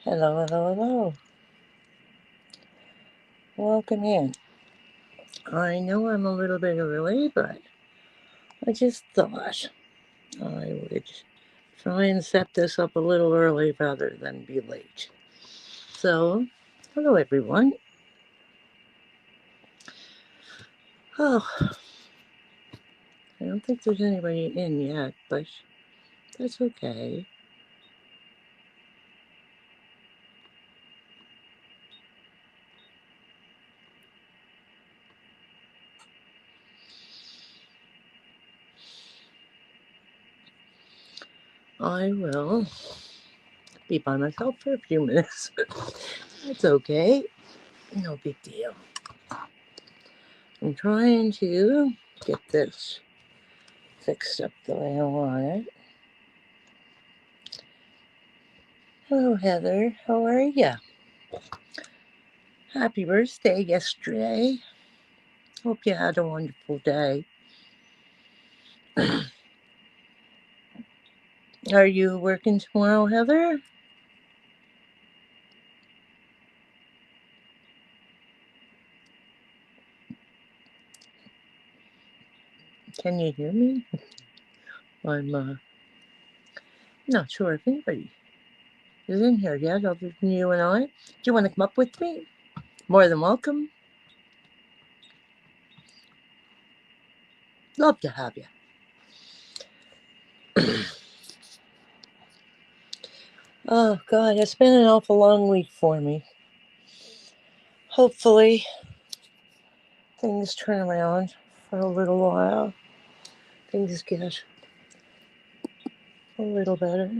Hello, hello, hello. Welcome in. I know I'm a little bit early, but I just thought I would try and set this up a little early rather than be late. So, hello everyone. Oh, I don't think there's anybody in yet, but that's okay. I will be by myself for a few minutes. That's okay. No big deal. I'm trying to get this fixed up the way I want it. Hello, Heather. How are you? Happy birthday yesterday. Hope you had a wonderful day. Are you working tomorrow, Heather? Can you hear me? I'm not sure if anybody is in here yet other than you and I. Do you want to come up with me? More than welcome. Love to have you. Oh, God, it's been an awful long week for me. Hopefully, things turn around for a little while. Things get a little better.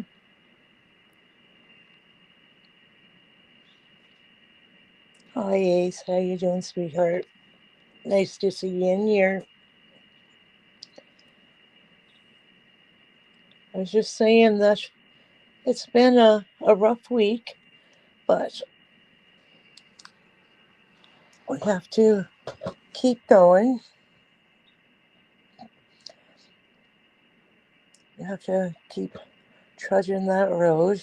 Hi, Ace. How you doing, sweetheart? Nice to see you in here. I was just saying that it's been a rough week, but we have to keep going. We have to keep trudging that road.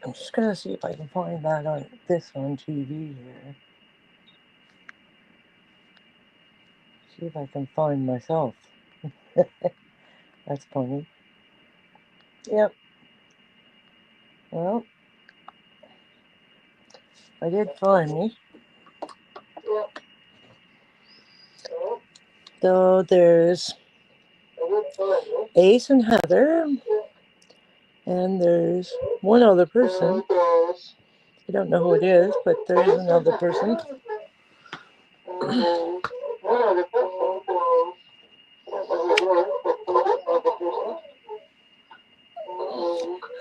I'm just going to see if I can find that on TV here. See if I can find myself. That's funny. Yep. Well, I did find me. So there's Ace and Heather, and there's one other person. I don't know who it is, but there is another person.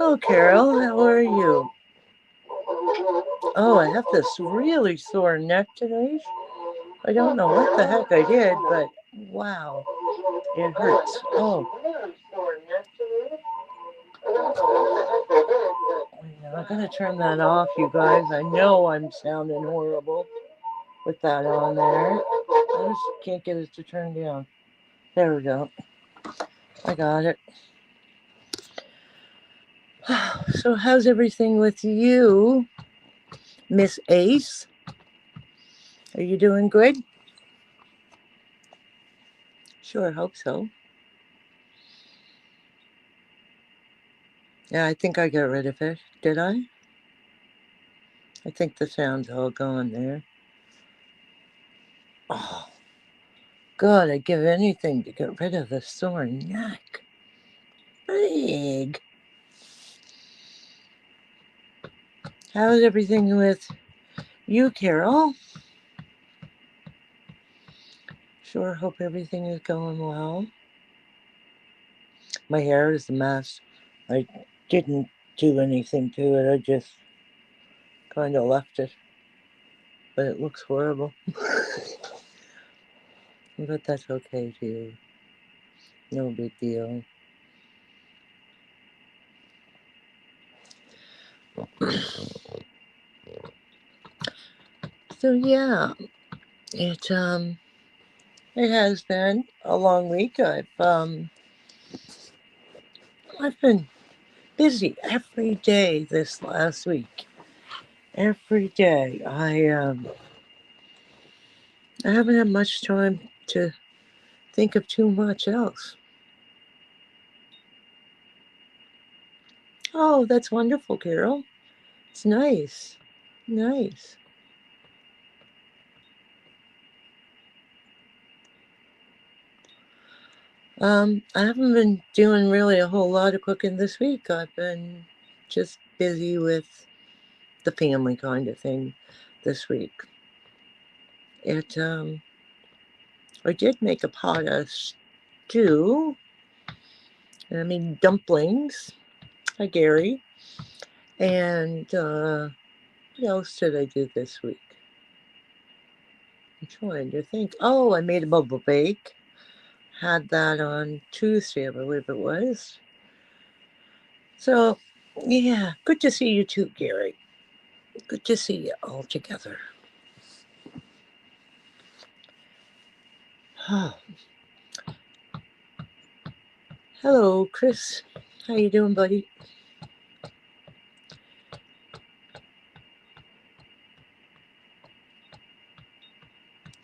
Oh, Carol, how are you? Oh, I have this really sore neck today. I don't know what the heck I did, but wow, it hurts. Oh. I'm going to turn that off, you guys. I know I'm sounding horrible with that on there. I just can't get it to turn down. There we go. I got it. So, how's everything with you, Miss Ace? Are you doing good? Sure, hope so. Yeah, I think I got rid of it. Did I? I think the sound's all gone there. Oh, God, I'd give anything to get rid of the sore neck. Big. How's everything with you, Carol? Sure, hope everything is going well. My hair is a mess. I didn't do anything to it. I just kind of left it. But it looks horrible. But that's okay too. No big deal. So yeah, it has been a long week. I've I've been busy every day this last week. Every day. I haven't had much time to think of too much else. Oh, that's wonderful, Carol. It's nice. Nice. I haven't been doing really a whole lot of cooking this week. I've been just busy with the family kind of thing this week. It I did make a pot of stew. I mean dumplings. Hi Gary. And what else did I do this week? I'm trying to think. Oh, I made a bubble bake. Had that on Tuesday, I believe it was. So, yeah, good to see you too, Gary. Good to see you all together. Hello, Chris. How you doing, buddy?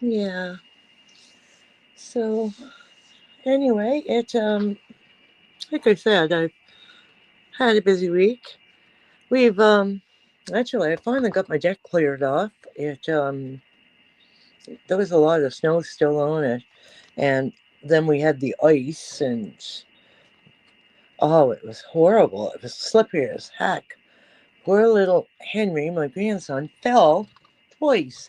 Yeah. So anyway, like I said, I've had a busy week. We've actually I finally got my deck cleared off. It there was a lot of snow still on it, and then we had the ice, and oh, it was horrible. It was slippery as heck. Poor little Henry, my grandson, fell twice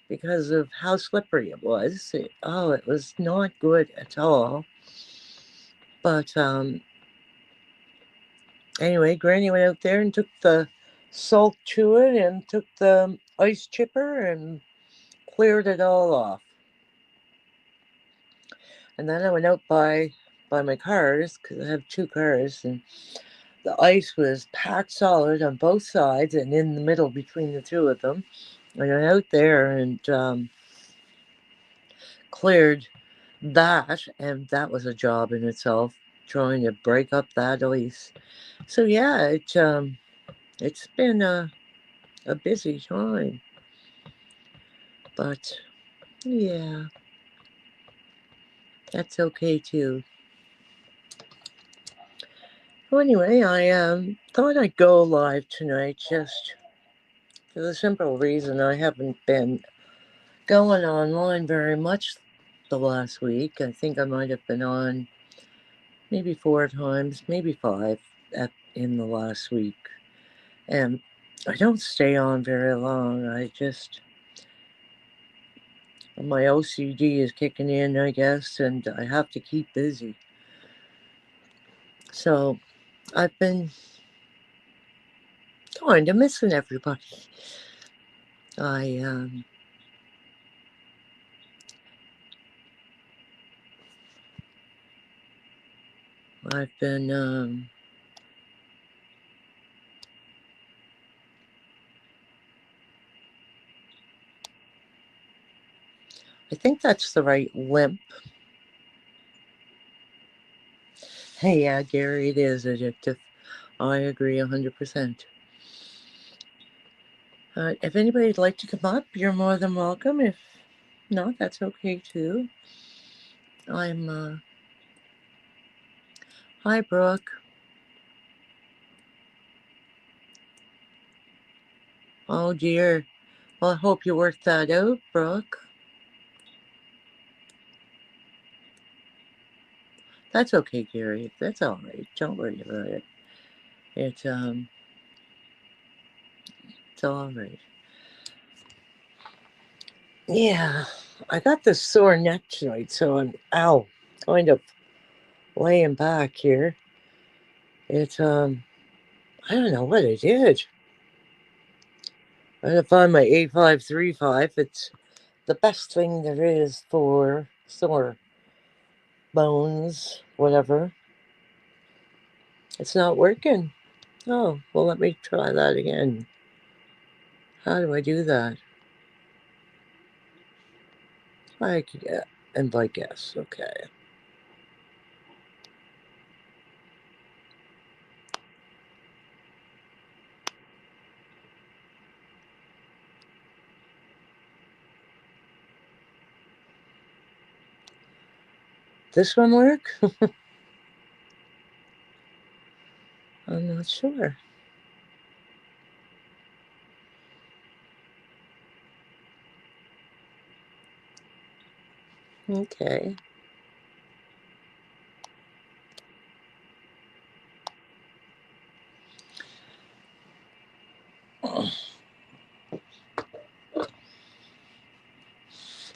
because of how slippery it was. It was not good at all. But anyway, Granny went out there and took the salt to it and took the ice chipper and cleared it all off. And then I went out by my cars because I have two cars, and the ice was packed solid on both sides and in the middle between the two of them. I went out there and cleared that, and that was a job in itself, trying to break up that ice. So yeah, it's been a busy time, but yeah, that's okay too. Well, anyway, I thought I'd go live tonight just for the simple reason I haven't been going online very much the last week. I think I might have been on maybe 4 times, maybe five in the last week. And I don't stay on very long. My OCD is kicking in, I guess, and I have to keep busy. So I've been kind of missing everybody. I I've been I think that's the right limp. Hey, yeah, Gary, it is addictive. I agree 100%. If anybody'd like to come up, you're more than welcome. If not, that's okay too. I'm Hi, Brooke. Oh dear. Well, I hope you worked that out, Brooke. That's okay, Gary. That's all right. Don't worry about it. It's it's all right. Yeah, I got this sore neck tonight, so I'm kind of laying back here. It's I don't know what I did. I gotta find my 8535. It's the best thing there is for sore bones, whatever. It's not working. Oh, well, let me try that again. How do I do that? I can invite guests. Okay. this one work? I'm not sure. Okay.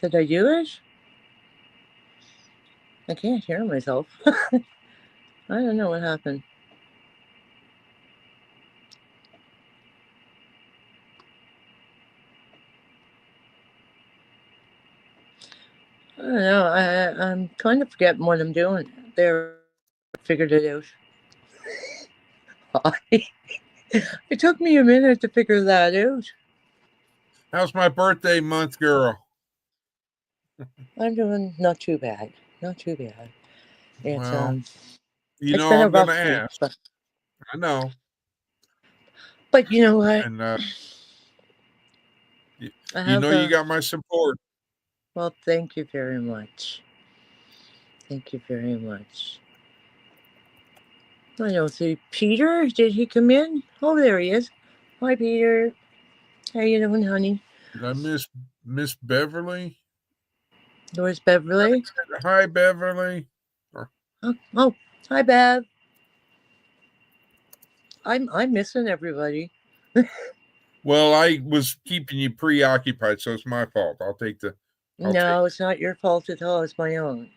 Did I do it? I can't hear myself. I don't know what happened. I don't know. I'm kind of forgetting what I'm doing. There, figured it out. It took me a minute to figure that out. How's my birthday month, girl? I'm doing not too bad. Not too bad. It's Well, you it's know been a I'm going to rough week, ask. I know. but you know what? And I you have know you got my support. well, thank you very much. Thank you very much. I don't see Peter. Did he come in? Oh, there he is. Hi, Peter. How you doing, honey? Did I miss Beverly? Where's Beverly? Hi, Beverly. Oh, hi, Bev. I'm missing everybody. Well, I was keeping you preoccupied, so it's my fault. I'll take. No, it's not your fault at all. It's my own.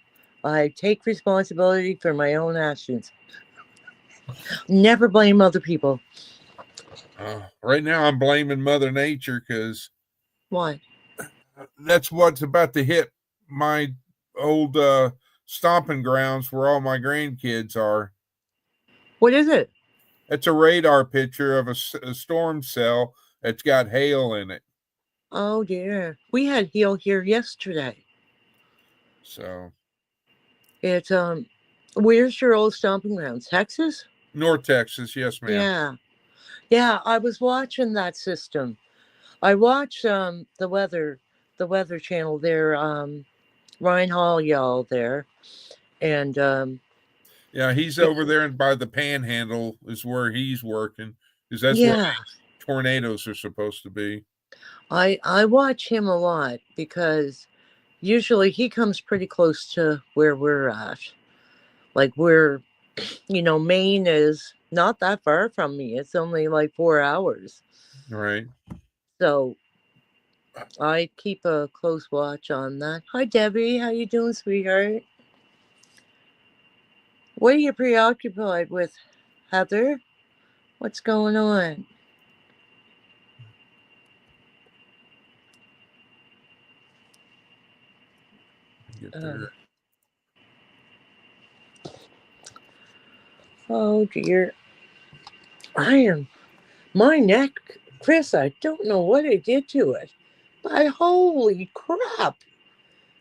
I take responsibility for my own actions. Never blame other people. Right now, I'm blaming Mother Nature because Why? that's what's about to hit my old stomping grounds where all my grandkids are. What is it? It's a radar picture of a storm cell that's got hail in it. Oh dear. We had hail here yesterday. So, It's where's your old stomping ground? Texas? North Texas, yes, ma'am. Yeah. Yeah, I was watching that system. I watch the weather channel there, Ryan Hall y'all there. And Yeah, he's over there by the Panhandle is where he's working, because that's where yeah, tornadoes are supposed to be. I watch him a lot because usually he comes pretty close to where we're at. Like Maine is not that far from me. It's only like 4 hours. Right. So I keep a close watch on that. Hi Debbie, how you doing, sweetheart? What are you preoccupied with, Heather? What's going on? Get Um, there. oh dear. I am my neck, Chris, I don't know what I did to it. But holy crap.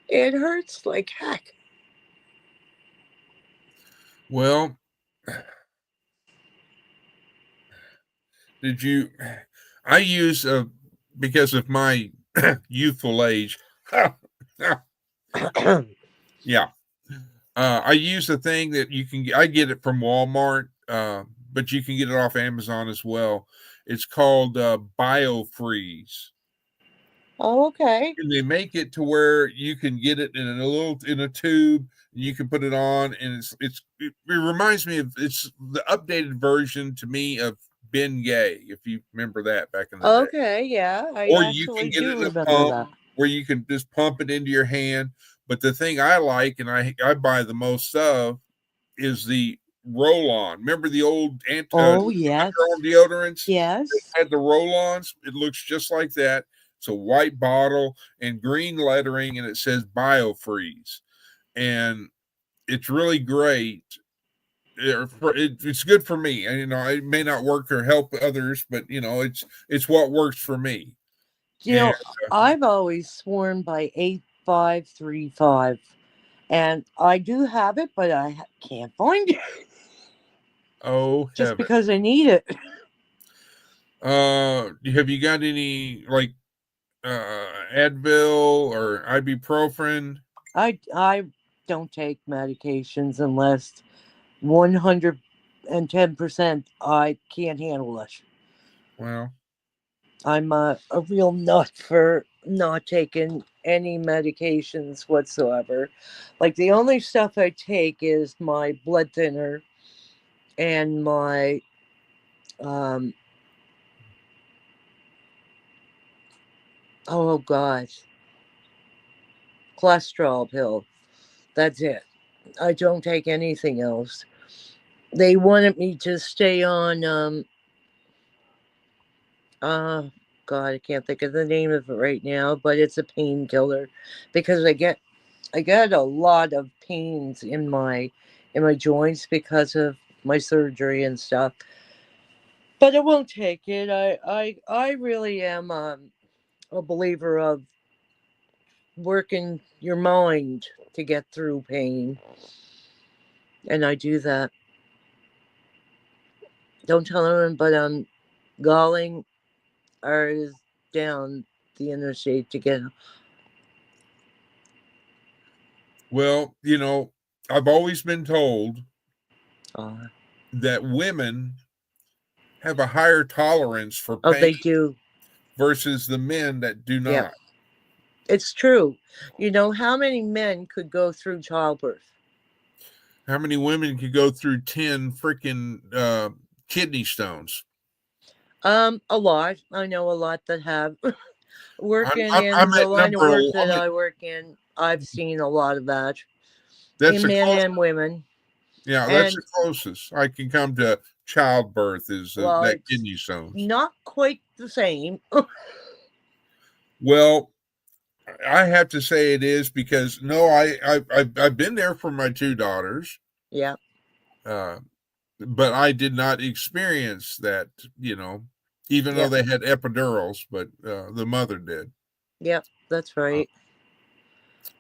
It hurts like heck. Well, did you? I use because of my youthful age. Yeah, I use a thing that you can. I get it from Walmart, but you can get it off Amazon as well. It's called BioFreeze. Oh, okay. And they make it to where you can get it in a tube. And you can put it on, and it reminds me of it's the updated version to me of Ben Gay, if you remember that back in the day. Okay, yeah, I Or you actually can get do it in a remember pump that. where you can just pump it into your hand. But the thing I like and I buy the most of is the roll on. Remember the old Oh, yes. underarm deodorants? Yes. They had the roll ons. It looks just like that. It's a white bottle and green lettering, and it says BioFreeze. And it's really great. It's good for me. And, it may not work or help others, but it's what works for me. You And know, I've always sworn by 8535, and I do have it, but I can't find it oh just heaven, because I need it. have you got any Advil or ibuprofen? I don't take medications unless 110% I can't handle it. Well, I'm a real nut for not taking any medications whatsoever. Like the only stuff I take is my blood thinner and my um oh god, cholesterol pill. That's it. I don't take anything else. They wanted me to stay on uh god, I can't think of the name of it right now, but it's a painkiller because I get a lot of pains in my joints because of my surgery and stuff. But I won't take it. I really am a believer of working your mind to get through pain, and I do that. Don't tell anyone, but I'm galling ours down the interstate to get. well, I've always been told Uh, that women have a higher tolerance for oh, pain they do. versus the men that do Yep, not. it's true. You know how many men could go through childbirth? How many women could go through 10 freaking kidney stones? A lot. I know a lot that have. I'm, Working I'm, in I'm the at line of number, work that I'm at, I work in, I've seen a lot of that that's in the men closest. and women. Yeah, that's the And closest I can come to childbirth is well, that it's kidney stones. not quite the same. Well, I have to say it is because no, I've been there for my two daughters, Yeah, uh, but I did not experience that. Even though yeah, they had epidurals, but the mother did. yeah. That's Uh, right.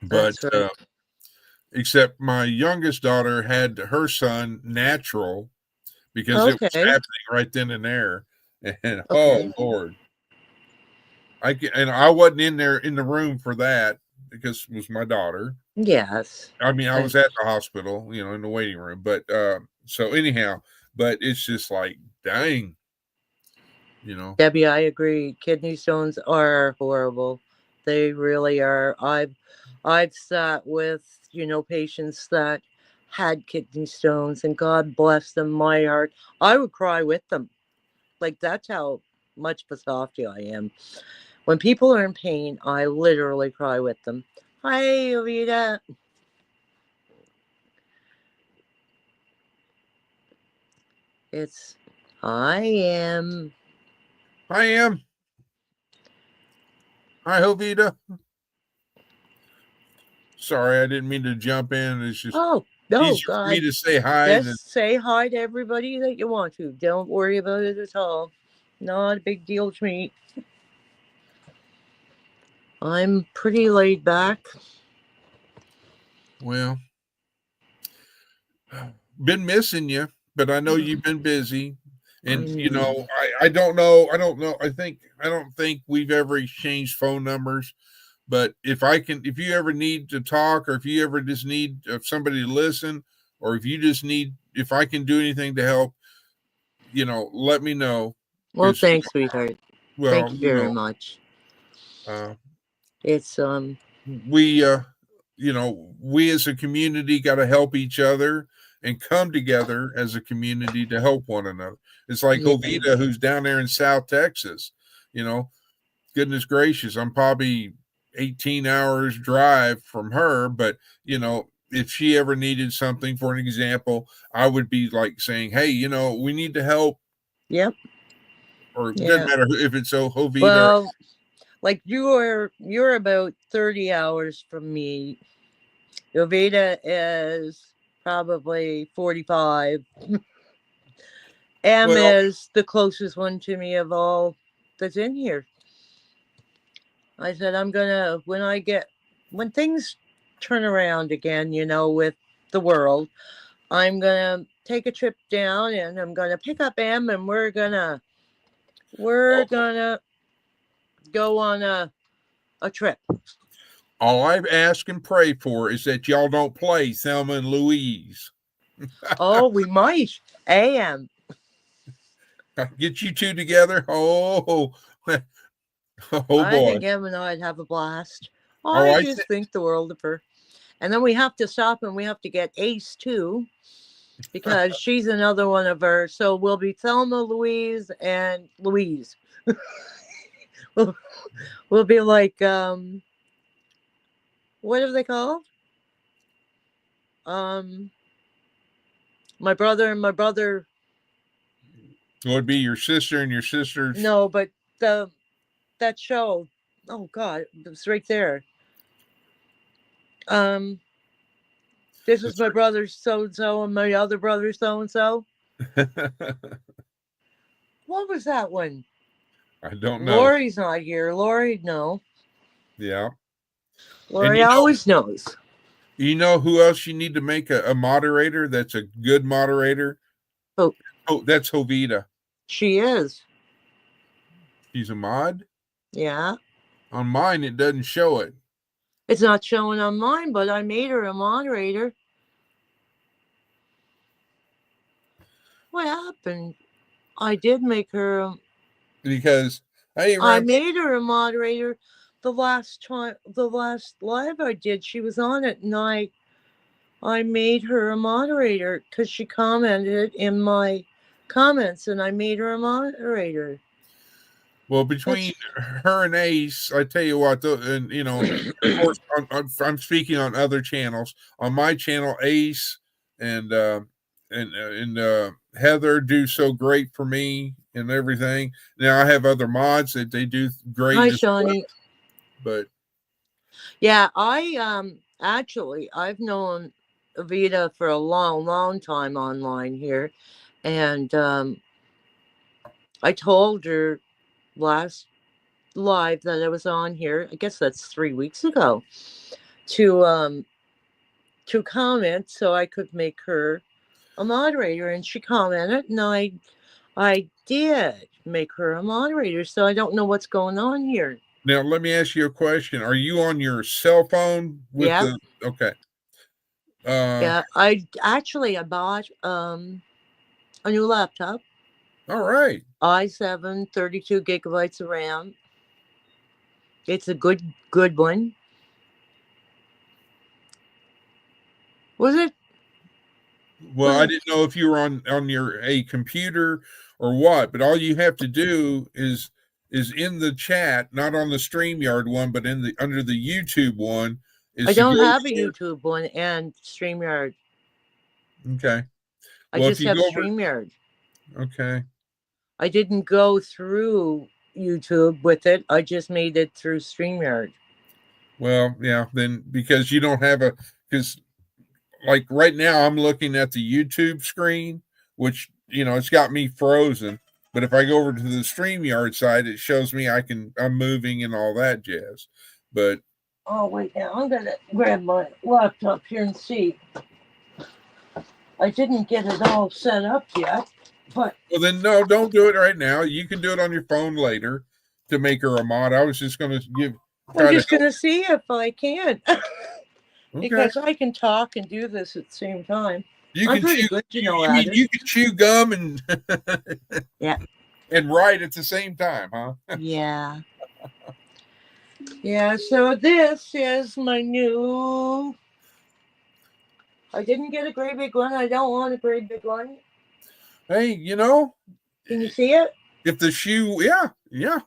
but That's right. except my youngest daughter had her son natural because it was Okay, happening right then and there, and okay. oh Lord, I wasn't in there in the room for that because it was my daughter. Yes. I mean, I I, was at the hospital, in the waiting room. But so anyhow, but it's just like, dang, you know. Debbie, I agree. Kidney stones are horrible. They really are. I've sat with patients that had kidney stones, and God bless them. My heart, I would cry with them. Like that's how much of a softie I am. When people are in pain, I literally cry with them. Hi, Ovita. It's I am. I am. Hi, Jovita. Sorry, I didn't mean to jump in. It's just Oh no, easier for me God. to say hi than Just say hi to everybody that you want to. Don't worry about it at all. Not a big deal to me. I'm pretty laid back. well, been missing you, but I know you've been busy. And I'm, I don't know. I don't know. I don't think we've ever exchanged phone numbers. But if you ever need to talk, or if you ever just need somebody to listen, or if I can do anything to help, let me know. well, Because, thanks, sweetheart. Thank well, you very much. uh, It's we as a community got to help each other and come together as a community to help one another. It's like yeah, Jovita, who's down there in South Texas. You know, goodness gracious, I'm probably 18 hours drive from her, but if she ever needed something, for an example, I would be like saying, hey, we need to help, yep, or it doesn't yeah. matter if it's Jovita. Well, like you're about 30 hours from me. Oveda is probably 45. M Well, is the closest one to me of all that's in here. I said, I'm gonna, when things turn around again, with the world, I'm gonna take a trip down and I'm gonna pick up M and we're oh, gonna go on a trip. All I ask and pray for is that y'all don't play Thelma and Louise. Oh, we might. AM. Get you two together. Oh, oh I boy. think Em and I'd have a blast. Oh, I just think the world of her. And then we have to stop and we have to get Ace too, because she's another one of her. So we'll be Thelma, Louise, and Louise. we'll be like, what are they called? My brother and my brother. would be your sister and your sister's. No, but that show. Oh God, it's right there. This is my brother so and so, and my other brother so and so. What was that one? I don't know. Lori's not here. Lori, no. Yeah. Lori always knows. You know who else you need to make a moderator that's a good moderator? Oh, that's Jovita. She is. She's a mod? Yeah. On mine, it doesn't show it. It's not showing on mine, but I made her a moderator. What happened? I did make her because I made her a moderator the last live I did. She was on it, and I made her a moderator because she commented in my comments, and I made her a moderator. Well, between her and Ace, I tell you what, and you know, of course, I'm speaking on other channels. On my channel, Ace and Heather do so great for me and everything. Now I have other mods that they do great. Hi, Shawnee. But yeah, actually I've known Evita for a long time online here, and I told her last live that I was on here, I guess that's 3 weeks ago, to comment so I could make her a moderator, and she commented, and I did make her a moderator, so I don't know what's going on here. Now let me ask you a question. Are you on your cell phone with the okay? Yeah, I bought a new laptop. All right. i7, 32 gigabytes of RAM. It's a good one. Was it? Well, I didn't know if you were on your a computer or what, but all you have to do is in the chat, not on the StreamYard one, but in the under the YouTube one. I don't have a YouTube one and StreamYard. Okay. I just have StreamYard. Okay. I didn't go through YouTube with it. I just made it through StreamYard. Well, yeah, then because you don't have because like right now I'm looking at the YouTube screen, which, you know, it's got me frozen. But if I go over to the StreamYard side, it shows me I'm moving and all that jazz. But oh, wait, now I'm going to grab my laptop here and see. I didn't get it all set up yet, but... Well, then, no, don't do it right now. You can do it on your phone later to make her a mod. I was just going to give... I'm just going to see if I can. Okay. Because I can talk and do this at the same time. You I'm can pretty chew, good, you know. You can chew gum and... yeah. And write at the same time, huh? Yeah. Yeah, so this is my new... I didn't get a great big one. I don't want a great big one. Hey, you know... Can you see it? If the shoe... Yeah.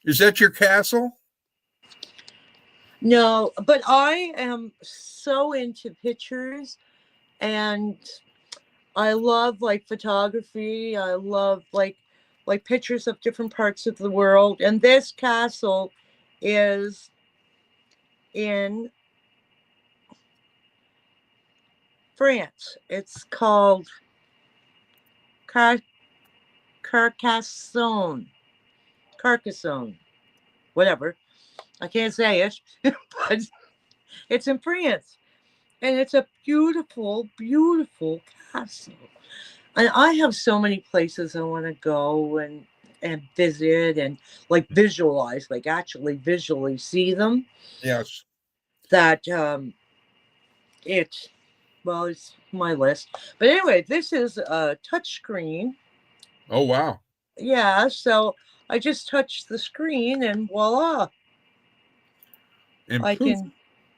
Is that your castle? No, but I am so into pictures, and I love like photography. I love like pictures of different parts of the world. And this castle is in France. It's called Carcassonne, whatever. I can't say it, but it's in France. And it's a beautiful, beautiful castle. And I have so many places I want to go and visit and like visualize, like actually visually see them. Yes. that it's my list. But anyway, this is a touch screen. Oh, wow. Yeah, so I just touch the screen and voila, And I poof. can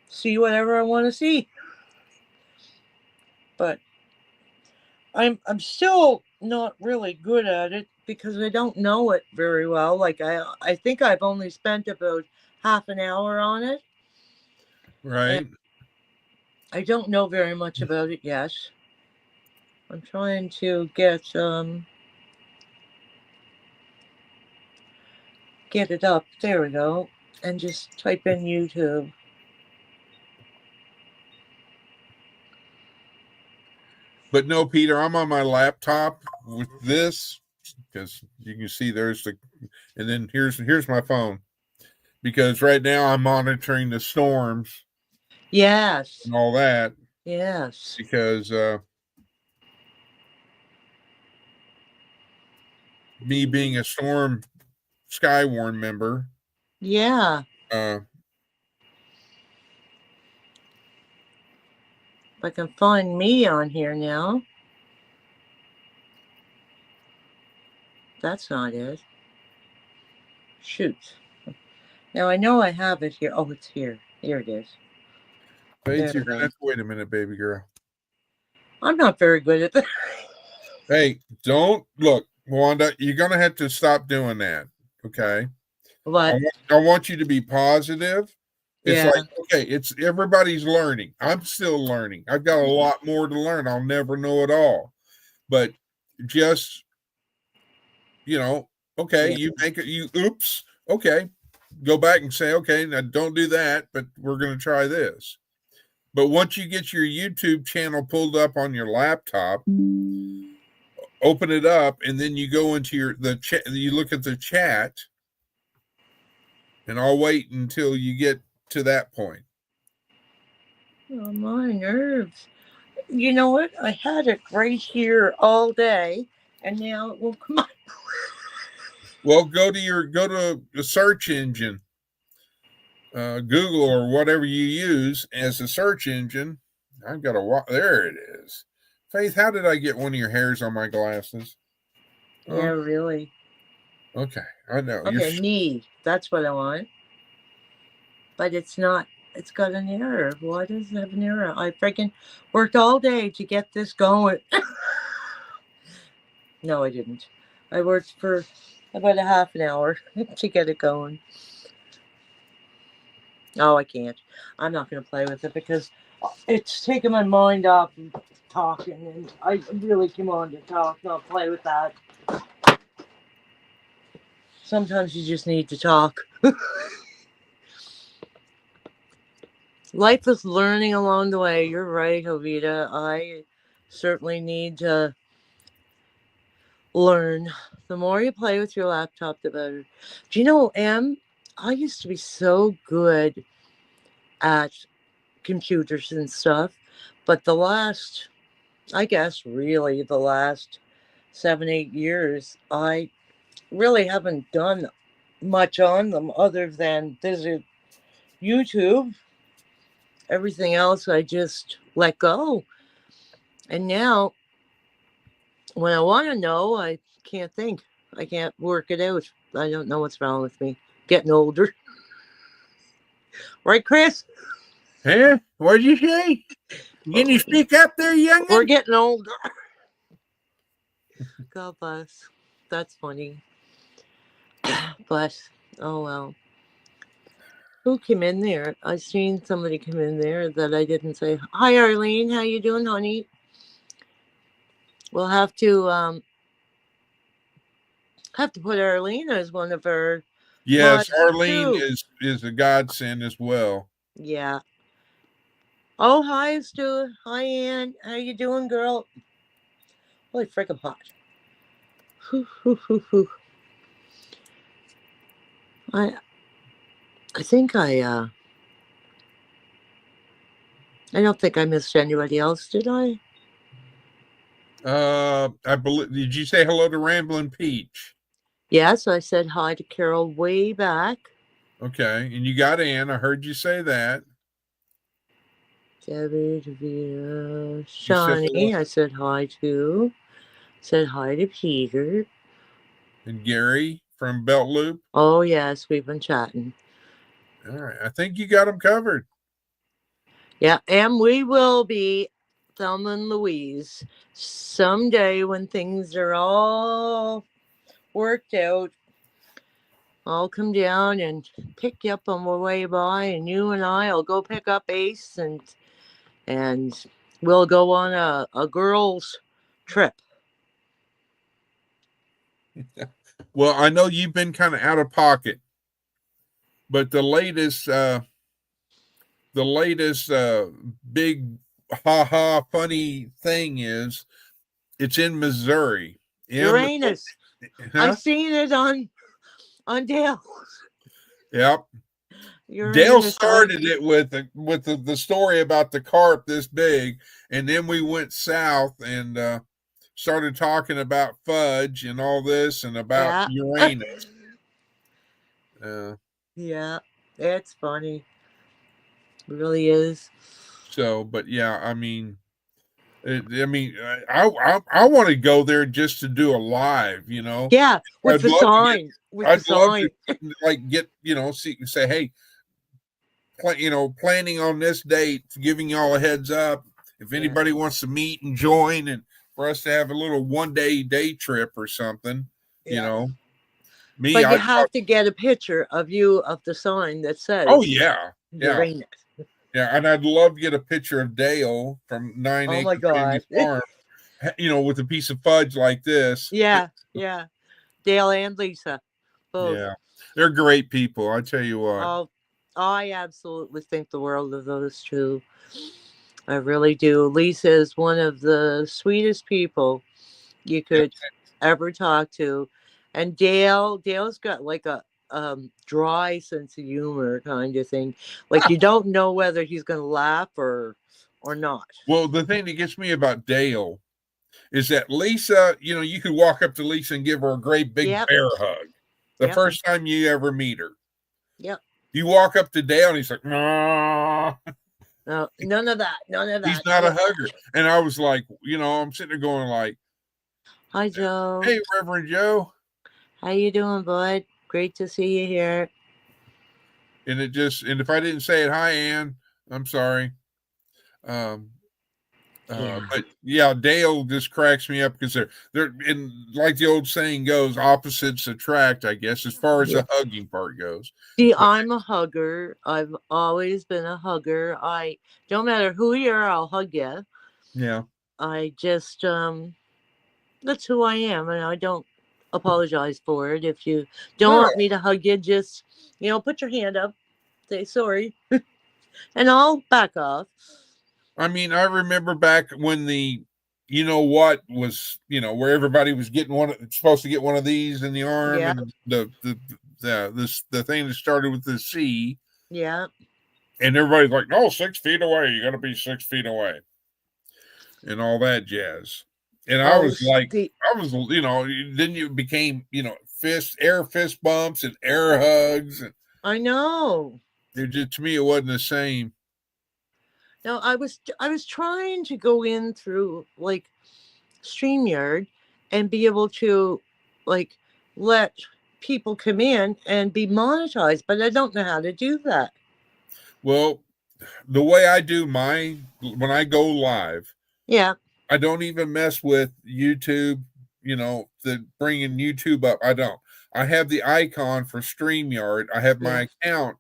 see whatever I want to see. But I'm still not really good at it because I don't know it very well. Like I think I've only spent about half an hour on it, and Right. I don't know very much about it yet. I'm trying to get it up. There we go. And just type in YouTube. But no, Peter, I'm on my laptop with this because you can see there's the, and then here's my phone because right now I'm monitoring the storms Yes. and all that Yes. because me being a storm Skywarn member, Yeah. uh, If I can find me on here now. That's not it. Shoot. Now I know I have it here. Oh, it's here. Here it is. Faith, There you're we gonna go. have to wait a minute, baby girl. I'm not very good at that. Hey, don't look, Wanda. You're gonna have to stop doing that. Okay. What? I want you to be positive. It's Yeah. like, okay, it's everybody's learning. I'm still learning. I've got a lot more to learn. I'll never know it all. But just, okay, Yeah. you make it, oops, okay, go back and say, okay, now don't do that, but we're going to try this. But once you get your YouTube channel pulled up on your laptop, open it up, and then you go into the chat, you look at the chat, and I'll wait until you get to that point. Oh, my nerves. You know what? I had it right here all day, and now it won't come up. Well, go to the search engine, Google or whatever you use as a search engine. I've got there it is. Faith, how did I get one of your hairs on my glasses? Yeah, really. Okay, I know. Okay, me. That's what I want. But it's not. It's got an error. Why does it have an error? I freaking worked all day to get this going. No, I didn't. I worked for about a half an hour to get it going. Oh, I can't. I'm not going to play with it because it's taking my mind off of talking, and I really came on to talk, not play with that. Sometimes you just need to talk. Life is learning along the way. You're right, Jovita. I certainly need to learn. The more you play with your laptop, the better. Do you know, Em? I used to be so good at computers and stuff, but I guess, really the last 7, 8 years, I really haven't done much on them other than visit YouTube. Everything else I just let go. And now, when I want to know, I can't think. I can't work it out. I don't know what's wrong with me. Getting older. Right, Chris? Huh? What'd you say? Can you speak up there, youngin? We're getting older. God bless. That's funny. But, oh well. Who came in there? I seen somebody come in there that I didn't say. Hi, Arlene. How you doing, honey? We'll have to put Arlene as one of our Yes, mods Arlene too. is a godsend as well. Yeah. Oh, hi, Stu. Hi, Ann. How you doing, girl? Holy freaking hot. I think I don't think I missed anybody else, did I? I believe. Did you say hello to Ramblin' Peach? Yes, I said hi to Carol way back. Okay, and you got Ann. I heard you say that. Debbie, Davina, You said hello. Shawnee, I said hi to. Said hi to Peter. And Gary from Belt Loop. Oh, yes, we've been chatting. All right. I think you got them covered. Yeah, and we will be, Thelma and Louise, someday when things are all worked out. I'll come down and pick you up on my way by, and you and I'll go pick up Ace, and we'll go on a girls' trip. Well, I know you've been kind of out of pocket, but the latest big funny thing is it's in Missouri. Uranus. Huh? I've seen it on Dale. Yep. Dale Uranus. started it with the story about the carp this big, and then we went south and started talking about fudge and all this and about Yeah. Uranus. Yeah, it's funny. It really is. So, but yeah, I mean, I want to go there just to do a live, you know. Yeah, with I'd the love to get, sign. With the I'd love sign. to like get, say, hey, planning on this date, giving y'all a heads up. If anybody wants to meet and join, and for us to have a little 1 day trip or something, you Yeah. know. Me, But I you have to get a picture of you of the sign that says oh yeah, Uranus. yeah, and I'd love to get a picture of Dale from Nine Oh Acre my Candy God. Farm, with a piece of fudge like this. Yeah, yeah. Dale and Lisa. Both. Yeah, they're great people. I tell you what. Oh, I absolutely think the world of those two. I really do. Lisa is one of the sweetest people you could ever talk to. And Dale's got like a dry sense of humor kind of thing. Like you don't know whether he's gonna laugh or not. Well, the thing that gets me about Dale is that Lisa, you could walk up to Lisa and give her a great big Yep. bear hug the Yep. first time you ever meet her. Yep. You walk up to Dale and he's like, nah. No, none of that. None of that. He's not a hugger. And I was like, I'm sitting there going like, Hi, Joe. hey, Reverend Joe. How you doing, bud? Great to see you here. And if I didn't say it, hi, Ann, I'm sorry. But yeah, Dale just cracks me up because they're in, like the old saying goes, opposites attract, I guess, as far as the hugging part goes. See, I'm a hugger. I've always been a hugger. I don't matter who you are, I'll hug you. Yeah. I just that's who I am, and I don't apologize for it. If you don't want me to hug you, just put your hand up, say sorry, and I'll back off. I mean, I remember back when what was, where everybody was getting supposed to get one of these in the arm, and the thing that started with the C. Yeah. And everybody's like, no, 6 feet away. You got to be 6 feet away. And all that jazz. And I was like, then you became, air fist bumps and air hugs. And I know. To me, it wasn't the same. No, I was trying to go in through like StreamYard and be able to like let people come in and be monetized, but I don't know how to do that. Well, the way I do when I go live, I don't even mess with YouTube, the bringing YouTube up. I don't. I have the icon for StreamYard. I have my account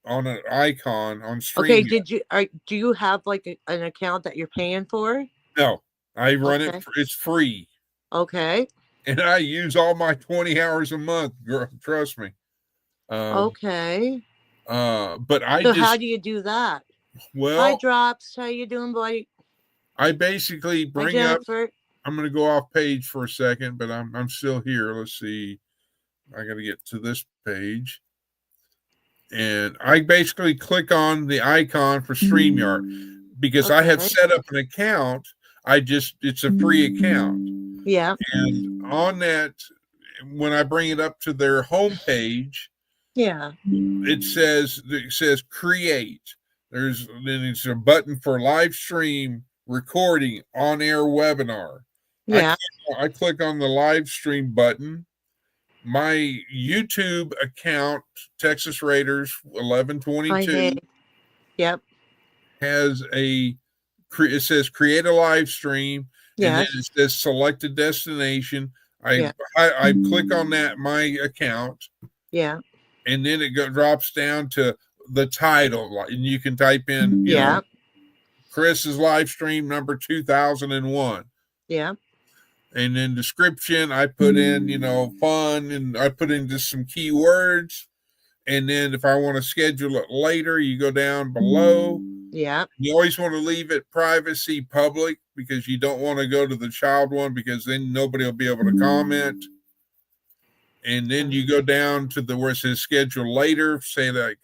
on an icon on StreamYard. Okay, do you have like an account that you're paying for? No, I run it. It's free. Okay. And I use all my 20 hours a month. Trust me. Okay. But how do you do that? Well, hi, Drops. How you doing, buddy? I basically bring up. I'm going to go off page for a second, but I'm still here. Let's see. I got to get to this page. And I basically click on the icon for StreamYard because I have set up an account. It's a free account. Yeah. And on that, when I bring it up to their homepage, it says create. then it's a button for live stream recording on air webinar. Yeah. I click on the live stream button. My YouTube account, Texas Raiders I 1122, hate. Yep. has it says create a live stream, and then Yes. it says select a destination. Yeah. I click on that, my account, Yeah. and then it drops down to the title, and you can type in, Yeah. Chris's live stream number 2001. Yeah. And then description, I put in, fun, and I put in just some keywords. And then if I want to schedule it later, you go down below. Yeah. You always want to leave it privacy public, because you don't want to go to the child one, because then nobody will be able to comment. And then you go down to where it says schedule later, say like,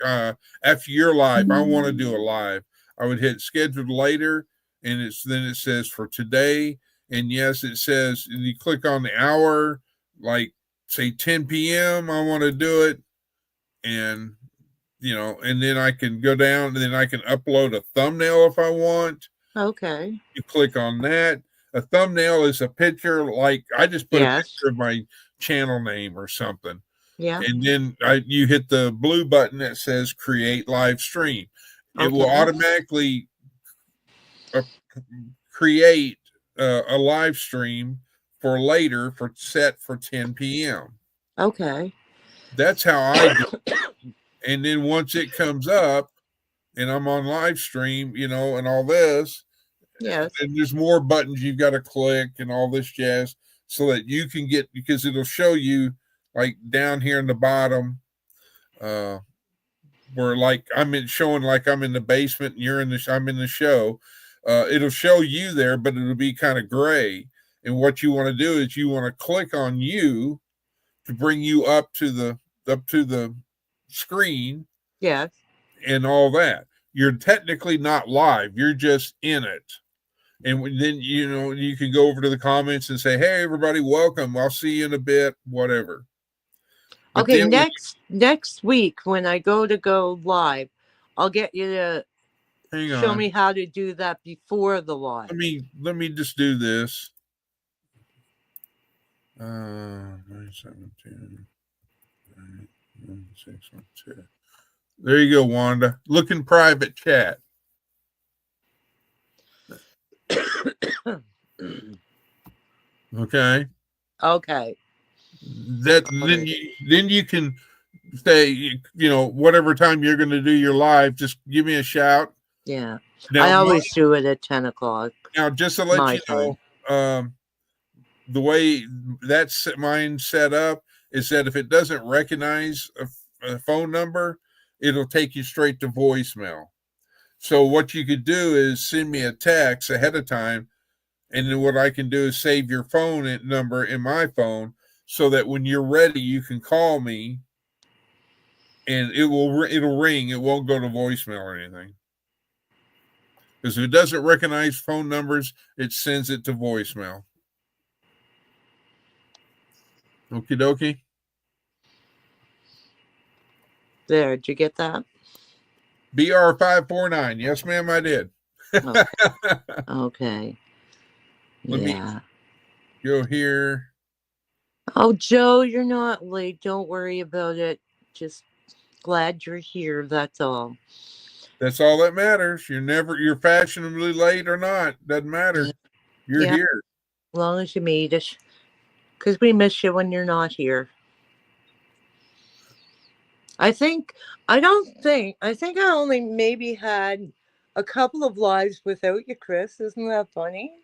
after your live, I want to do a live. I would hit schedule later, and then it says for today. And yes, it says, and you click on the hour, like say 10 p.m. I want to do it. And, and then I can go down, and then I can upload a thumbnail if I want. Okay. You click on that. A thumbnail is a picture, like I just put a picture of my channel name or something. Yeah. And then you hit the blue button that says create live stream. It will automatically create a live stream for later, set for 10 p.m. Okay. That's how I do it. And then once it comes up and I'm on live stream, and all this, yes, and there's more buttons you've got to click and all this jazz, so that you can get, because it'll show you like down here in the bottom, where like showing like I'm in the basement and I'm in the show. It'll show you there, but it'll be kind of gray. And what you want to do is you want to click on you to bring you up to the screen. Yes. And all that. You're technically not live. You're just in it. And then, you can go over to the comments and say, hey, everybody, welcome. I'll see you in a bit, whatever. But okay, next week when I go live, I'll get you to show me how to do that before the live. Let me just do this. 917 612. There you go, Wanda. Look in private chat. Okay. Okay. Then you can say, whatever time you're going to do your live, just give me a shout. Yeah. Now, I always do it at 10 o'clock. Now, just to let you know, the way that's mine set up is that if it doesn't recognize a phone number, it'll take you straight to voicemail. So what you could do is send me a text ahead of time, and then what I can do is save your phone number in my phone, so that when you're ready, you can call me, and it'll ring. It won't go to voicemail or anything. Because if it doesn't recognize phone numbers, it sends it to voicemail. Okie dokie. There, did you get that? BR549. Yes, ma'am, I did. Okay. Let me go here. Oh, Joe, you're not late. Don't worry about it. Just glad you're here. That's all. That's all that matters. You're fashionably late or not. Doesn't matter. You're here. As long as you made it. Because we miss you when you're not here. I think I only maybe had a couple of lives without you, Chris. Isn't that funny?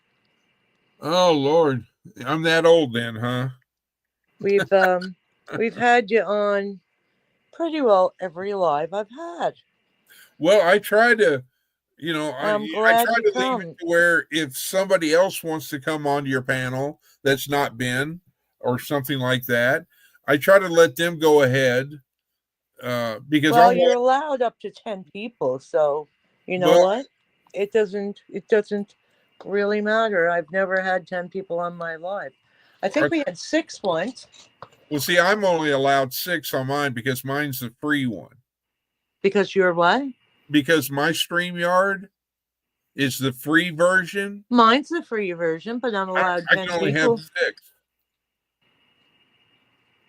Oh, Lord. I'm that old then, huh? We've had you on pretty well every live I've had. Well, I try to, I try to leave it to where if somebody else wants to come onto your panel that's not been or something like that, I try to let them go ahead. Because you're allowed up to 10 people, so what? It doesn't really matter. I've never had 10 people on my live. I think we had 6 once. Well, see, I'm only allowed 6 on mine because mine's the free one. Because you're what? because my StreamYard is the free version. Mine's the free version, but I'm allowed I 10 can only people. have 6.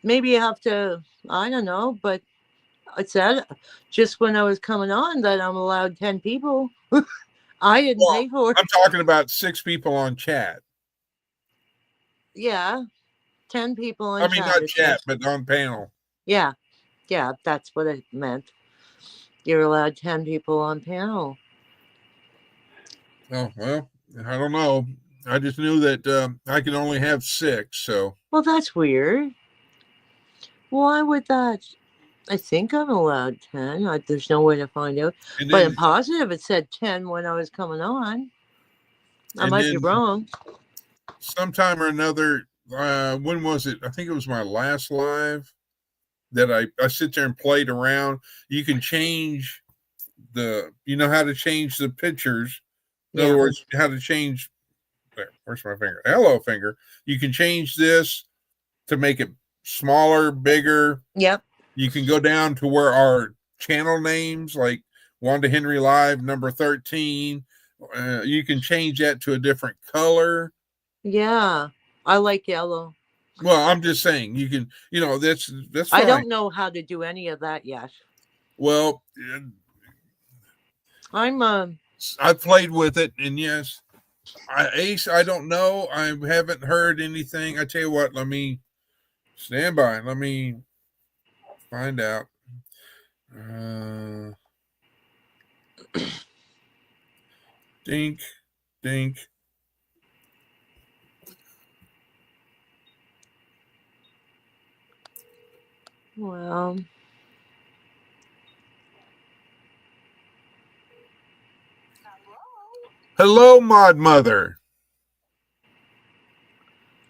Maybe you have to, I don't know, but it said just when I was coming on that I'm allowed 10 people. I didn't pay for it. I'm talking about 6 people on chat. Yeah, 10 people on I mean, chat. not it chat, says. but on panel. Yeah, that's what it meant. You're allowed 10 people on panel. Oh, well, I don't know. I just knew that I can only have 6, so. Well, that's weird. Why would that? I think I'm allowed 10. There's no way to find out. And But then, in positive, it said 10 when I was coming on. I and might be then wrong. sometime or another, when was it? I think it was my last live that I sit there and played around. You can change you know how to change the pictures. In other words, how to change, where's my finger? Hello, finger. You can change this to make it smaller, bigger. Yep. You can go down to where our channel names, like Wanda Henry Live number 13, you can change that to a different color. Yeah, I like yellow. Well, I'm just saying you can, that's fine. I don't know how to do any of that yet. Well, I've played with it, and yes, Ace, I don't know. I haven't heard anything. I tell you what, let me stand by. Let me find out. Dink, dink. Well, hello, Mod Mother.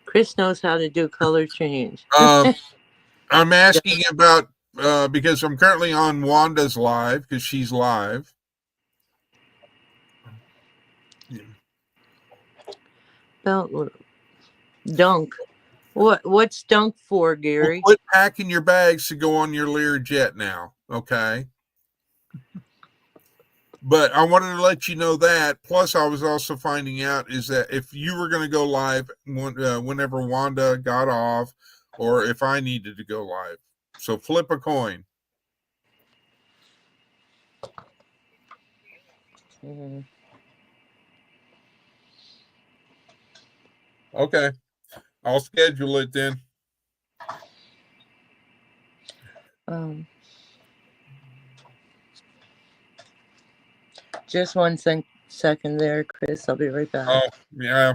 Chris knows how to do color change. I'm asking about because I'm currently on Wanda's live because she's live. Dunk. What's dunk for, Gary? Well, quit packing your bags to go on your Learjet now, okay? But I wanted to let you know that. Plus, I was also finding out is that if you were going to go live whenever Wanda got off, or if I needed to go live, so flip a coin. Mm-hmm. Okay, I'll schedule it then. Just one second there, Chris. I'll be right back. Oh, yeah,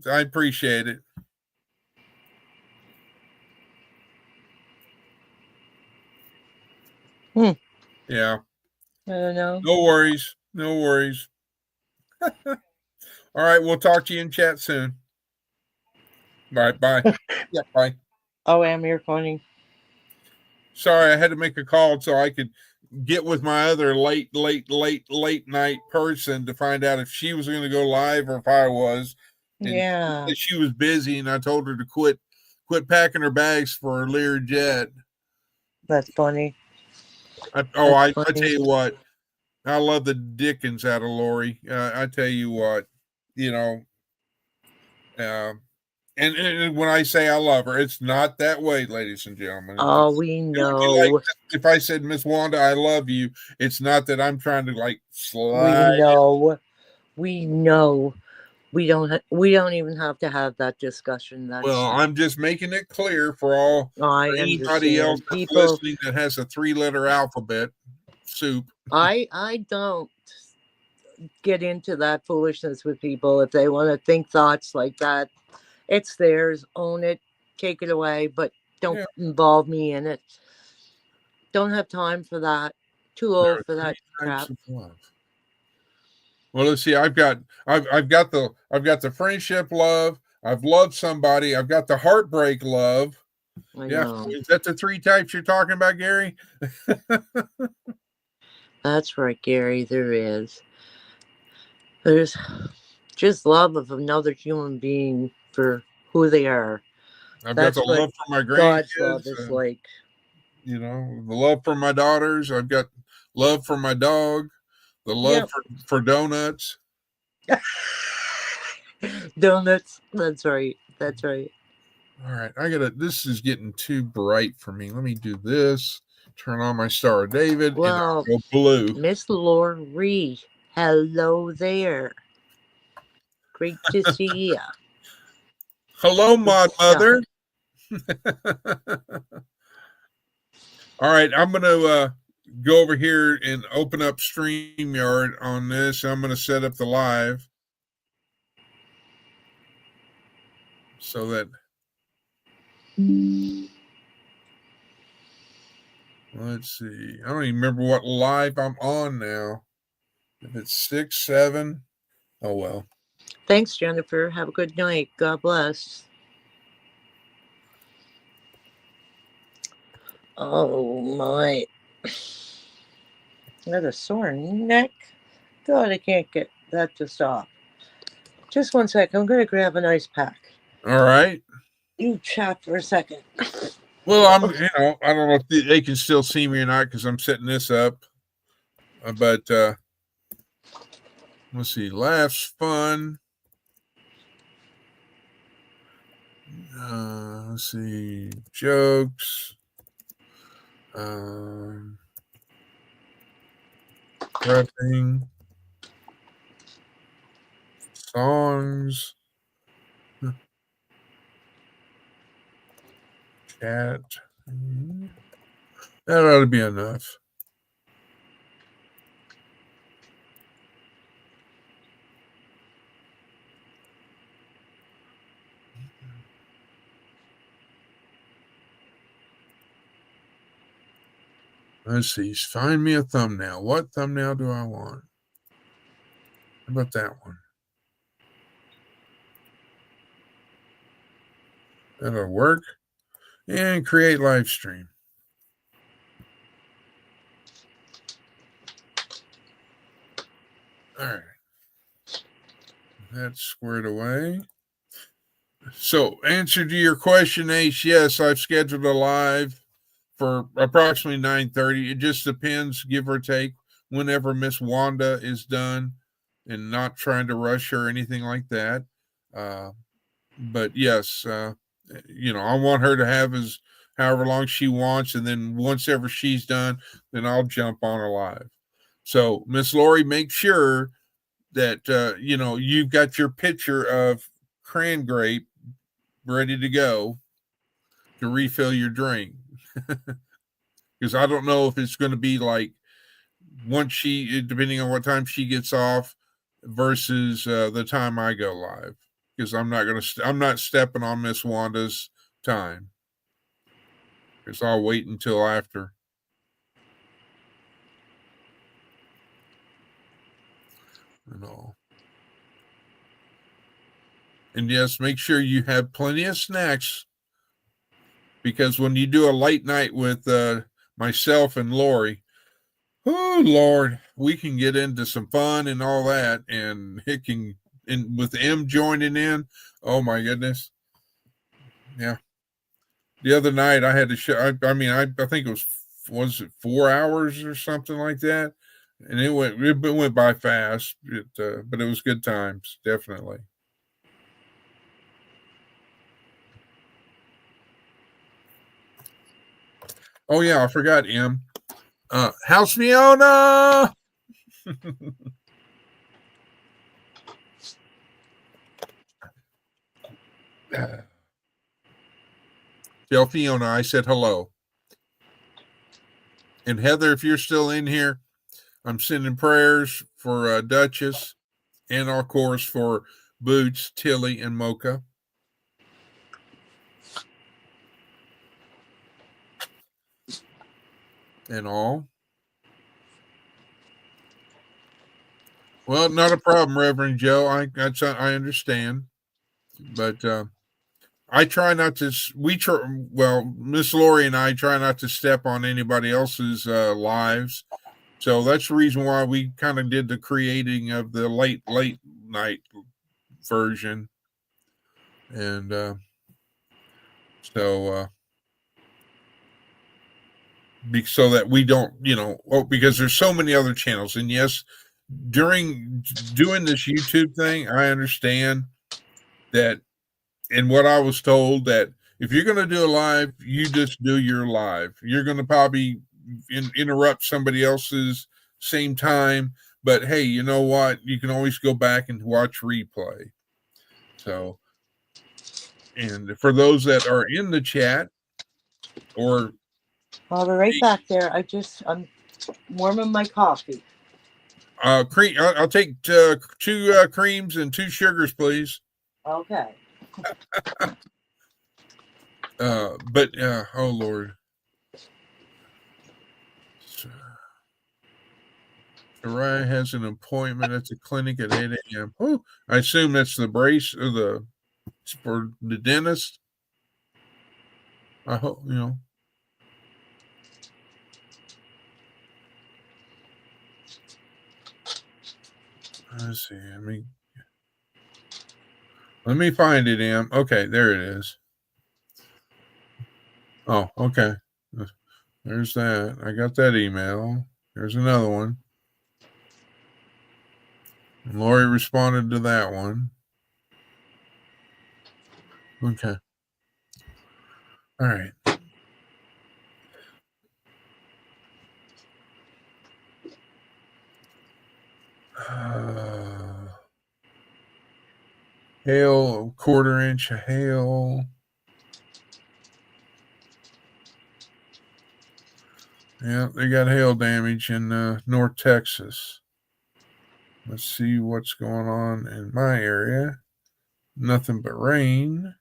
I appreciate it. Yeah. I don't know. No worries. All right, we'll talk to you in chat soon. All right, bye. Yeah, bye. Oh, I'm earphoning. Sorry, I had to make a call so I could get with my other late night person to find out if she was going to go live or if I was. And she was busy, and I told her to quit packing her bags for her Learjet. That's funny. I tell you what, I love the dickens out of Lori. I tell you what, and when I say I love her, it's not that way, ladies and gentlemen. Oh, we know. If I said, Miss Wanda, I love you, it's not that I'm trying to slide. We know. We don't even have to have that discussion. Well, I'm just making it clear for anybody else listening that has a 3-letter alphabet soup. I don't get into that foolishness with people. If they want to think thoughts like that, it's theirs. Own it, take it away, but don't involve me in it. Don't have time for that. Too old for that crap. Well, let's see. I've got the friendship love. I've loved somebody. I've got the heartbreak love. Is that the 3 types you're talking about, Gary? That's right, Gary. There is. There's just love of another human being for who they are. I've got the love for my grandkids. God's love is like. The love for my daughters. I've got love for my dog, the love Yep. for donuts. Donuts. That's right. That's right. All right, this is getting too bright for me. Let me do this. Turn on my Star of David, and Well, I'll go blue. Miss Lori, hello there. Great to see ya. Hello, Good Mod stuff. Mother. All right, I'm going to go over here and open up StreamYard on this. I'm going to set up the live so that. Let's see. I don't even remember what live I'm on now. If it's 6, 7. Oh, well. Thanks, Jennifer. Have a good night. God bless. Oh, my. I got a sore neck. God, I can't get that to stop. Just one sec. I'm going to grab an ice pack. All right. You chat for a second. Well, I don't know if they can still see me or not because I'm setting this up. But let's see. Laughs, fun. Let's see. Jokes. Prepping. Songs. Chat. That ought to be enough. Let's see. Find me a thumbnail. What thumbnail do I want? How about that one? That'll work. And create live stream. All right. That's squared away. So, answer to your question, Ace, yes, I've scheduled a live for approximately 9:30. It just depends, give or take, whenever Miss Wanda is done, and not trying to rush her or anything like that. But yes, I want her to have as however long she wants, and then once ever she's done, then I'll jump on her live. So, Miss Lori, make sure that you've got your picture of cran grape ready to go to refill your drink. Because I don't know if it's going to be like once depending on what time she gets off versus the time I go live. Because I'm not stepping on Miss Wanda's time. Because I'll wait until after. And all. And yes, make sure you have plenty of snacks. Because when you do a late night with myself and Lori, oh Lord, we can get into some fun and all that, and it can, and with M joining in, oh my goodness, yeah. The other night I had to show. I think it was it 4 hours or something like that, and it went by fast. But it was good times, definitely. Oh yeah, I forgot M. House Fiona. Tell Fiona I said hello. And Heather, if you're still in here, I'm sending prayers for Duchess and, of course, for Boots, Tilly, and Mocha. And all. Well, not a problem, Reverend Joe. I understand. But I try not to. Miss Lori and I try not to step on anybody else's lives. So that's the reason why we kind of did the creating of the late night version. And so so that we don't, because there's so many other channels. And yes, during doing this YouTube thing, I understand that. And what I was told, that if you're going to do a live, you just do your live. You're going to probably interrupt somebody else's same time, but hey, you know what? You can always go back and watch replay. So, and for those that are in the chat, or I'll be right back there. I'm warming my coffee. cream, I'll take 2 creams and 2 sugars, please. Okay. But oh Lord. Soraya has an appointment at the clinic at 8 a.m. Oh, I assume that's the brace or for the dentist. I hope, Let's see. Let me find it, Em. Okay, there it is. Oh, okay. There's that. I got that email. There's another one. And Lori responded to that one. Okay. All right. Hail, 1/4 inch of hail. Yeah, they got hail damage in North Texas. Let's see what's going on in my area. Nothing but rain.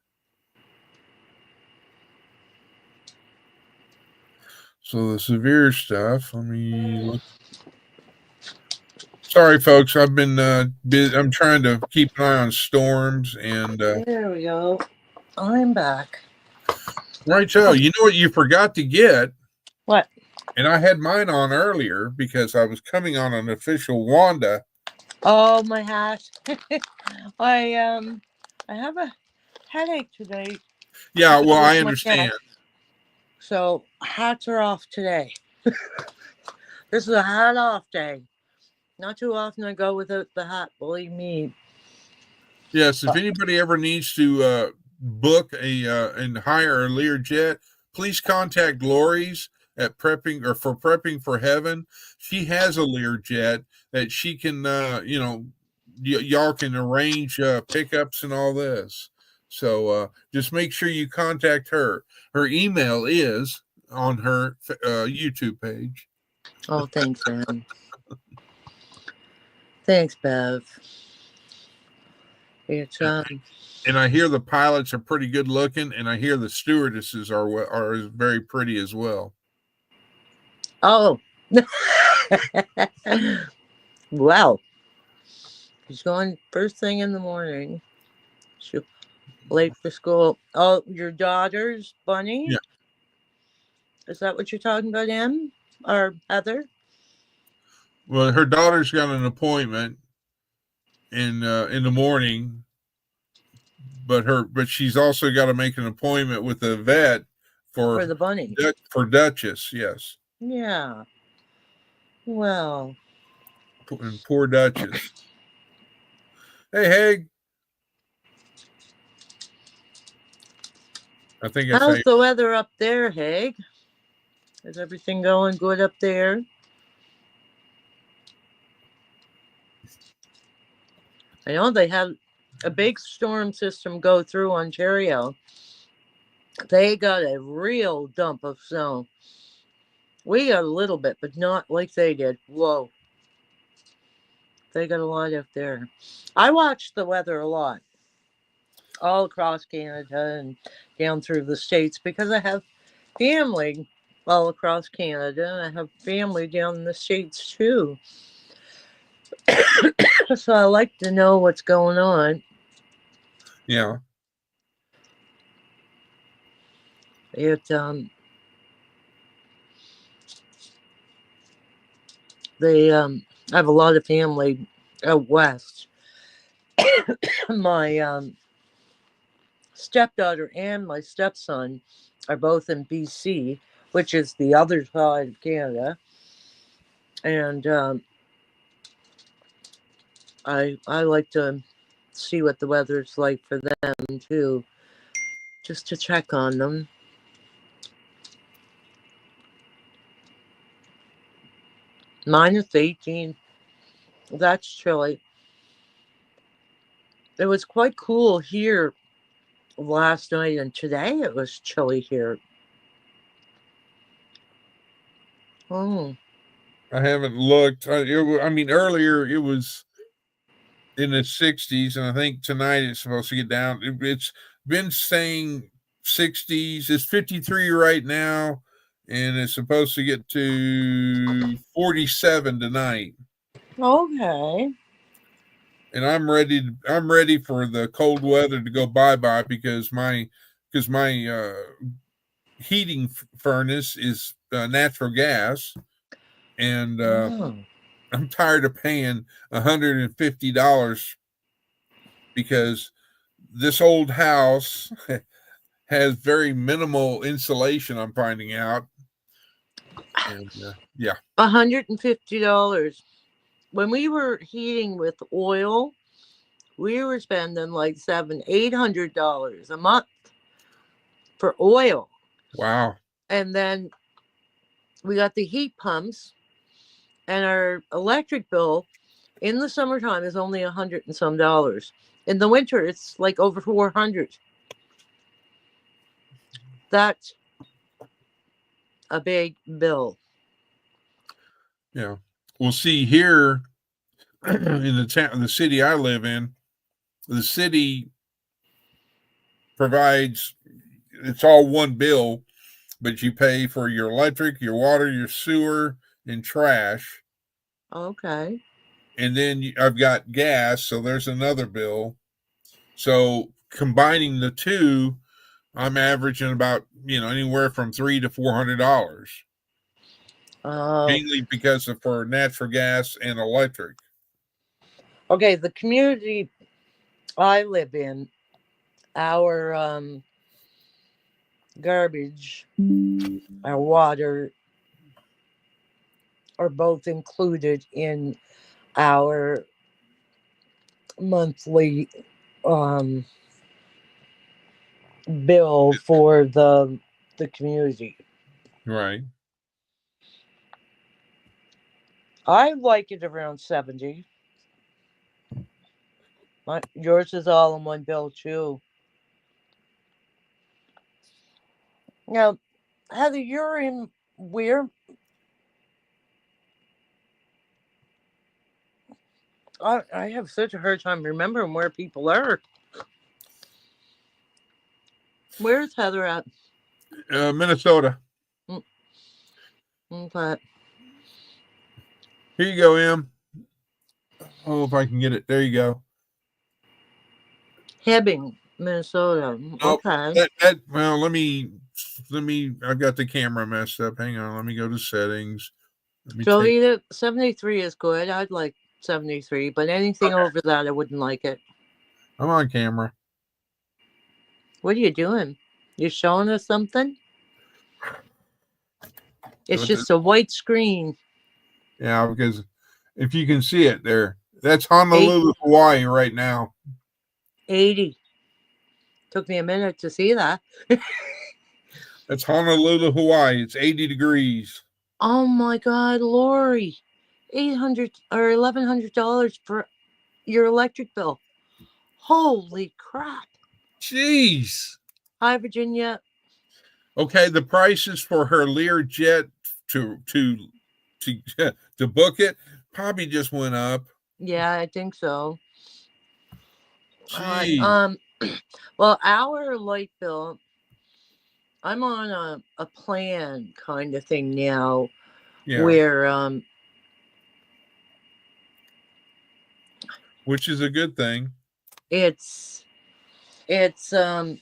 So the severe stuff, let me look. Sorry, folks. I've been busy. I'm trying to keep an eye on storms and. There we go. I'm back. Right, so you know what you forgot to get? What? And I had mine on earlier because I was coming on an official Wanda. Oh, my hat. I have a headache today. Yeah, well, I understand. So hats are off today. This is a hat off day. Not too often I go without the hat, believe me. Yes, if anybody ever needs to book and hire a Learjet, please contact Lori's at Prepping for Heaven. She has a Learjet that she can, y'all can arrange pickups and all this. So just make sure you contact her. Her email is on her YouTube page. Oh, thanks, man. Thanks, Bev. It's and I hear the pilots are pretty good looking, and I hear the stewardesses are very pretty as well. Oh, well, she's going first thing in the morning. She's late for school. Oh, your daughter's Bunny? Yeah. Is that what you're talking about, Em or Heather? Well, her daughter's got an appointment in the morning, but she's also got to make an appointment with the vet for the Bunny. For Duchess, yes. Yeah. Well. And poor Duchess. Hey, Haig. I think how's the weather up there, Haig? Is everything going good up there? I know they had a big storm system go through Ontario. They got a real dump of snow. We got a little bit, but not like they did. Whoa. They got a lot up there. I watch the weather a lot. All across Canada and down through the States because I have family all across Canada. I have family down in the States too. So I like to know what's going on. Yeah. They I have a lot of family out west. My stepdaughter and my stepson are both in BC. which is the other side of Canada. And I like to see what the weather's like for them too, just to check on them. -18. That's chilly. It was quite cool here last night, and today it was chilly here. Oh, I haven't looked. I mean, earlier it was in the 60s, and I think tonight it's supposed to get down. It's been saying 60s. It's 53 right now, and it's supposed to get to 47 tonight. okay. And I'm ready for the cold weather to go bye-bye because my heating furnace is natural gas, and Oh. I'm tired of paying $150 because this old house has very minimal insulation. I'm finding out, and yeah, $150. When we were heating with oil, we were spending like $800 a month for oil. wow, And then we got the heat pumps, and our electric bill in the summertime is only $100 and some dollars. In the winter, it's like over 400. That's a big bill. yeah. We'll see here in the city I live in. The city provides, it's all one bill, but you pay for your electric, your water, your sewer, and trash. Okay. And then I've got gas, so there's another bill. So combining the two, I'm averaging about anywhere from $300 to $400, Oh. mainly because of for natural gas and electric. Okay. The community I live in, our garbage, our water are both included in our monthly um, bill for the community. Right. I like it around 70. Yours is all in one bill too. Now, Heather, you're in where? I have such a hard time remembering where people are. Where's Heather at? Minnesota. Okay. Here you go, Em. Oh, if I can get it. There you go. Hibbing, Minnesota. Nope. Okay. Well, I've got the camera messed up. Hang on. Let me go to settings. Let me take. Jolita, 73 is good. I'd like 73, but anything Okay. over that, I wouldn't like it. I'm on camera. What are you doing? You showing us something? It's just a white screen. Yeah, because if you can see it there, that's 8, Honolulu, Hawaii right now. 80. Took me a minute to see that. That's Honolulu, Hawaii. It's 80 degrees. Oh my God, Lori. $800 or $1,100 for your electric bill. Holy crap. Jeez. Hi, Virginia. Okay, the prices for her Learjet to book it probably just went up. Yeah, I think so. Jeez. Well, our light bill, I'm on a plan kind of thing now, Yeah. where Which is a good thing. it's the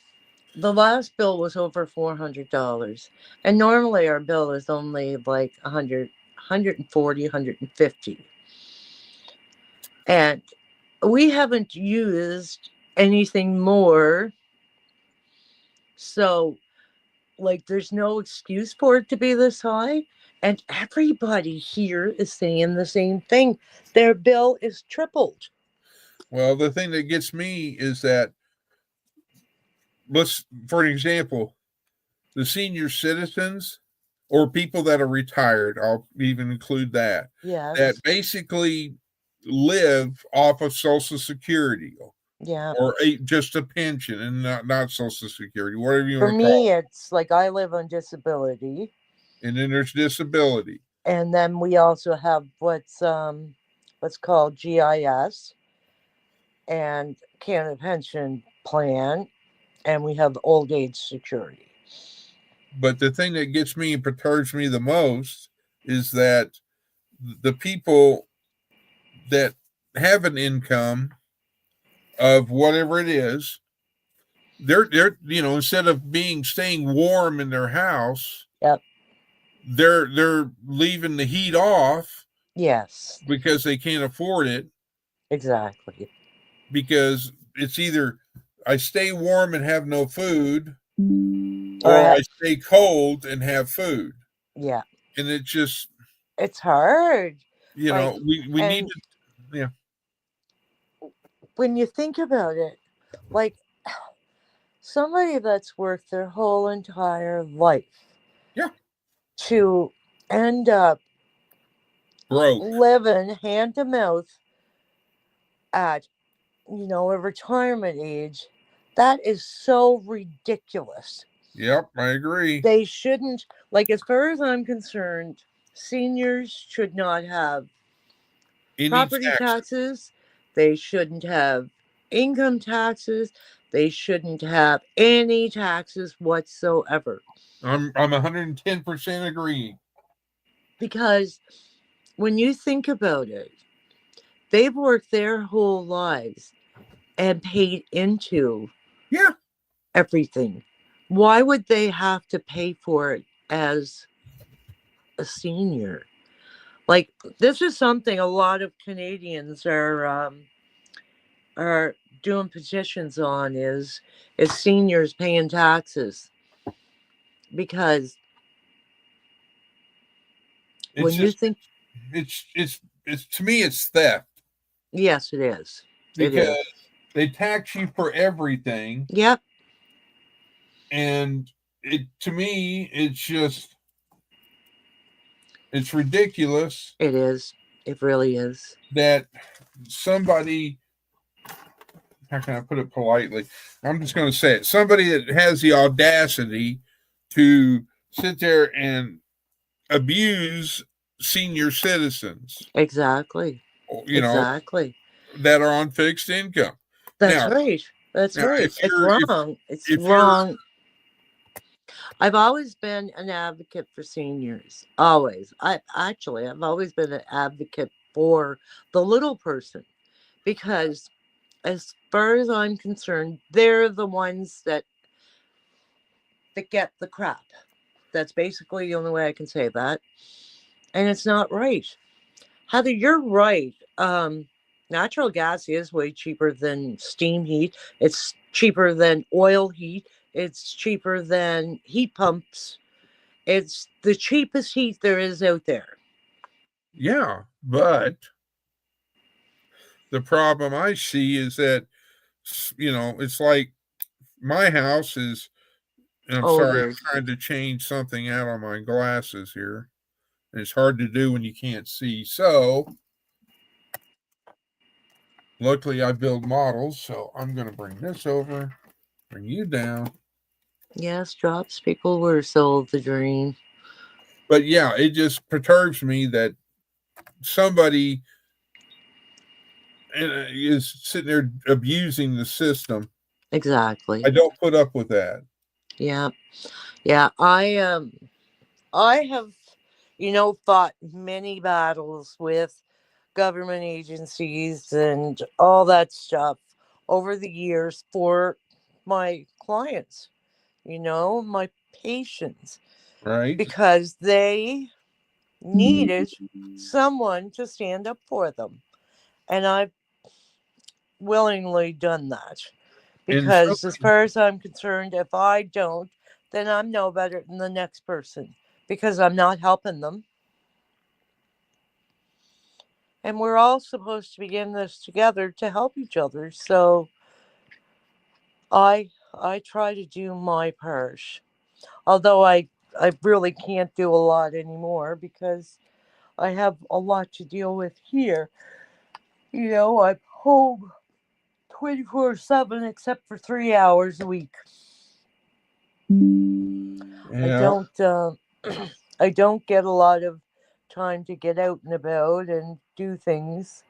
last bill was over $400, and normally our bill is only like 100, 140, 150, and we haven't used anything more, so like there's no excuse for it to be this high. And everybody here is saying the same thing. Their bill is tripled. Well, the thing that gets me is that, for an example, the senior citizens or people that are retired, I'll even include that Yes. basically live off of Social Security Yeah. or just a pension and not Social Security, whatever you For want to call me, it's like I live on disability. it. And then there's disability. And then we also have what's called GIS and Canada Pension Plan, and we have old age security. But the thing that gets me and perturbs me the most is that the people that have an income of whatever it is, they're instead of staying warm in their house, Yep. they're leaving the heat off Yes. because they can't afford it, Exactly. because it's either I stay warm and have no food, Or or I stay cold and have food. yeah. And it just, It's hard. Like, we need and to, yeah. when you think about it, like somebody that's worked their whole entire life, Yeah. to end up Broke. living hand to mouth at a retirement age, that is so ridiculous. Yep, I agree. They shouldn't, like, as far as I'm concerned, seniors should not have property taxes. They shouldn't have income taxes. They shouldn't have any taxes whatsoever. I'm 110% agreeing. Because when you think about it, they've worked their whole lives and paid into everything. Why would they have to pay for it as a senior? Like, this is something a lot of Canadians are doing petitions on, is seniors paying taxes. Because when you think, it's to me, it's theft. yes, it is. Because they tax you for everything. Yep. And to me, it's ridiculous. It is. It really is. That somebody, how can I put it politely? I'm just going to say it. Somebody that has the audacity to sit there and abuse senior citizens. Exactly. Exactly. That are on fixed income. That's right. That's right. It's wrong. It's wrong. I've always been an advocate for seniors. Always. I've always been an advocate for the little person, because as far as I'm concerned, they're the ones that get the crap. That's basically the only way I can say that. And it's not right. Heather, you're right. Natural gas is way cheaper than steam heat. It's cheaper than oil heat. It's cheaper than heat pumps. It's the cheapest heat there is out there. Yeah, but the problem I see is that, it's like my house is, and I'm sorry, I'm trying to change something out on my glasses here. And it's hard to do when you can't see. So, luckily I build models, so I'm going to bring this over, bring you down. Yes, drops people were sold the dream. But yeah, it just perturbs me that somebody is sitting there abusing the system. Exactly. I don't put up with that. Yeah. Yeah. I have, fought many battles with government agencies and all that stuff over the years for my clients, my patients. Right. Because they needed someone to stand up for them. And I've willingly done that. Because as far as I'm concerned, if I don't, then I'm no better than the next person because I'm not helping them. And we're all supposed to be in this together to help each other. So I try to do my part. Although I really can't do a lot anymore because I have a lot to deal with here. I'm home 24/7 except for 3 hours a week. I Yeah. don't I don't get a lot of time to get out and about and do things.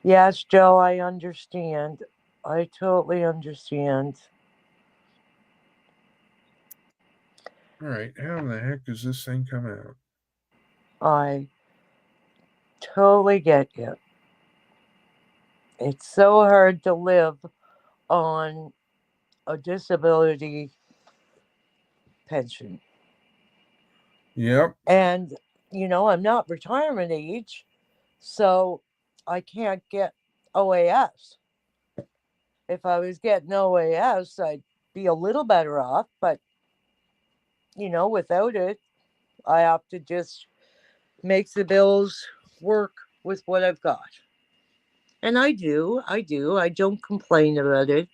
Yes, Joe, I understand. I totally understand. All right. How in the heck does this thing come out? I totally get you. It's so hard to live on a disability pension. Yep. And, I'm not retirement age, so I can't get OAS. If I was getting OAS, I'd be a little better off, but, without it, I have to just make the bills work with what I've got. And I do. I don't complain about it.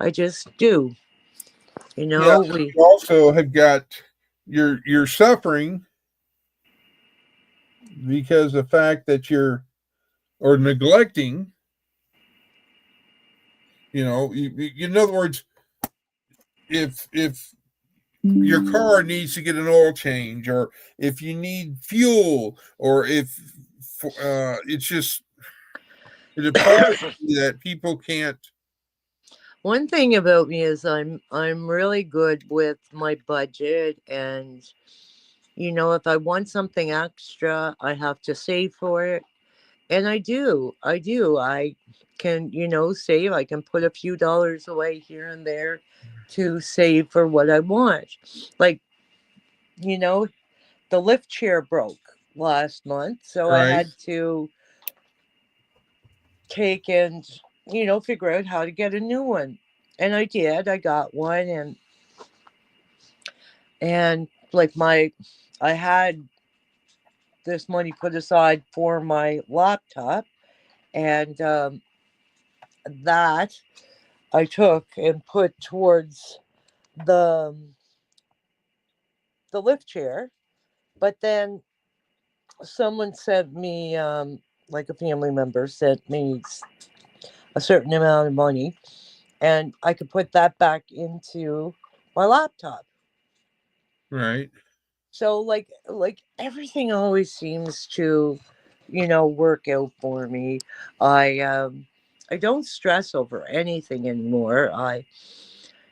I just do. Yeah. We You also have got you're suffering because the fact that you're or neglecting. In other words, if your car needs to get an oil change, or if you need fuel, or if it's just it appalls me that people can't. One thing about me is I'm really good with my budget, and if I want something extra, I have to save for it. And I do. I can, save. I can put a few dollars away here and there to save for what I want. Like, you know, the lift chair broke last month, so I Right. had to take and, figure out how to get a new one. And I did. I got one, and like I had this money put aside for my laptop, and that I took and put towards the the lift chair. But then someone sent me, like a family member sent me a certain amount of money, and I could put that back into my laptop. Right. So like everything always seems to, work out for me. I um I don't stress over anything anymore.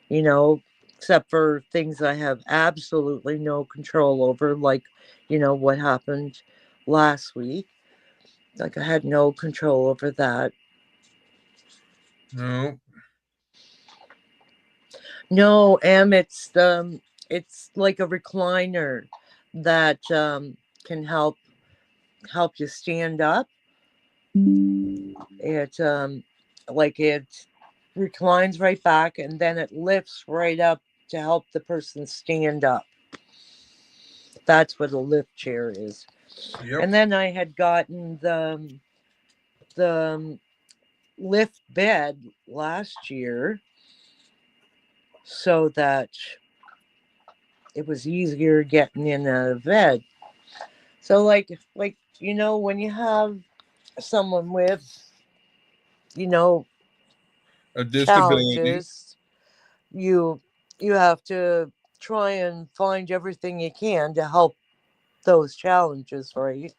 You know, except for things I have absolutely no control over, like, what happened last week. Like I had no control over that. No. No, it's like a recliner that can help you stand up. It reclines right back and then it lifts right up to help the person stand up. That's what a lift chair is. Yep. And then I had gotten the lift bed last year so that it was easier getting in and out of bed. So when you have someone with, you know, A disability. challenges, you you have to try and find everything you can to help those challenges, right?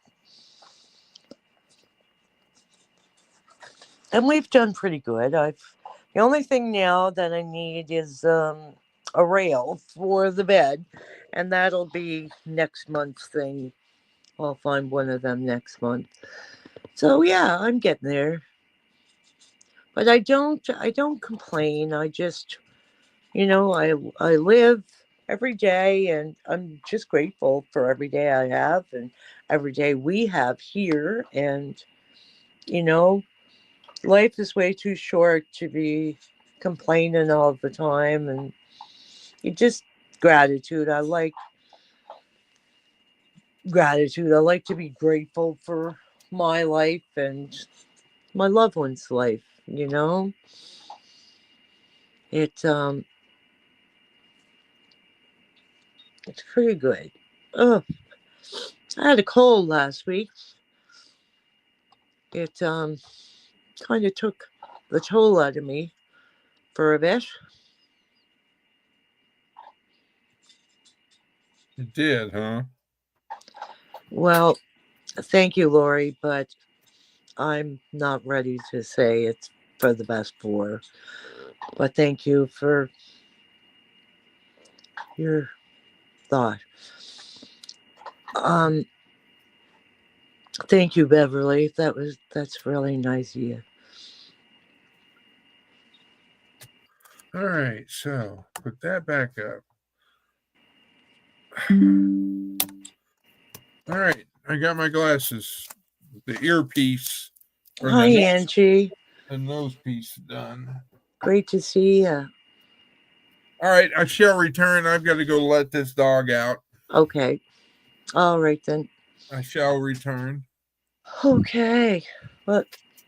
And we've done pretty good. I've The only thing now that I need is a rail for the bed, and that'll be next month's thing. I'll find one of them next month. So yeah, I'm getting there. But I don't complain. I just, I live every day, and I'm just grateful for every day I have and every day we have here. And you know life is way too short to be complaining all the time, and you just gratitude. I like gratitude. I like to be grateful for my life and my loved one's life. It it's pretty good. Oh, I had a cold last week. It kind of took the toll out of me for a bit. It did, huh? Well, thank you, Lori, but I'm not ready to say it's for the best for. But thank you for your thought. Um, Thank you, Beverly. That's really nice of you. All right, so put that back up. All right, I got my glasses, the earpiece, or Hi, Angie. the nose piece done. Great to see you. All right, I shall return. I've got to go let this dog out. Okay. All right then. I shall return. Okay. Well,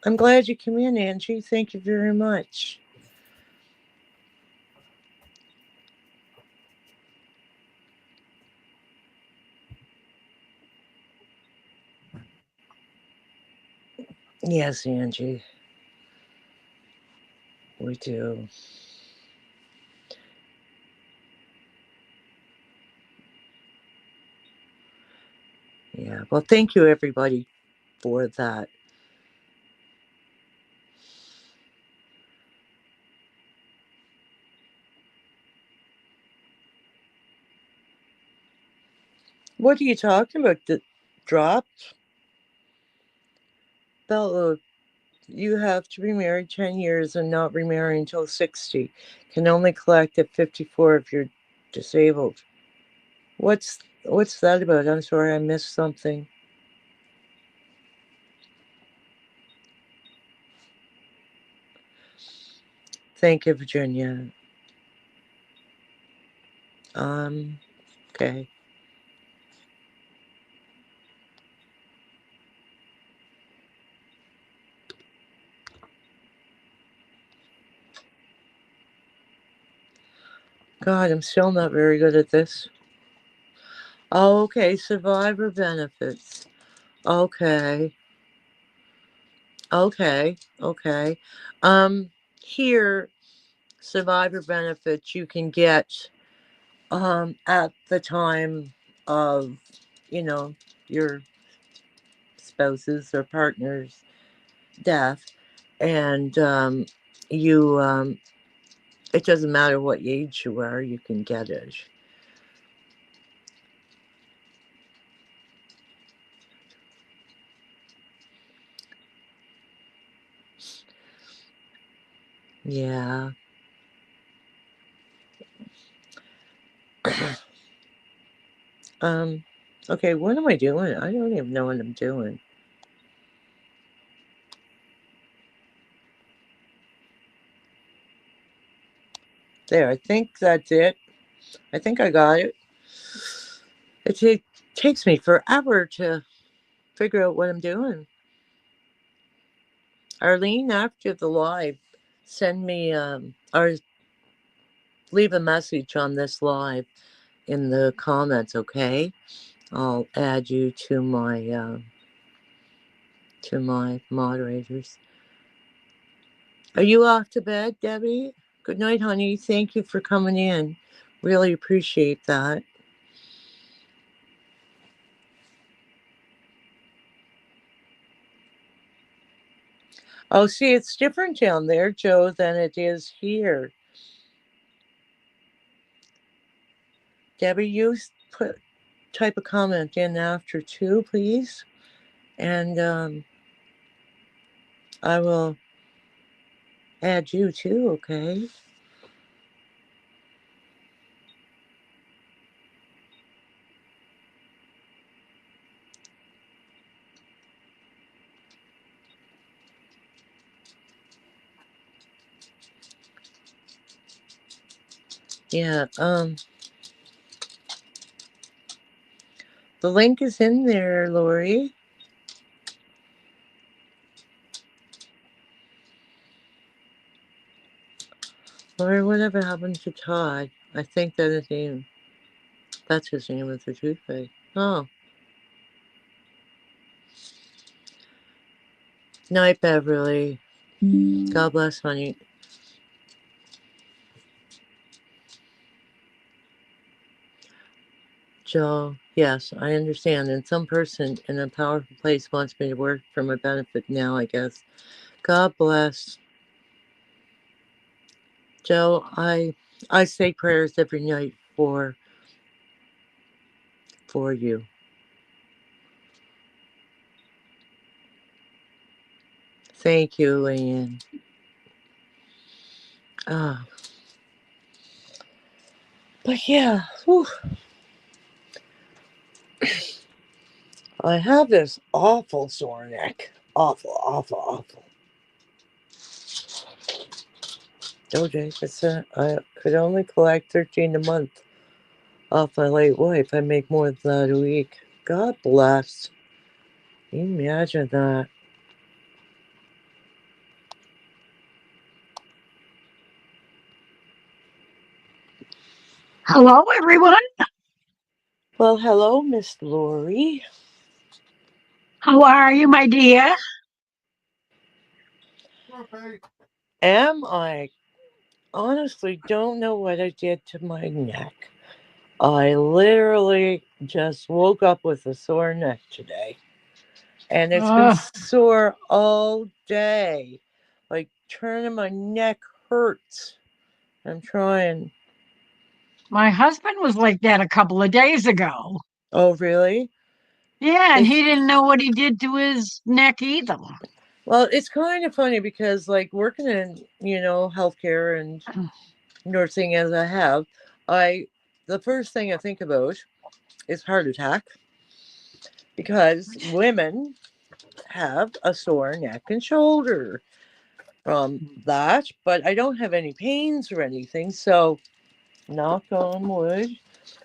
I'm glad you came in, Angie. Thank you very much. Yes, Angie. We do. Yeah. Well, thank you, everybody, for that. What are you talking about? The drop? Bella, you have to be married 10 years and not remarry until 60. Can only collect at 54 if you're disabled. What's that about? I'm sorry, I missed something. Thank you, Virginia. Okay. God, I'm still not very good at this. Oh, okay, survivor benefits. Okay. Okay. Here, survivor benefits you can get at the time of, you know, your spouse's or partner's death. And you, it doesn't matter what age you are, you can get it. Yeah. um, okay, what am I doing? I don't even know what I'm doing. There, I think that's it. I think I got it. It takes me forever to figure out what I'm doing. Arlene, after the live, send me or leave a message on this live in the comments, okay? I'll add you to my moderators. Are you off to bed, Debbie? Good night, honey. Thank you for coming in. Really appreciate that. Oh, see, it's different down there, Joe, than it is here. Debbie, you type a comment in after too, please. And I will add you too, okay? Yeah. The link is in there, Lori. Lori, whatever happened to Todd? I think that's his name with the toothpick. Oh. Night, Beverly. God bless, honey. Joe, yes, I understand. And some person in a powerful place wants me to work for my benefit now, I guess. God bless. Joe, I say prayers every night for you. Thank you, Ian. But yeah, whew. I have this awful sore neck. Awful, awful, awful. OJ, I could only collect $13 a month off my late wife. I make more than that a week. God bless. Can you imagine that? Hello, everyone. Well, hello, Miss Lori. How are you, my dear? Okay. I honestly don't know what I did to my neck. I literally just woke up with a sore neck today. And it's been sore all day. Like turning my neck hurts. I'm trying. My husband was like that a couple of days ago. Oh, really? Yeah, and he didn't know what he did to his neck either. Well, it's kind of funny because, like, working in, healthcare and nursing as I have, the first thing I think about is heart attack because women have a sore neck and shoulder from that, but I don't have any pains or anything, so knock on wood,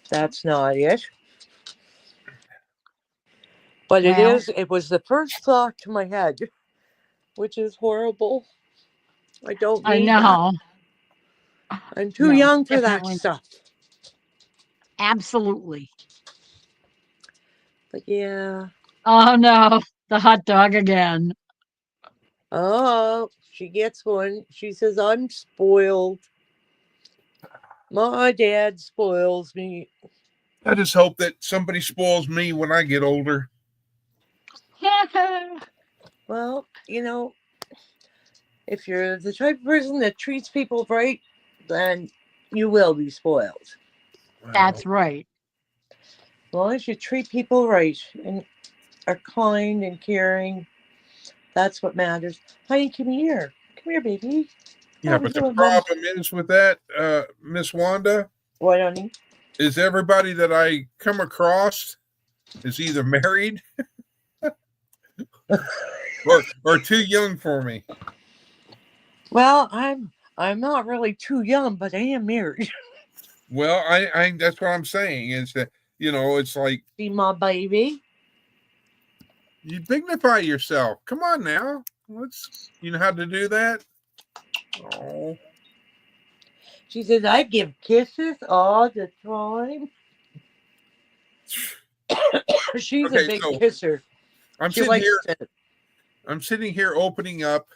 that's not it. But it was the first thought to my head, which is horrible. I don't need that. I'm too young for that stuff. Absolutely. But yeah. Oh no, the hot dog again. Oh, she gets one. She says, I'm spoiled. My dad spoils me. I just hope that somebody spoils me when I get older. Well, if you're the type of person that treats people right, then you will be spoiled. That's right. As long as you treat people right and are kind and caring, that's what matters. Honey, come here. Come here, baby. Yeah, but the problem is with that, Miss Wanda. What, honey? Is everybody that I come across is either married or too young for me. Well, I'm not really too young, but I am married. Well, I that's what I'm saying is that it's like, see my baby. You dignify yourself. Come on now, you know how to do that. Oh, she says I give kisses all the time. She's a big kisser. I'm sitting here opening up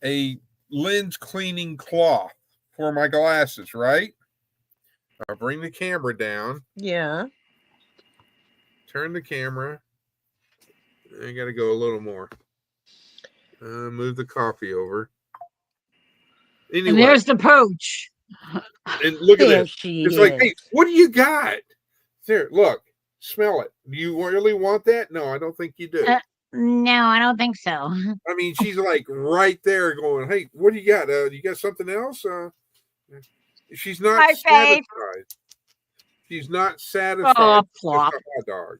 a lens cleaning cloth for my glasses, right? I'll bring the camera down. Yeah. Turn the camera. I got to go a little more. Move the coffee over. Anyway. And there's the pooch. And look at this. It's like, hey, what do you got? There, look, smell it. Do you really want that? No, I don't think you do. No, I don't think so. I mean, she's like right there going, hey, what do you got? You got something else? She's not satisfied. She's not satisfied. Oh, flop. My dog.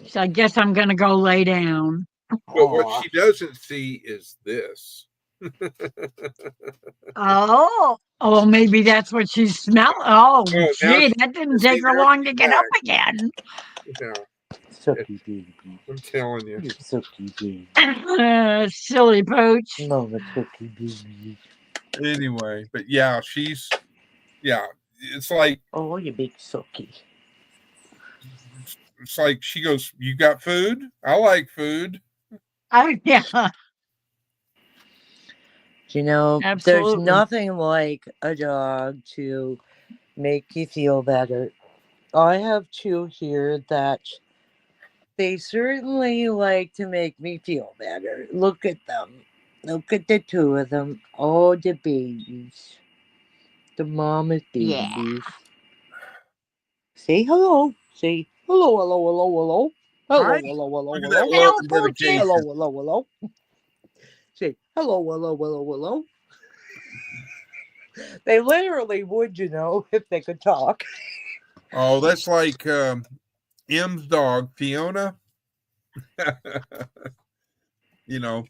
So I guess I'm going to go lay down. But what she doesn't see is this. Oh, maybe that's what she smelled. Oh, Oh, now gee, she- that didn't see, take her there's long the to get up fact. again. Yeah, Sucky baby. I'm telling you. You sucky baby. Silly pooch. Mama sucky baby. Anyway, but yeah, it's like Oh, you big sucky. she goes, "You got food? I like food." Oh, yeah, You know, there's absolutely. nothing like a dog to make you feel better. I have two here that they certainly like to make me feel better. Look at them. Look at the two of them. Oh, the babies. The mama's Yeah. babies. Say hello. Say hello, hello, hello, hello. Hello, Hi. hello, hello, Look at hello. that love Hello, and Poochie. dedication. Hello, hello, hello. Say hello, hello, hello, hello. They literally would, you know, if they could talk. Oh, that's like M's dog, Fiona. You know,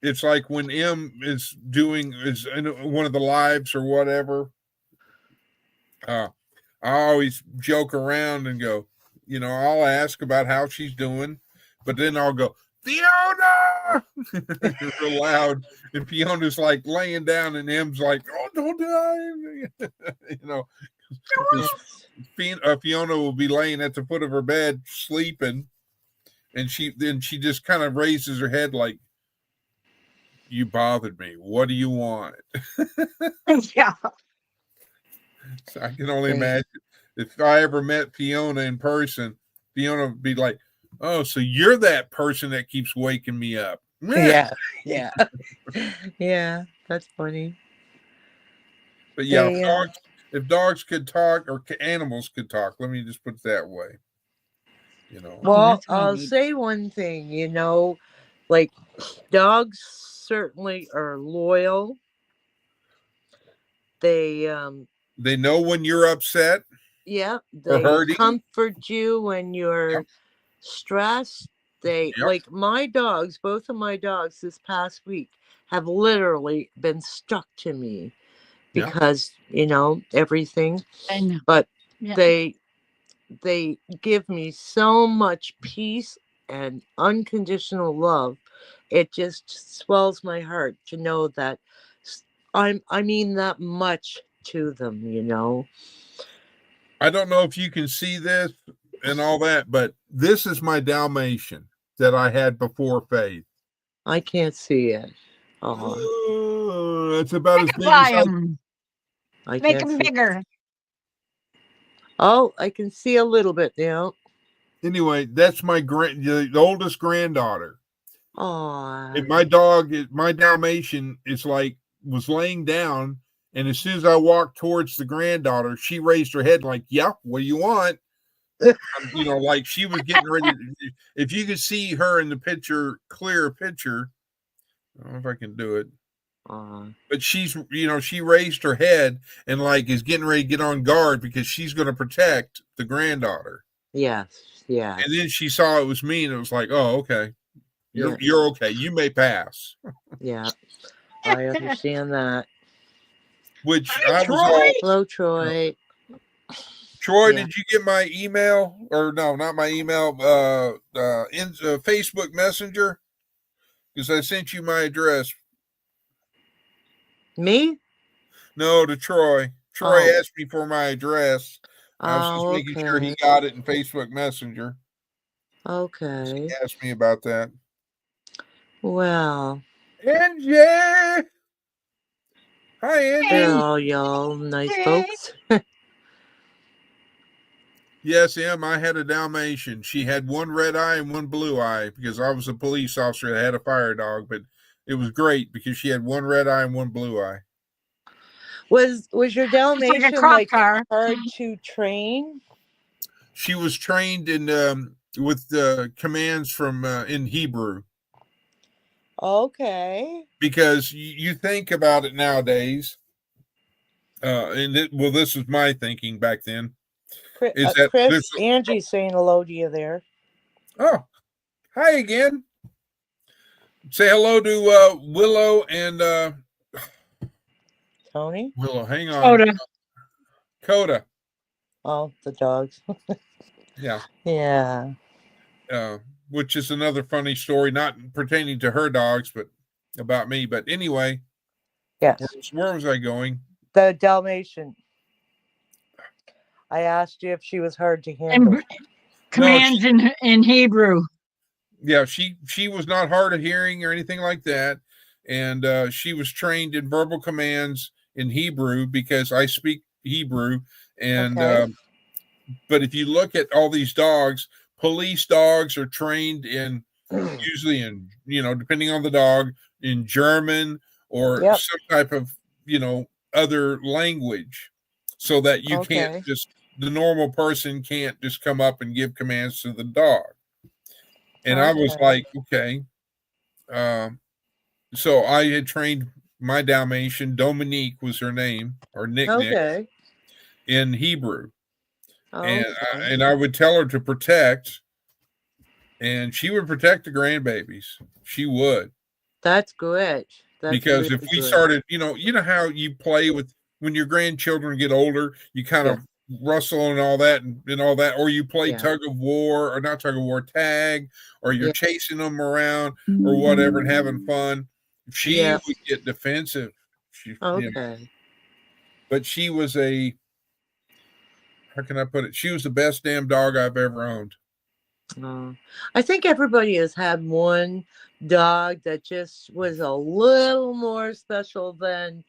it's like when M is in one of the lives or whatever. I always joke around and go, I'll ask about how she's doing, but then I'll go, Fiona, real loud, and Fiona's like laying down, and M's like, oh, don't die, Fiona will be laying at the foot of her bed sleeping, and she just kind of raises her head like, you bothered me. What do you want? Yeah. So I can only imagine if I ever met Fiona in person, Fiona would be like, oh, so you're that person that keeps waking me up. Yeah, yeah. Yeah, that's funny. But yeah, They, if dogs could talk or animals could talk, let me just put it that way. well, that's really I'll neat. say one thing, you know, like dogs certainly are loyal. They They know when you're upset yeah, or they hurting. comfort you when you're Yep. stressed. They Yep. like my dogs, both of my dogs this past week have literally been stuck to me Yep. because, you know, everything. I know. But Yeah. they give me so much peace and unconditional love. It just swells my heart to know that I mean that much to them, you know. I don't know if you can see this and all that, but this is my Dalmatian that I had before Faith. I can't see it. Oh, It's about as big as Buy them. I Make can't them see. bigger. Oh, I can see a little bit now. Anyway, that's the oldest granddaughter. Oh, And my Dalmatian was laying down, and as soon as I walked towards the granddaughter, she raised her head like, "Yeah, what do you want?" Like she was getting ready. If you could see her in the clear picture, I don't know if I can do it. But she raised her head and like is getting ready to get on guard because she's going to protect the granddaughter. yes, yeah. And then she saw it was me, and it was like, "Oh, okay, you're okay. You may pass." Yeah, I understand that. Which Hi, I Troy. was all, Hello, Troy. Troy, Yeah. did you get my email? Or no, not my email. In Facebook Messenger, because I sent you my address. Me? No, to Troy. Troy Oh. asked me for my address. I was just making sure he got it in Facebook Messenger. Okay. He asked me about that. Well, NJ! Hi, Angie. they're all y'all nice folks. Yes, Em, I had a Dalmatian. She had one red eye and one blue eye because I was a police officer that had a fire dog, but it was great because she had one red eye and one blue eye. Was your Dalmatian crop car. hard to train? She was trained in with commands from in Hebrew. Okay. Because you think about it nowadays, this was my thinking back then. Is that Chris, Angie's saying hello to you there. Oh, hi again. Say hello to Willow and Tony? Willow. Hang on, Soda. Coda. Oh, the dogs. Yeah, Yeah. which is another funny story, not pertaining to her dogs, but about me. But anyway, Yes. where was I going? The Dalmatian. I asked you if she was hard to handle. And commands in Hebrew. Yeah, she was not hard of hearing or anything like that, and she was trained in verbal commands in Hebrew because I speak Hebrew, and Okay. but if you look at all these dogs, police dogs are trained in usually in depending on the dog in German or Yep. some type of other language, so that you can't Okay. just the normal person can't just come up and give commands to the dog. And I was Okay. like, okay. So I had trained my Dalmatian, Dominique was her name or nickname, Okay. in Hebrew. And Okay. I would tell her to protect, and she would protect the grandbabies. She would. That's good. That's Because really if we good. started, you know how you play with when your grandchildren get older, you kind Yeah. of rustle and all that and all that, or you play Yeah. tug of war or not tug of war, tag, or you're Yeah. chasing them around or whatever and having fun. She Yeah. would get defensive. Okay. But she was a, how can I put it? She was the best damn dog I've ever owned. I think everybody has had one dog that just was a little more special than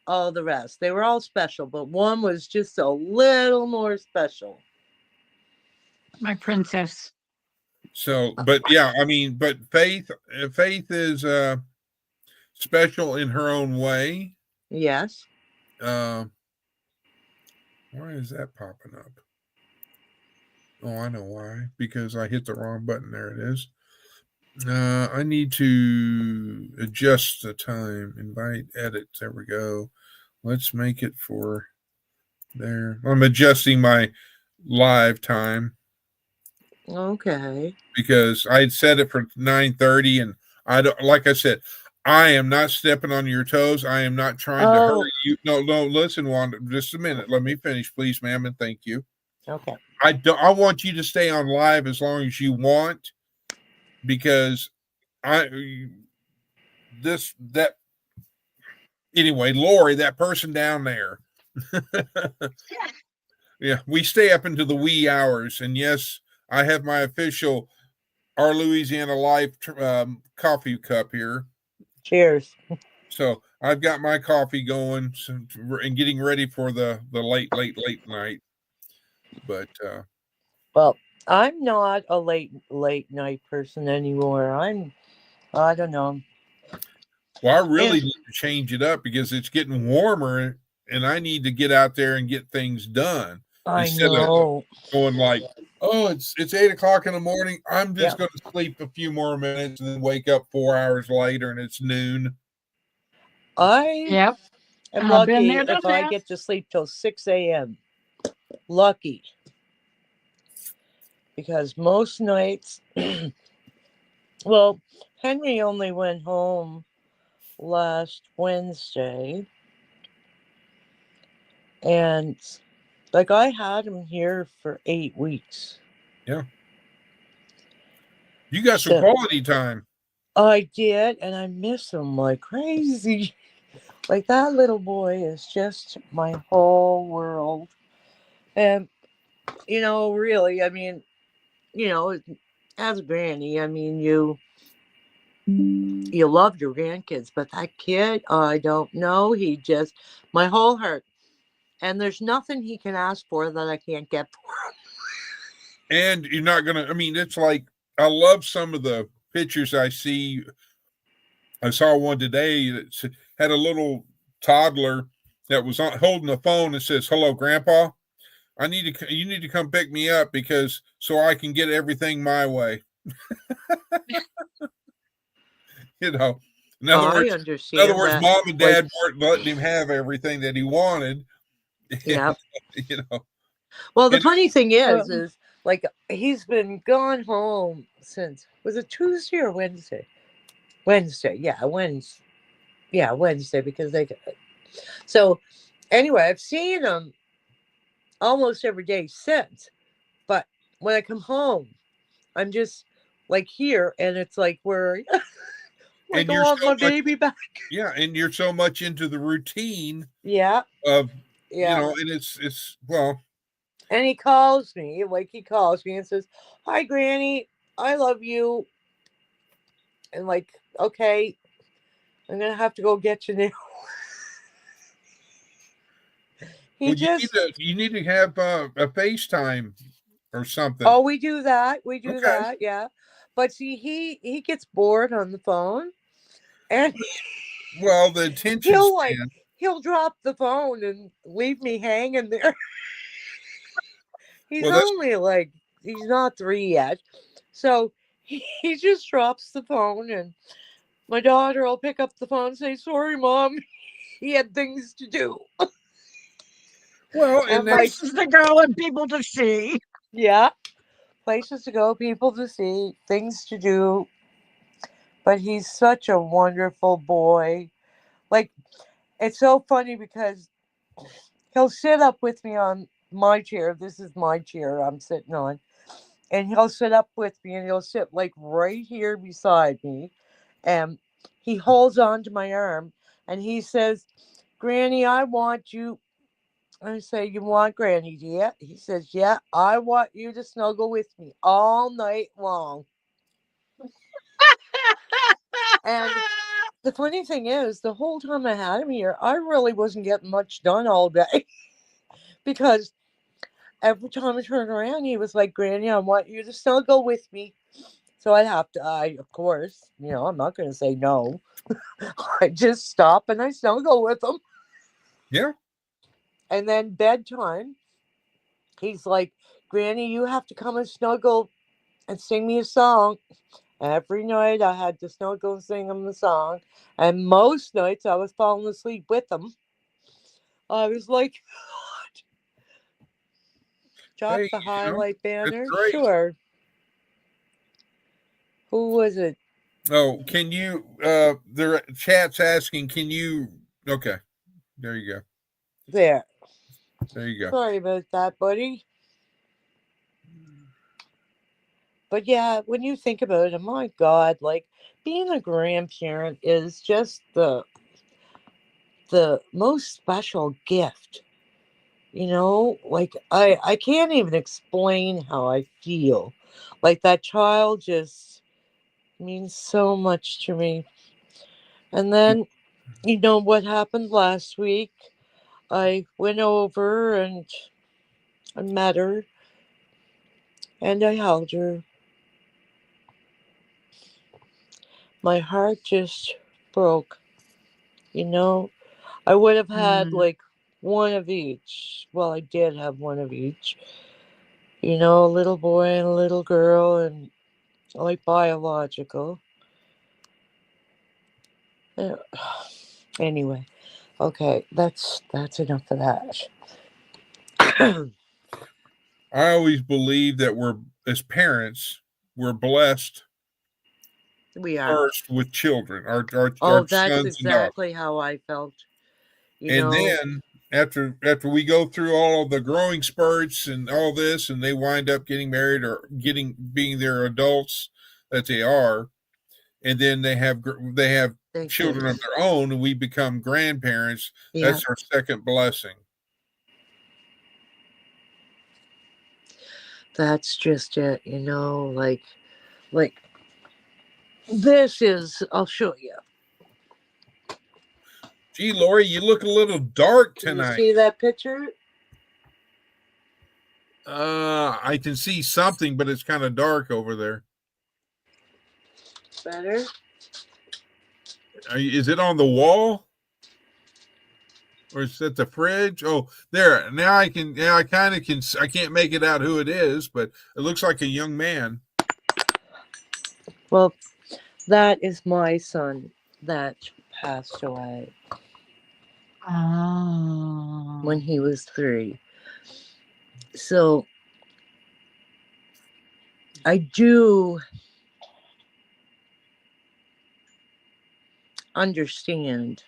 all the rest. They were all special, but one was just a little more special. My princess. So, but yeah, I mean, but Faith is special in her own way. Yes. Why is that popping up? Oh, I know why. Because I hit the wrong button. There it is. I need to adjust the time. Invite, edit. There we go. Let's make it for there. I'm adjusting my live time Okay. because I'd set it for 9:30, and I don't. Like I said, I am not stepping on your toes. I am not trying to hurry you. No, listen, Wanda. Just a minute. Let me finish, please, ma'am, and thank you. Okay. I want you to stay on live as long as you want, because anyway, Lori, that person down there. Yeah, we stay up into the wee hours, and yes, I have my official Our Louisiana Life coffee cup here. Cheers. So I've got my coffee going and getting ready for the late night. But Well, I'm not a late night person anymore. I don't know. well, I really need to change it up because it's getting warmer, and I need to get out there and get things done instead of going like, oh, it's 8:00 in the morning. I'm just going to sleep a few more minutes and then wake up 4 hours later, and it's noon. Yep. I'm I've been lucky there, done if I that. get to sleep till 6 a.m. Lucky. Because most nights, well, Henry only went home last Wednesday. And like I had him here for 8 weeks. Yeah. You got some quality time. I did, and I miss him like crazy. Like that little boy is just my whole world. And, really, I mean, as a granny, I mean, you love your grandkids, but that kid, I don't know. He just, my whole heart. And there's nothing he can ask for that I can't get for him. And you're not going to, I mean, it's like, I love some of the pictures I see. I saw one today that had a little toddler that was holding the phone and says, "Hello, Grandpa. You need to come pick me up because so I can get everything my way." In other words, Mom and Dad weren't letting him have everything that he wanted. Yeah. Well, the funny thing is like he's been gone home since, was it Tuesday or Wednesday? Wednesday. Yeah, Wednesday. Yeah, Wednesday because they. So anyway, I've seen them almost every day since. But when I come home, I'm just like here, and it's like where like And I you're want so my much, baby back. yeah, and you're so much into the routine Yeah, of, yeah. and it's well, And he calls me, and says, "Hi, Granny, I love you." And like, okay, I'm gonna have to go get you now. He well, just, you need to have a FaceTime or something. oh, we do that, Okay. yeah. But see, he gets bored on the phone, and Well, the attention he'll like span. he'll drop the phone and leave me hanging there. He's Well, that's only like he's not 3 yet, so he just drops the phone, and my daughter will pick up the phone and say, "Sorry, Mom, he had things to do." well, and And like, that's Places to go and people to see. yeah, places to go, people to see, things to do. But he's such a wonderful boy. Like, it's so funny because he'll sit up with me on my chair. This is my chair I'm sitting on. And he'll sit up with me, and he'll sit like right here beside me. And he holds on to my arm, and he says, "Granny, I want you." I say, "You want Granny, do you?" He says, "Yeah, I want you to snuggle with me all night long." And the funny thing is, the whole time I had him here, I really wasn't getting much done all day because every time I turned around, he was like, "Granny, I want you to snuggle with me." So I'd have to, of course, I'm not going to say no. I just stop and I snuggle with him. yeah. And then bedtime, he's like, "Granny, you have to come and snuggle and sing me a song." Every night I had to snuggle and sing him the song. And most nights I was falling asleep with him. I was like, drop Hey, the highlight that's banner. great. Sure. Who was it? Oh, can you? The chat's asking, can you? Okay, there you go. There. There you go. Sorry about that, buddy. But yeah, when you think about it, my God, like being a grandparent is just the most special gift. Like I can't even explain how I feel. Like that child just means so much to me. And then what happened last week? I went over and I met her and I held her. My heart just broke. You know, I would have had Mm. like one of each. Well, I did have one of each. A little boy and a little girl, and like biological. Uh, Anyway, okay, that's enough of that. I always believe that as parents, we're blessed We are. first with children, our Oh, that's sons and daughters, exactly how I felt. You and know, then after we go through all of the growing spurts and all this, and they wind up getting married or being their adults that they are, and then they have thank you. children of their own, and we become grandparents. Yeah, That's our second blessing. that's just it. Like this is. I'll show you. Gee, Lori, you look a little dark Can you tonight. see that picture? I can see something, but it's kind of dark over there. Better. Is it on the wall? Or is it the fridge? Oh, there. Now I can. Now I kind of can. I can't make it out who it is, but it looks like a young man. Well, that is my son that passed away when Oh. he was 3. So I do understand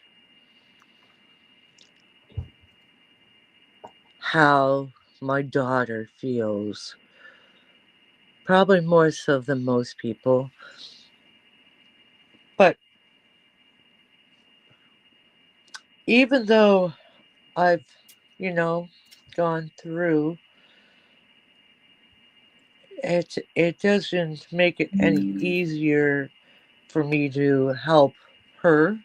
how my daughter feels, probably more so than most people. But even though I've, gone through it, it doesn't make it any easier for me to help her.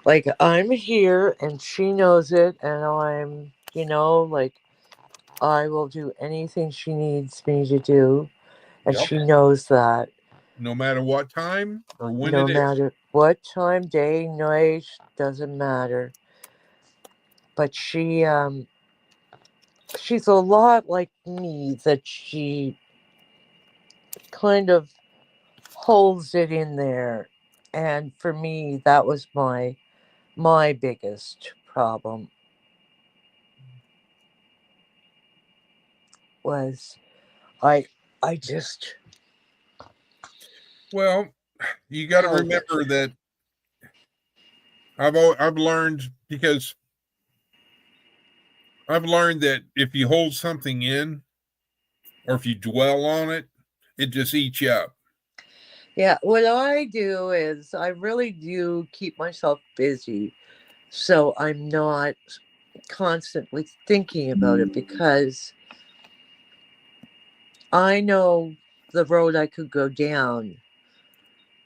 Like, I'm here and she knows it, and I'm, like, I will do anything she needs me to do, and Yep. she knows that. No matter what time or when No it is. matter what time, day, night, doesn't matter. But she's a lot like me, that she kind of holds it in there. And for me, that was my biggest problem, was I I just Well, you got to held it. remember that I've learned, because I've learned that if you hold something in or if you dwell on it, it just eats you up. Yeah, what I do is I really do keep myself busy, so I'm not constantly thinking about it, because I know the road I could go down.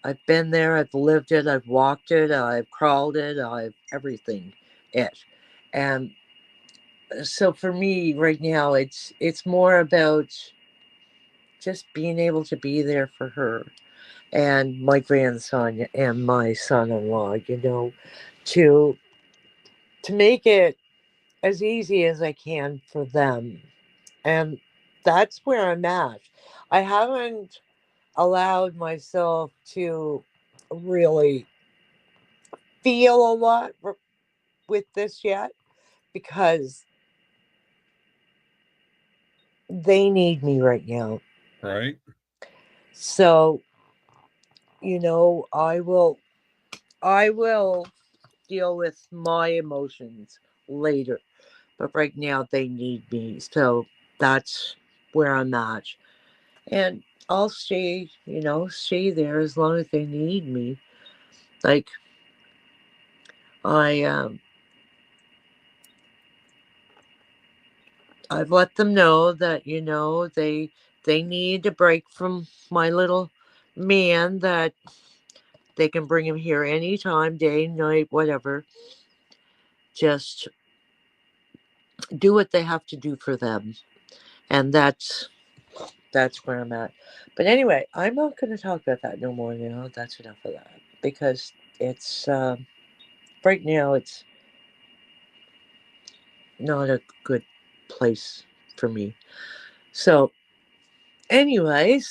I've been there, I've lived it, I've walked it, I've crawled it, I've everything it. And so for me right now, it's more about just being able to be there for her and my grandson and my son-in-law, to make it as easy as I can for them. And that's where I'm at. I haven't allowed myself to really feel a lot with this yet, because they need me right now. Right. So, I will deal with my emotions later. But right now they need me. So that's where I'm at. And I'll stay there as long as they need me. Like, I I've let them know that, they need a break from my little man, that they can bring him here anytime, day, night, whatever. Just do what they have to do for them. And that's where I'm at. But anyway, I'm not going to talk about that no more now. That's enough of that, because it's right now it's not a good place for me. So anyway,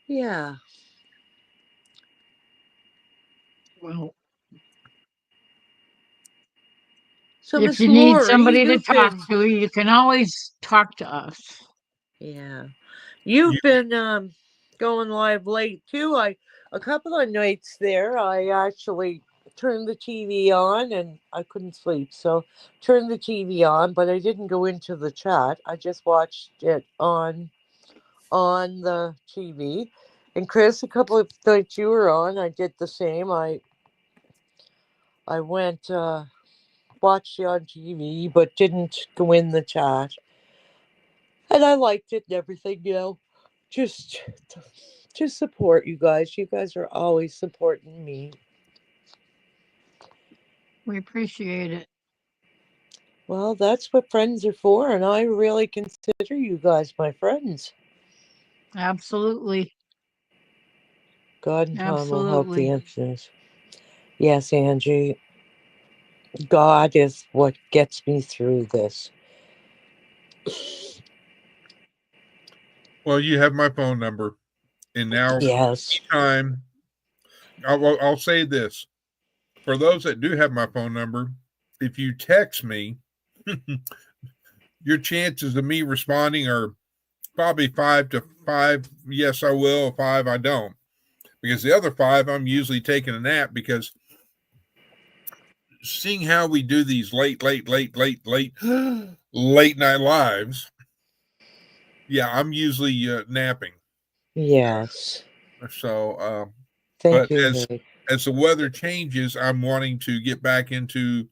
yeah. Well, So if Miss you need Lori, somebody to you've talk been to, you can always talk to us. yeah, You, you've been going live late too. A couple of nights there, I actually turned the TV on and I couldn't sleep, so turned the TV on, but I didn't go into the chat. I just watched it on the TV. And Chris, a couple of nights you were on, I did the same. I went watched you on TV, but didn't go in the chat. And I liked it and everything, just to support you guys. You guys are always supporting me. We appreciate it. Well, that's what friends are for, and I really consider you guys my friends. Absolutely. God and time will help the Absolutely. infinite. Yes, Angie. God is what gets me through this. well, you have my phone number, and now Yes. anytime, I'll say this for those that do have my phone number: if you text me, your chances of me responding are probably 5 to 5. Yes, I will. 5, I don't. because the other 5 I'm usually taking a nap, because seeing how we do these late night lives, yeah, I'm usually napping. Yes. So, Thank but you, as Nick. the weather changes, I'm wanting to get back into,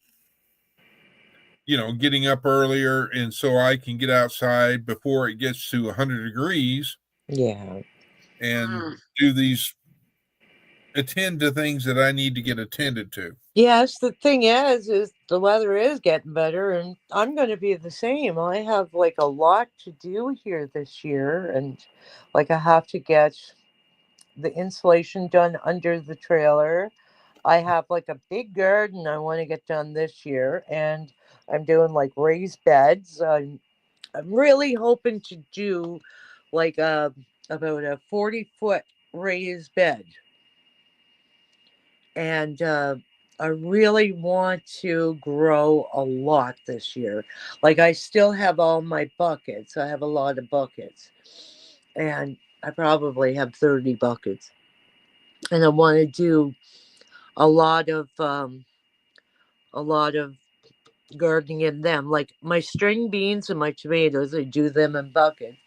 getting up earlier, and so I can get outside before it gets to 100 degrees Yeah. and Mm. do these, attend to things that I need to get attended to. Yes, the thing is the weather is getting better, and I'm going to be the same. I have like a lot to do here this year, and like I have to get the insulation done under the trailer. I have like a big garden I want to get done this year, and I'm doing like raised beds. I'm really hoping to do like about a 40-foot raised bed, and I really want to grow a lot this year. Like I still have all my buckets. I have a lot of buckets, and I probably have 30 buckets, and I want to do a lot of um, a lot of gardening in them. Like my string beans and my tomatoes, I do them in buckets.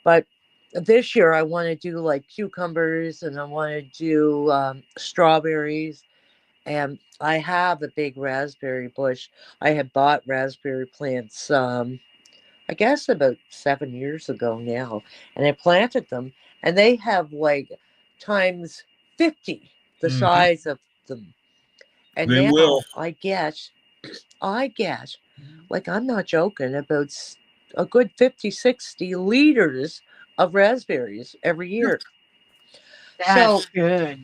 But this year, I want to do like cucumbers, and I want to do strawberries. And I have a big raspberry bush. I had bought raspberry plants, I guess about 7 years ago now, and I planted them, and they have like times 50 the Mm-hmm. size of them. And They will. now I get, like, I'm not joking, about a good 50, 60 liters of raspberries every year. So That's good.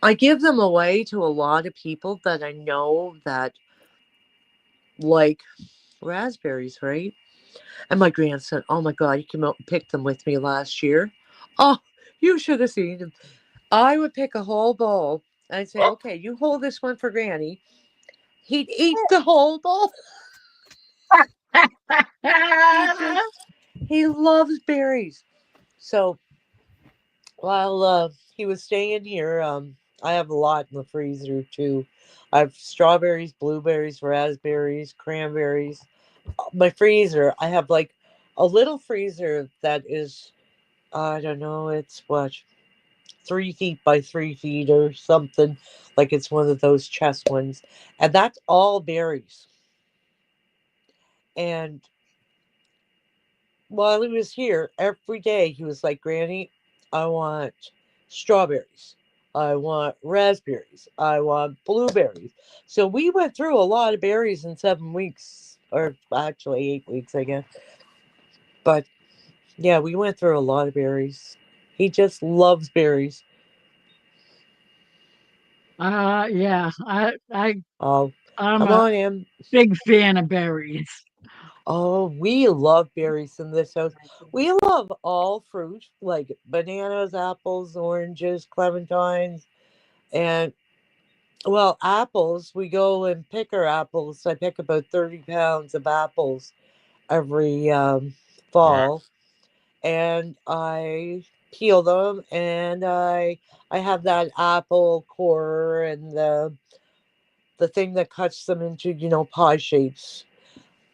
I give them away to a lot of people that I know that like raspberries, right? And my grandson, oh my God, he came out and picked them with me last year. Oh, you should have seen him. I would pick a whole bowl. I'd say, okay, you hold this one for Granny. He'd eat the whole bowl. He just, he loves berries. So while he was staying here, I have a lot in the freezer too. I have strawberries, blueberries, raspberries, cranberries. My freezer, I have like a little freezer that is, I don't know, it's what, 3 feet by 3 feet or something. Like it's one of those chest ones. And that's all berries. And while he was here, every day he was like, Granny, I want strawberries. I want raspberries. I want blueberries. So we went through a lot of berries in 7 weeks, or actually 8 weeks, I guess. But yeah, we went through a lot of berries. He just loves berries. Yeah, Oh, I'm come a on in. big fan of berries. Oh, we love berries in this house. We love all fruit, like bananas, apples, oranges, clementines, and well, apples. We go and pick our apples. I pick about 30 pounds of apples every Wow. fall, and I peel them, and I have that apple core and the thing that cuts them into pie shapes.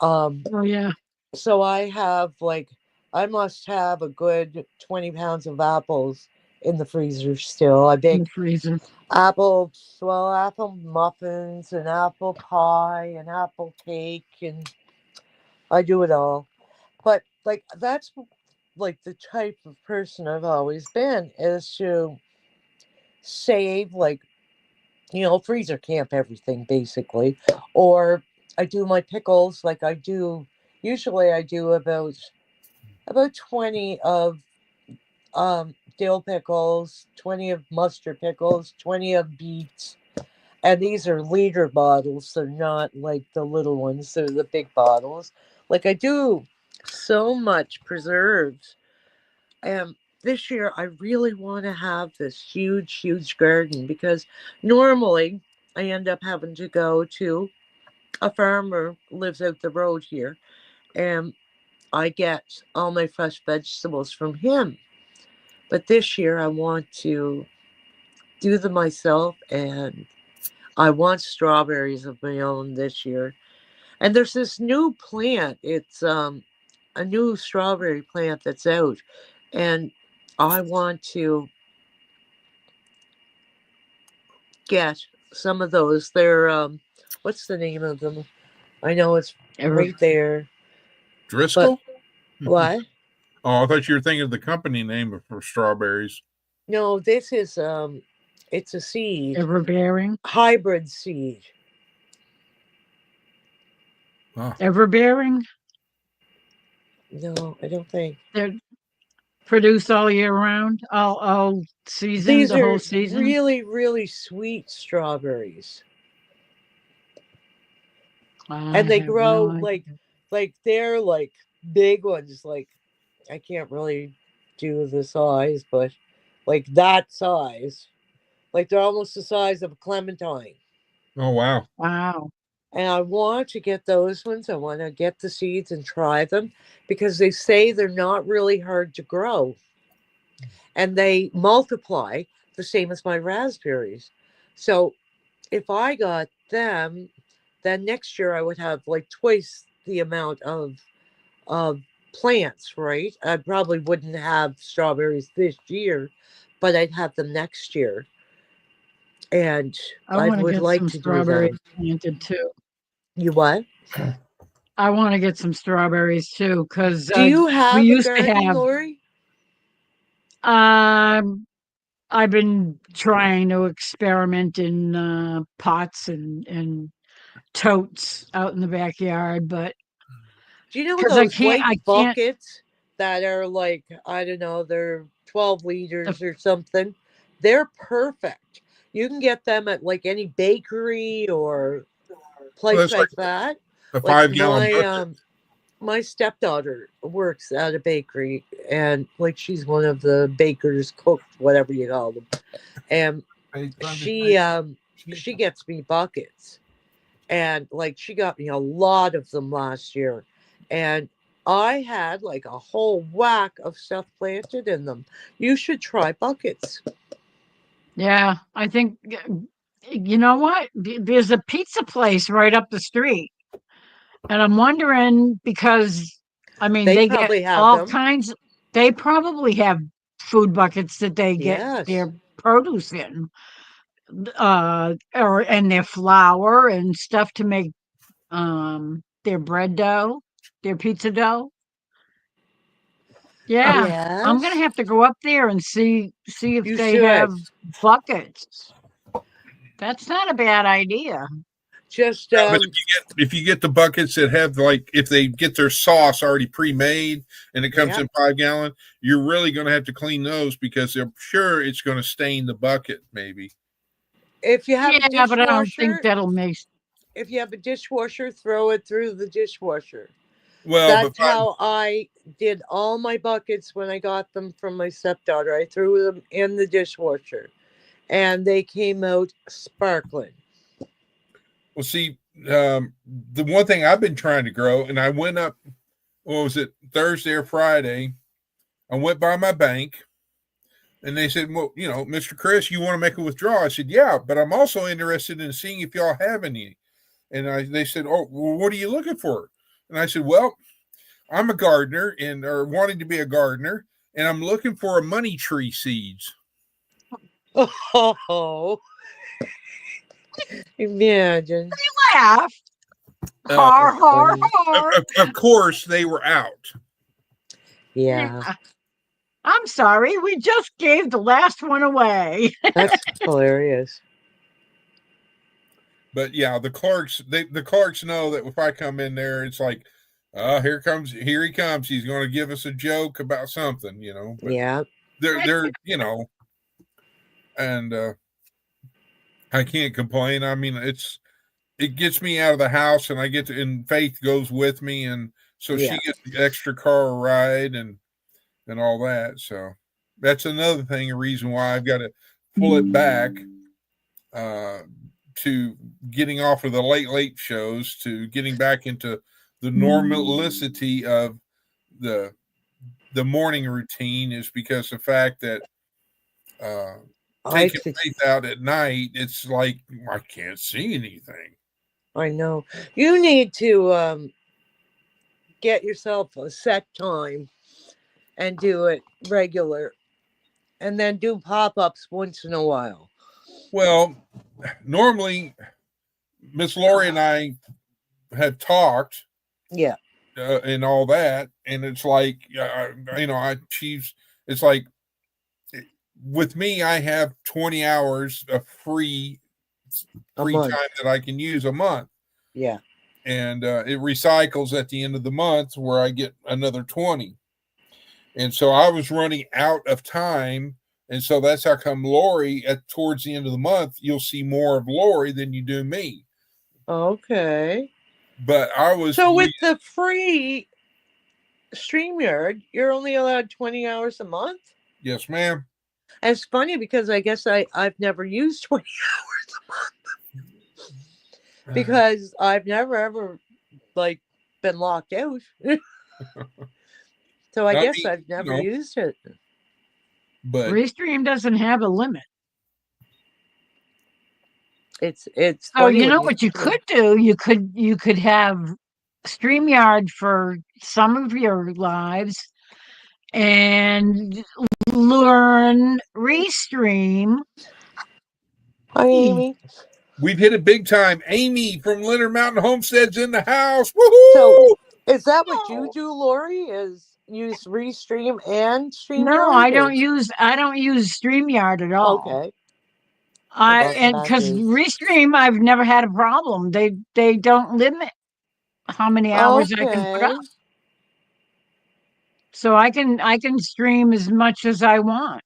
Um, Oh yeah, so I have like I must have a good 20 pounds of apples in the freezer still. I in the bake freezer. apple muffins and apple pie and apple cake, and I do it all. But like that's like the type of person I've always been, is to save, like, freezer camp everything basically. Or I do my pickles, like I do usually I do about 20 of dill pickles, 20 of mustard pickles, 20 of beets. And these are liter bottles. They're not like the little ones, they're the big bottles. Like I do so much preserves. And this year, I really want to have this huge, huge garden, because normally I end up having to go to a farmer who lives out the road here, and I get all my fresh vegetables from him. But this year, I want to do them myself, and I want strawberries of my own this year. And there's this new plant. It's a new strawberry plant that's out, and I want to get some of those. They're what's the name of them? I know it's Ever, right there. Driscoll? What? Oh, I thought you were thinking of the company name for strawberries. No, this is it's a seed, ever bearing, hybrid seed. Oh, ever bearing. No, I don't think. They're produce all year round, all season, These the whole are season. really, really sweet strawberries, I and they have grow no idea. like they're like big ones. Like I can't really do the size, but like that size, like they're almost the size of a clementine. oh wow. Wow. And I want to get those ones. I want to get the seeds and try them because they say they're not really hard to grow and they multiply the same as my raspberries. So if I got them, then next year I would have like twice the amount of plants, right? I probably wouldn't have strawberries this year, but I'd have them next year. And I I want to would get like some to do strawberries them. planted too. You what? I want to get some strawberries too, because Do you we have a used to garden, have. Lori? Um, I've been trying to experiment in pots and totes out in the backyard, but Do you know because those white I can't. buckets that are like, I don't know, they're 12 The, liters or something? They're perfect. You can get them at like any bakery or Well, place that's like like that. a Like 5-gallon bucket. my stepdaughter works at a bakery and like she's one of the bakers cook, whatever you call them. And she gets me buckets. And like she got me a lot of them last year. And I had like a whole whack of stuff planted in them. You should try buckets. yeah, I think you know what? There's a pizza place right up the street, and I'm wondering because I mean They they get probably have all them. kinds. They probably have food buckets that they get Yes. their produce in, or and their flour and stuff to make their bread dough, their pizza dough. Yeah, I'm gonna Yes. have to go up there and see if You they have should. buckets. That's not a bad idea. Just Yeah, but if you get the buckets that have like if they get their sauce already pre-made and it comes yeah. in 5-gallon, you're really going to have to clean those because I'm sure it's going to stain the bucket. Maybe. If you have a Yeah, but I don't think dishwasher, that'll make. throw it through the dishwasher. Well, but That's how I did all my buckets when I got them from my stepdaughter. I threw them in the dishwasher and they came out sparkling. well, see, the one thing I've been trying to grow, and I went up. What was it? Thursday or Friday? I went by my bank, and they said, "Well, you know, Mr. Chris, you want to make a withdrawal?" I said, "Yeah, but I'm also interested in seeing if y'all have any." And they said, "Oh, well, what are you looking for?" And I said, "Well, I'm a gardener and or wanting to be a gardener, and I'm looking for a money tree seeds." Oh, imagine. Laugh. Uh, Har har funny. har. of course, they were out. Yeah, I'm sorry, we just gave the last one away. that's hilarious. But yeah, the clerks know that if I come in there, it's like, here he comes. He's going to give us a joke about something, you know. But Yeah. they're you know, and I can't complain. I mean, it gets me out of the house, and I get to, and Faith goes with me, and so Yeah. she gets the extra car ride and all that. So that's another thing, a reason why I've got to pull it back to getting off of the late shows to getting back into the normalicity of the morning routine is because the fact that I taking could, Faith out at night, it's like I can't see anything. I know. You need to get yourself a set time and do it regular, and then do pop-ups once in a while. Well, normally Miss Lori and I have talked Yeah. and all that, and it's like it's like with me, I have 20 hours of free A time month. that I can use a month, Yeah. and it recycles at the end of the month where I get another 20. And so I was running out of time. And so that's how come Lori at towards the end of the month, you'll see more of Lori than you do me. Okay. But I was So with the free StreamYard, you're only allowed 20 hours a month? yes, ma'am. And it's funny because I guess I've never used 20 hours a month because I've never ever like been locked out. So I guess I've never used it. But Restream doesn't have a limit. It's So funny you when know what you could do? You could have StreamYard for some of your lives and learn Restream. Hi, Amy. we've hit it big time. Amy from Leonard Mountain Homestead's in the house. So Woohoo! is that what you do, Lori? Is use Restream and StreamYard? No, I don't use StreamYard at all. Okay. Because Restream, I've never had a problem. They don't limit how many hours I can put up. So I can stream as much as I want.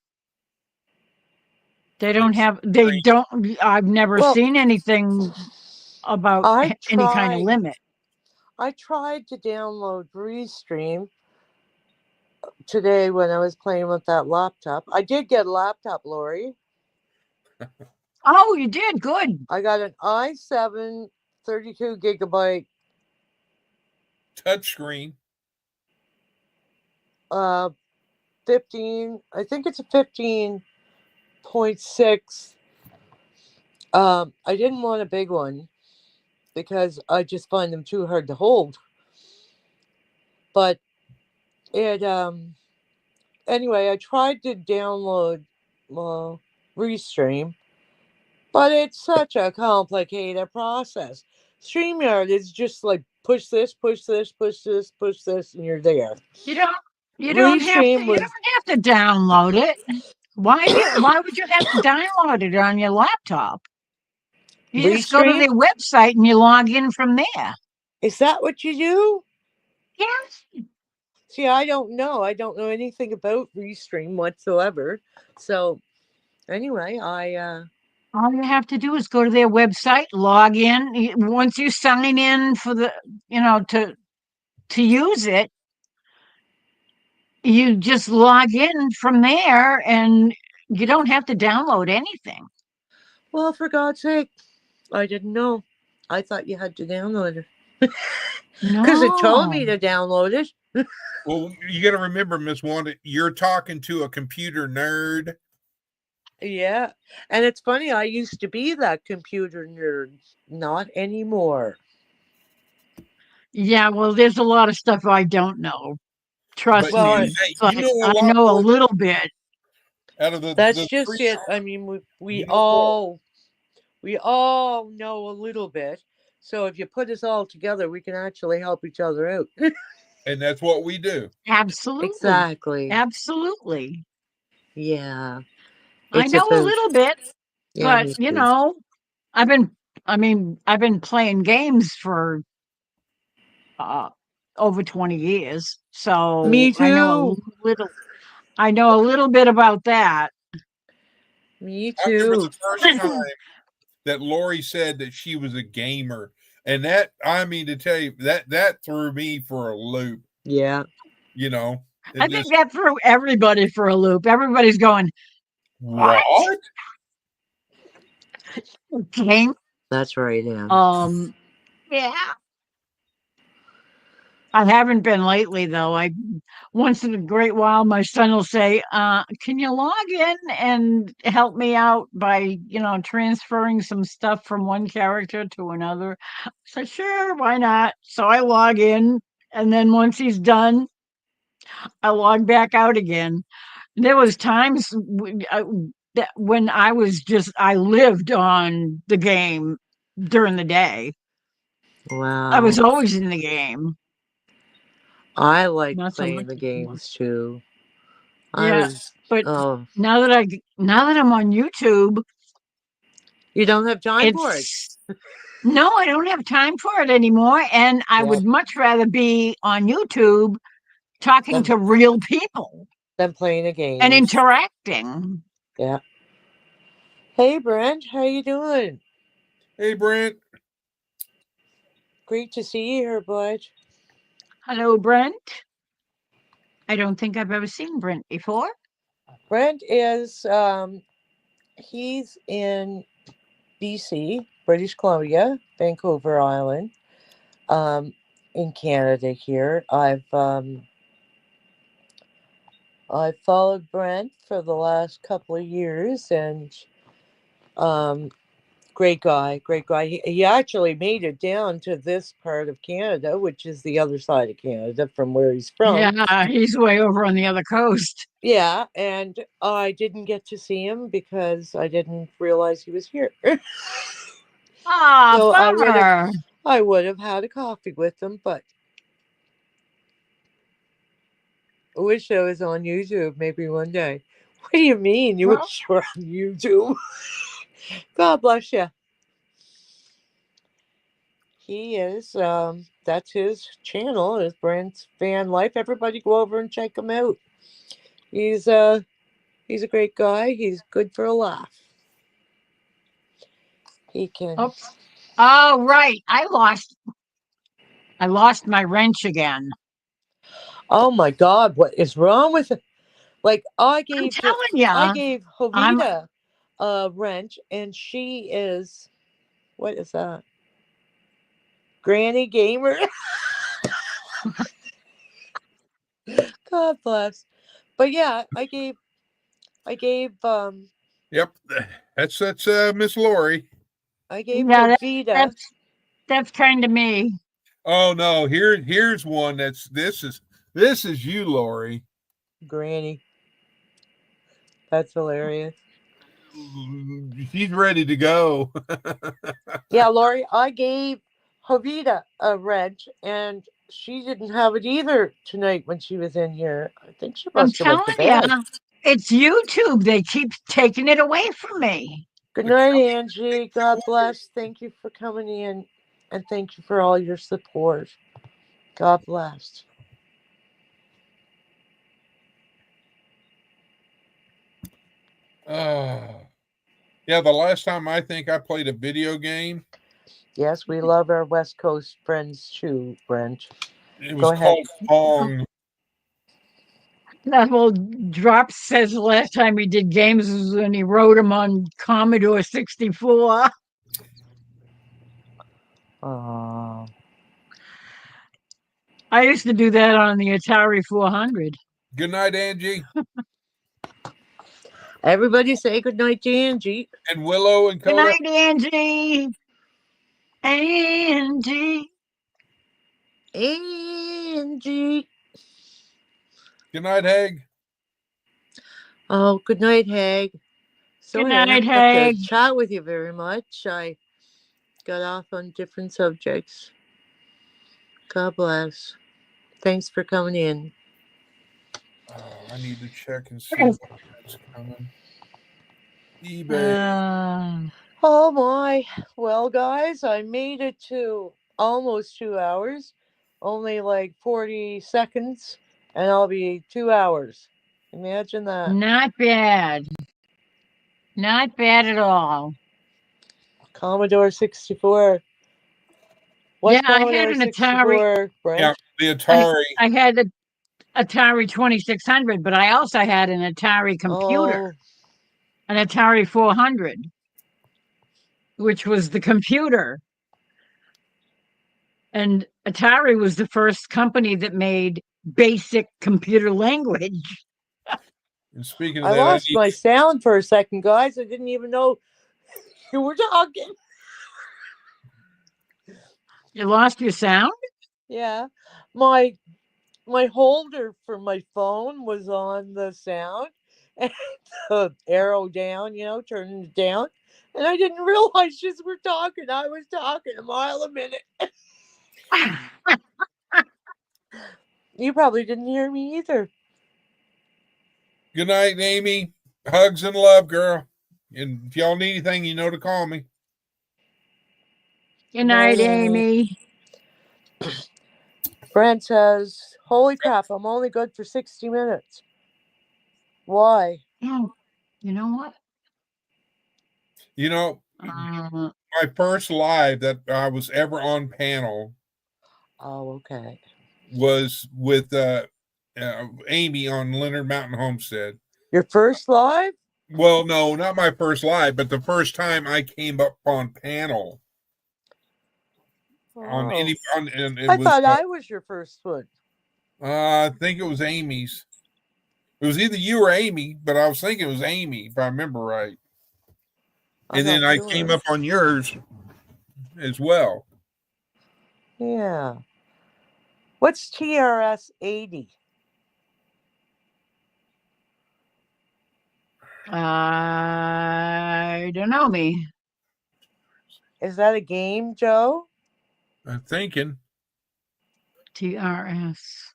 I've never seen anything about any kind of limit. I tried to download Restream today when I was playing with that laptop. I did get a laptop, Lori. Oh, you did? Good. I got an i7 32 gigabyte touchscreen. 15. I think it's a 15.6. I didn't want a big one because I just find them too hard to hold. But it anyway, I tried to download Restream, but it's such a complicated process. StreamYard is just like push this, push this, push this, push this, and you're there. You don't have to download it. Why would you have to download it on your laptop? You just go to their website and you log in from there. Is that what you do? Yes. See, I don't know. I don't know anything about Restream whatsoever. So anyway, all you have to do is go to their website, log in. Once you sign in for the, to use it, you just log in from there and you don't have to download anything. Well, for God's sake, I didn't know. I thought you had to download it. Because it told me to download it. Well, you got to remember, Miss Wanda, you're talking to a computer nerd. Yeah. And it's funny, I used to be that computer nerd. Not anymore. Yeah, well, there's a lot of stuff I don't know. Trust me. I know a little bit. Out of That's just it. I mean, we all know a little bit. So if you put us all together, we can actually help each other out. And that's what we do. Absolutely. Exactly. Absolutely. Yeah. I know a little bit, yeah, but I've been playing games for over 20 years. So me too. I know a little bit about that. Me too. I remember the first time that Lori said that she was a gamer. And that, I mean, to tell you, that threw me for a loop. Yeah. I think that threw everybody for a loop. Everybody's going, what? Okay. That's right. Yeah. Yeah. I haven't been lately, though. Once in a great while, my son will say, can you log in and help me out by, transferring some stuff from one character to another? I said, sure, why not? So I log in, and then once he's done, I log back out again. There was times that when I lived on the game during the day. Wow. I was always in the game. I like Not so playing much the anymore. games too. Yeah, but oh, now that I'm on YouTube, you don't have time for it. it's no, I don't have time for it anymore, and I Yeah. would much rather be on YouTube talking to real people Than playing a game and interacting. Yeah. Hey, Brent, how you doing? Hey, Brent. Great to see you here, bud. Hello, Brent. I don't think I've ever seen Brent before. Brent is he's in BC, British Columbia, Vancouver Island, in Canada here. I've followed Brent for the last couple of years, and great guy. He actually made it down to this part of Canada, which is the other side of Canada from where he's from. Yeah, he's way over on the other coast. Yeah, and I didn't get to see him because I didn't realize he was here. Ah, So bummer. I would have had a coffee with him, but I wish I was on YouTube maybe one day. What do you mean you wish you were on YouTube? God bless you. He is, that's his channel, is Brent's Van Life. Everybody go over and check him out. He's a great guy. He's good for a laugh. He can. Oops. Oh, right. I lost my wrench again. Oh my God, what is wrong with it? Like I gave Jovita a wrench, and she is, what is that? Granny Gamer. God bless. But yeah, I gave Yep, that's Miss Lori. I gave Jovita. That's kind of me. Oh no, here's one this is you, Lori. Granny. That's hilarious. She's ready to go. Yeah, Lori, I gave Jovita a wrench, and she didn't have it either tonight when she was in here. I think she must have went to bed. You, it's YouTube. They keep taking it away from me. Good night, Angie. God bless. Thank you for coming in, and thank you for all your support. God bless. Yeah, the last time I think I played a video game. Yes, we love our West Coast friends too, Brent. It was called Pong. That whole Drop says the last time he did games was when he wrote them on Commodore 64. Oh. I used to do that on the Atari 400. Good night, Angie. Everybody say good night to Angie. And Willow and Coda. Good night, Angie. Angie. Angie. Good night, Hag. Oh, good night, Hag. So good night, I didn't Hag. have to chat with you very much. I got off on different subjects. God bless. Thanks for coming in. I need to check and see what's coming. eBay. Oh my. Well, guys, I made it to almost 2 hours. Only like 40 seconds, and I'll be 2 hours. Imagine that. Not bad. Not bad at all. Commodore 64. What's Commodore I had an 64, Brent? Yeah, the Atari. I had the Atari 2600, but I also had an Atari computer, an Atari 400, which was the computer. And Atari was the first company that made basic computer language. And speaking of I that, lost my sound for a second, guys. I didn't even know you were talking. You lost your sound? Yeah. My holder for my phone was on the sound and the arrow down, turning it down. And I didn't realize you were talking. I was talking a mile a minute. You probably didn't hear me either. Good night, Amy. Hugs and love, girl. And if y'all need anything, you know to call me. Good night, Amy. Brent says, holy crap, I'm only good for 60 minutes. Why? You know what? My first live that I was ever on panel. Oh, okay. Was with Amy on Leonard Mountain Homestead. Your first live? Well, no, not my first live, but the first time I came up on panel. Oh. I thought I was your first one. I think it was Amy's. It was either you or Amy, but I was thinking it was Amy, if I remember right. And then I came up on yours as well. Yeah. What's TRS 80? I don't know me. Is that a game, Joe? I'm thinking. TRS.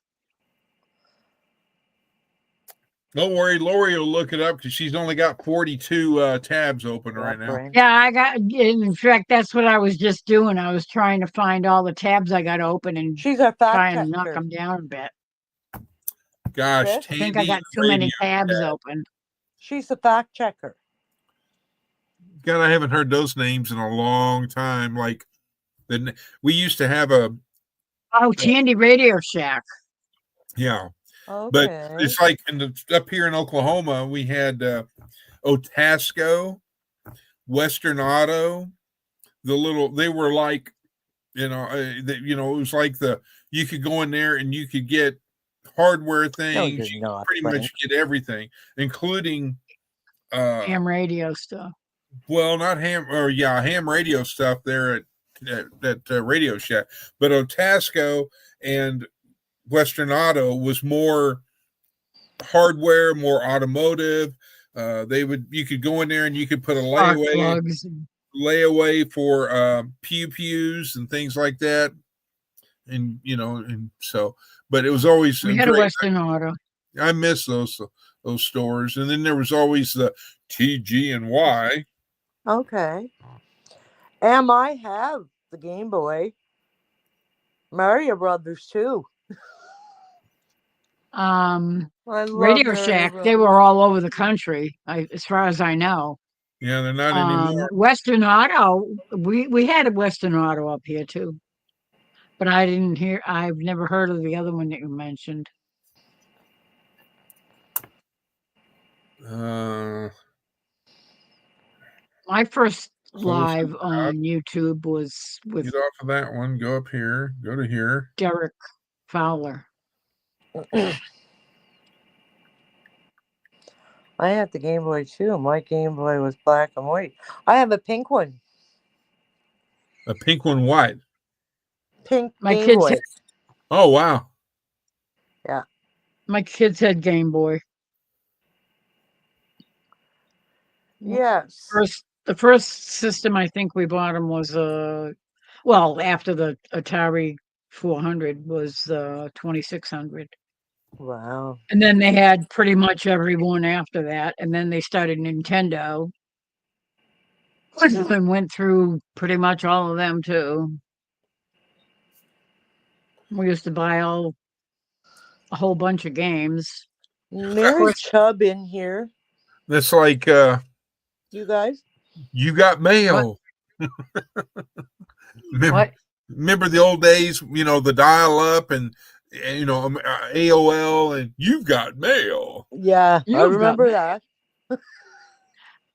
Don't worry, Lori will look it up because she's only got 42 tabs open right now. Yeah, in fact, that's what I was just doing. I was trying to find all the tabs I got open and she's a try and knock them down a bit. Gosh, I think I got too many tabs open. She's a fact checker. God, I haven't heard those names in a long time. Like, we used to have Tandy Radio Shack. Yeah. Okay. But it's like up here in Oklahoma, we had Otasco, Western Auto, they were like, it was like you could go in there and you could get hardware things. You could pretty much get everything, including ham radio stuff. Well, not ham radio stuff there at Radio Shack, but Otasco and Western Auto was more hardware, more automotive. You could go in there and you could put a layaway for pews and things like that. And but it was always we had a Western Auto. I miss those stores. And then there was always the TG and Y. Okay. I have the Game Boy. Mario Brothers too. Radio Shack, they were all over the country, as far as I know. Yeah, they're not anymore. Western Auto, we had a Western Auto up here too, but I've never heard of the other one that you mentioned. My first live on YouTube was with. Get off of that one. Go up here. Go to here. Derek Fowler. I had the Game Boy too. My Game Boy was black and white. I have a pink one. A pink one, what? Pink Game Boy. Oh, wow. Yeah. My kids had Game Boy. Yes. The first system I think we bought them was after the Atari 400 was 2600. Wow. And then they had pretty much everyone after that, and then they started Nintendo. And went through pretty much all of them too. We used to buy a whole bunch of games. Mary Chubb in here. That's like you guys. You got mail. Remember the old days? The dial up and AOL, and you've got mail. Yeah, I remember that.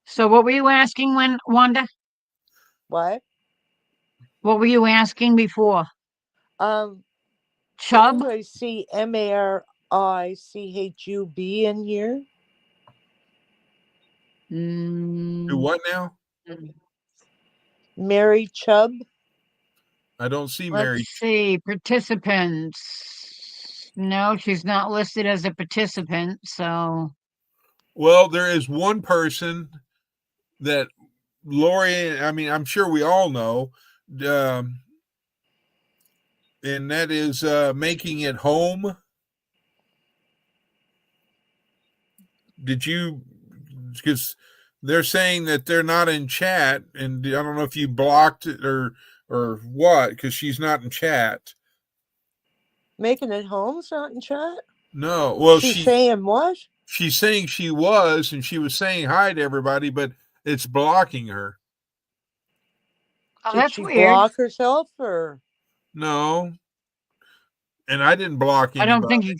So what were you asking Wanda? What? What were you asking before? Why Chub? do I see Marichub in here? Do what now? Mary Chubb. I don't see Let's Mary. see. Participants. No, she's not listed as a participant. So, Well, there is one person that Lori, I mean, I'm sure we all know, and that is Making It Home. Did you, because they're saying that they're not in chat, and I don't know if you blocked it or what, because she's not in chat. Making It Home's not in chat? No, well, She's saying what? She's saying she was, and she was saying hi to everybody, but it's blocking her. oh, Did that's she weird. block herself or? No, and I didn't block I anybody. don't think you.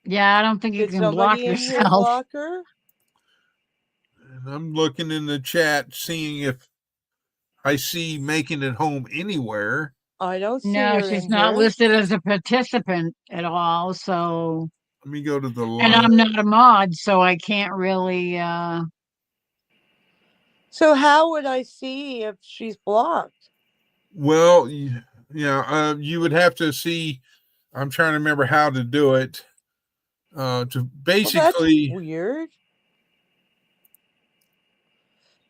Yeah, I don't think you Did can block somebody in here yourself. block her? And I'm looking in the chat, seeing if I see Making It Home anywhere. I don't see No, her she's in not here. listed as a participant at all. So, Let me go to the and line. I'm not a mod, so I can't really. So how would I see if she's blocked? Well, yeah, you would have to see. I'm trying to remember how to do it. To basically, Well, that's weird.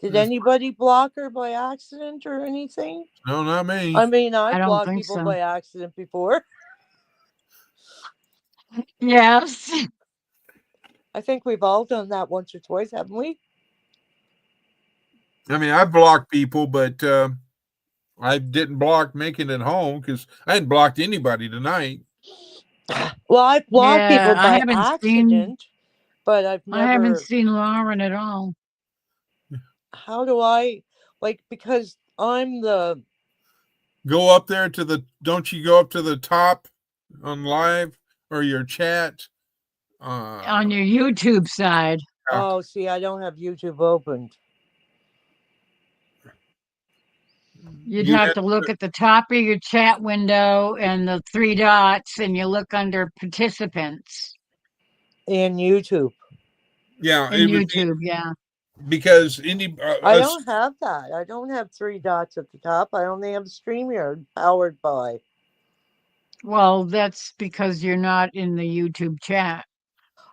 Did anybody block her by accident or anything? No, not me. I mean, I I've don't blocked think people so. by accident before. Yes. I think we've all done that once or twice, haven't we? I mean, I blocked people, but I didn't block Making It Home because I hadn't blocked anybody tonight. Well, I've blocked people I by haven't accident, but I've I haven't never. seen Lauren at all. How do I, because I'm the. Go up there to the. Don't you go up to the top on live or your chat? On your YouTube side. Oh, see, I don't have YouTube opened. You'd have to look at the top of your chat window and the three dots, and you look under participants. In YouTube. Yeah, in YouTube, yeah. Because I don't have that. I don't have three dots at the top. I only have StreamYard powered by. Well, that's because you're not in the YouTube chat.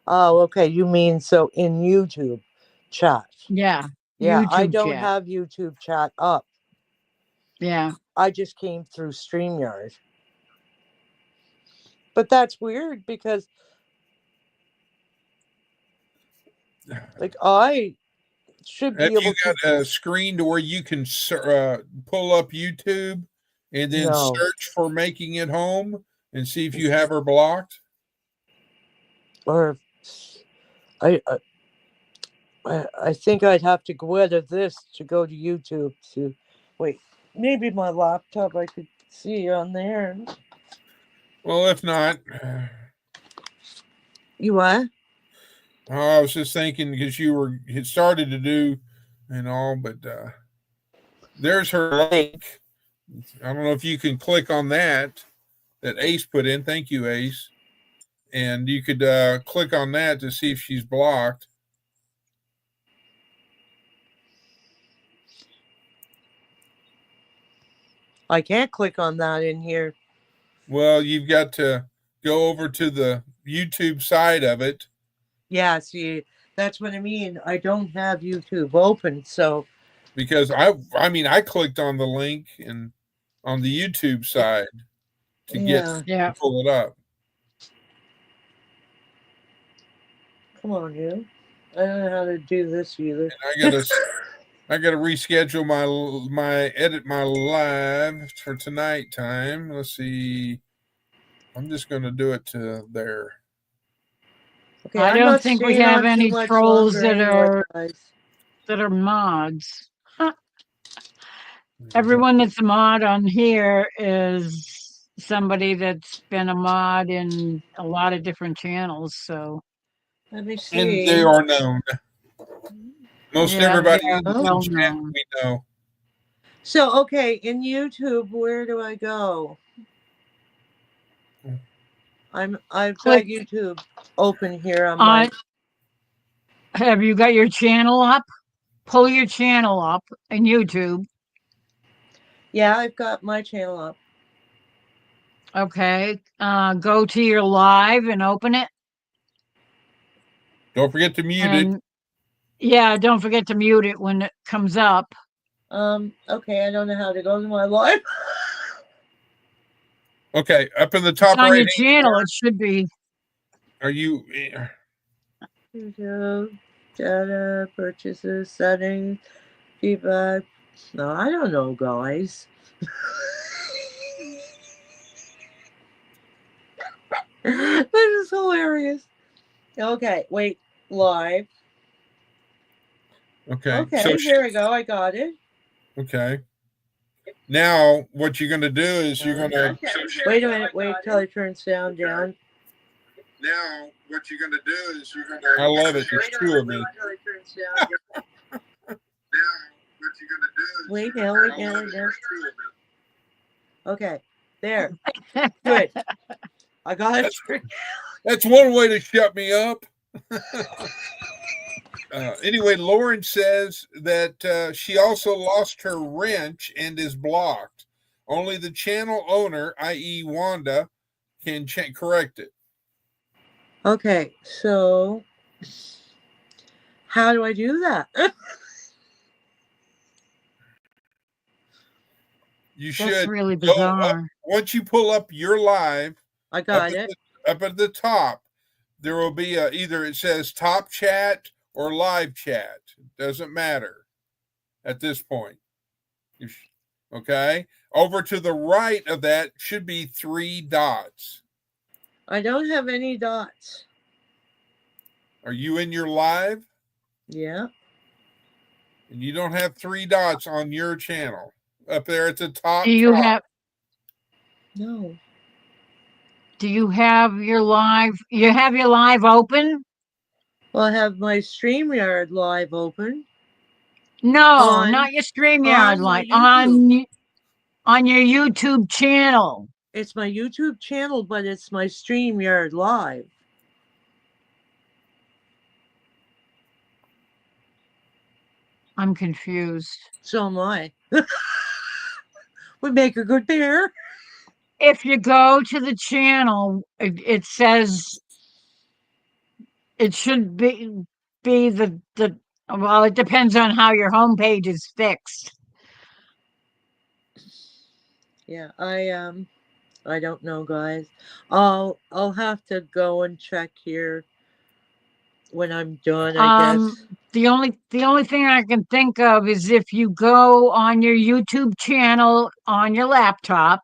Oh, okay. You mean so in YouTube chat? Yeah. Yeah, YouTube I don't chat. have YouTube chat up. Yeah. I just came through StreamYard. But that's weird because, I should be have able you to. got a screen to where you can pull up YouTube and then No. search for Making It Home and see if you have her blocked? Or I think I'd have to go out of this to go to YouTube to wait. Maybe my laptop I could see on there. Well, if not, you what? I was just thinking because you had started to do and all, but there's her link. I don't know if you can click on that Ace put in. Thank you, Ace. And you could click on that to see if she's blocked. I can't click on that in here. Well, you've got to go over to the YouTube side of it. Yeah, see, that's what I mean. I don't have YouTube open, so. Because I clicked on the link and on the YouTube side to pull it up. Come on, you. I don't know how to do this either. And I gotta reschedule edit my live for tonight time. Let's see. I'm just gonna do it to there. Okay, I don't think we have any trolls that are mods. Everyone that's a mod on here is somebody that's been a mod in a lot of different channels. So let me see. And they are known. Most everybody in the chat we know. So, okay, in YouTube, where do I go? I've got Click YouTube open here on my. Have you got your channel up? Pull your channel up in YouTube. Yeah, I've got my channel up. Okay. Go to your live and open it. Don't forget to mute it. Yeah, don't forget to mute it when it comes up. Okay, I don't know how to go to my live. Okay, up in the top it's on right your channel. Corner, it should be. Are you? YouTube, data, purchases, settings, feedback. No, I don't know, guys. This is hilarious. Okay, wait, live. Okay. So here we go. I got it. Okay. Now, what you're going to do is you're going to... Okay. Wait a minute. Wait till it turns sound down. Now, what you're going to do is you're going to... I love it. There's two of me. Wait now. Okay. There. Good. I got it. That's one way to shut me up. Anyway, Lauren says that she also lost her wrench and is blocked. Only the channel owner, i.e. Wanda, can correct it. Okay, so how do I do that? You should. That's really bizarre. Once you pull up your live, I got it. Up at the top, there will be either it says top chat or live chat. Doesn't matter at this point. Okay. Over to the right of that should be 3 dots. I don't have any dots. Are you in your live? Yeah. And you don't have 3 dots on your channel up there at the top. Do you have? No. Do you have your live? You have your live open? Well, I have my StreamYard live open. No, not your StreamYard live. On your YouTube channel. It's my YouTube channel, but it's my StreamYard live. I'm confused. So am I. We make a good pair. If you go to the channel, it says it should be the well, it depends on how your homepage is fixed. Yeah, I don't know, guys. I'll have to go and check here when I'm done, I guess. The only thing I can think of is if you go on your YouTube channel on your laptop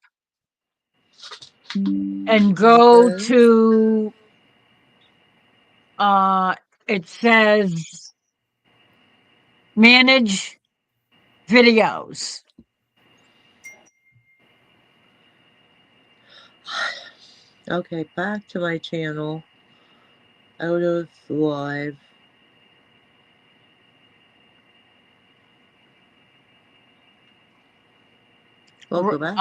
and go to it says manage videos. Okay, back to my channel. Out of live. We'll go back.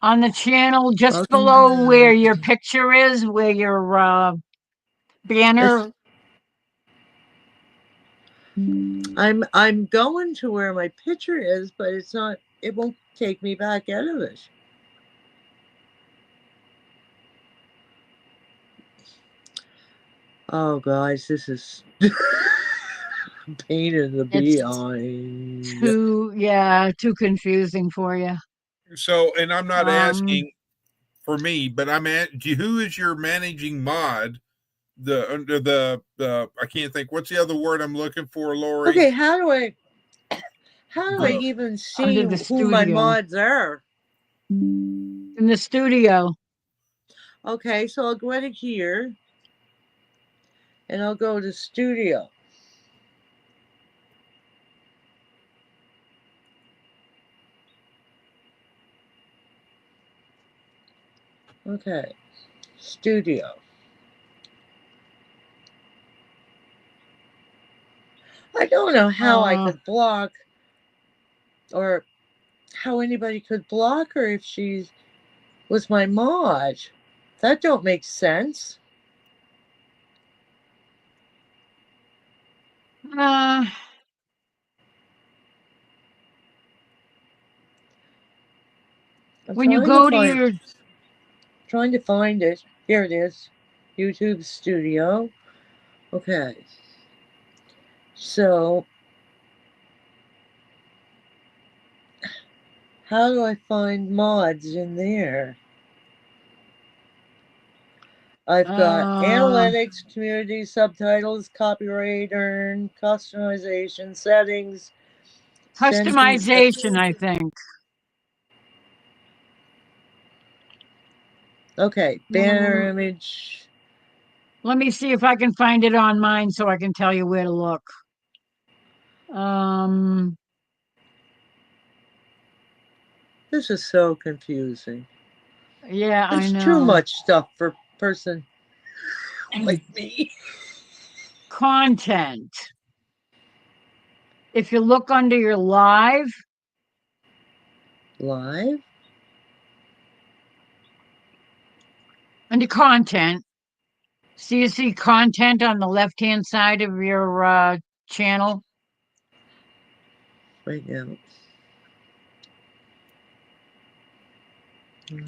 On the channel just below where your picture is, where your banner. I'm going to where my picture is, but it's not. It won't take me back out of it. Oh, guys, this is pain in the behind. Too confusing for you. So, and I'm not asking for me, but I'm at who is your managing mod? The I can't think. What's the other word I'm looking for, Lori? Okay, how do I even see who my mods are? In the studio. Okay, so I'll go into here and I'll go to studio. Okay, studio. I don't know how I could block or how anybody could block her if she was my mod. That don't make sense. When you go to your trying to find it. Here it is. YouTube Studio. Okay. So how do I find mods in there? I've got analytics, community, subtitles, copyright earn, customization, settings. Customization, I think. Okay, banner image. Let me see if I can find it on mine so I can tell you where to look. This is so confusing. Yeah, I know. It's too much stuff for a person like me. Content. If you look under your live. Under content. So you see content on the left-hand side of your channel? Right now.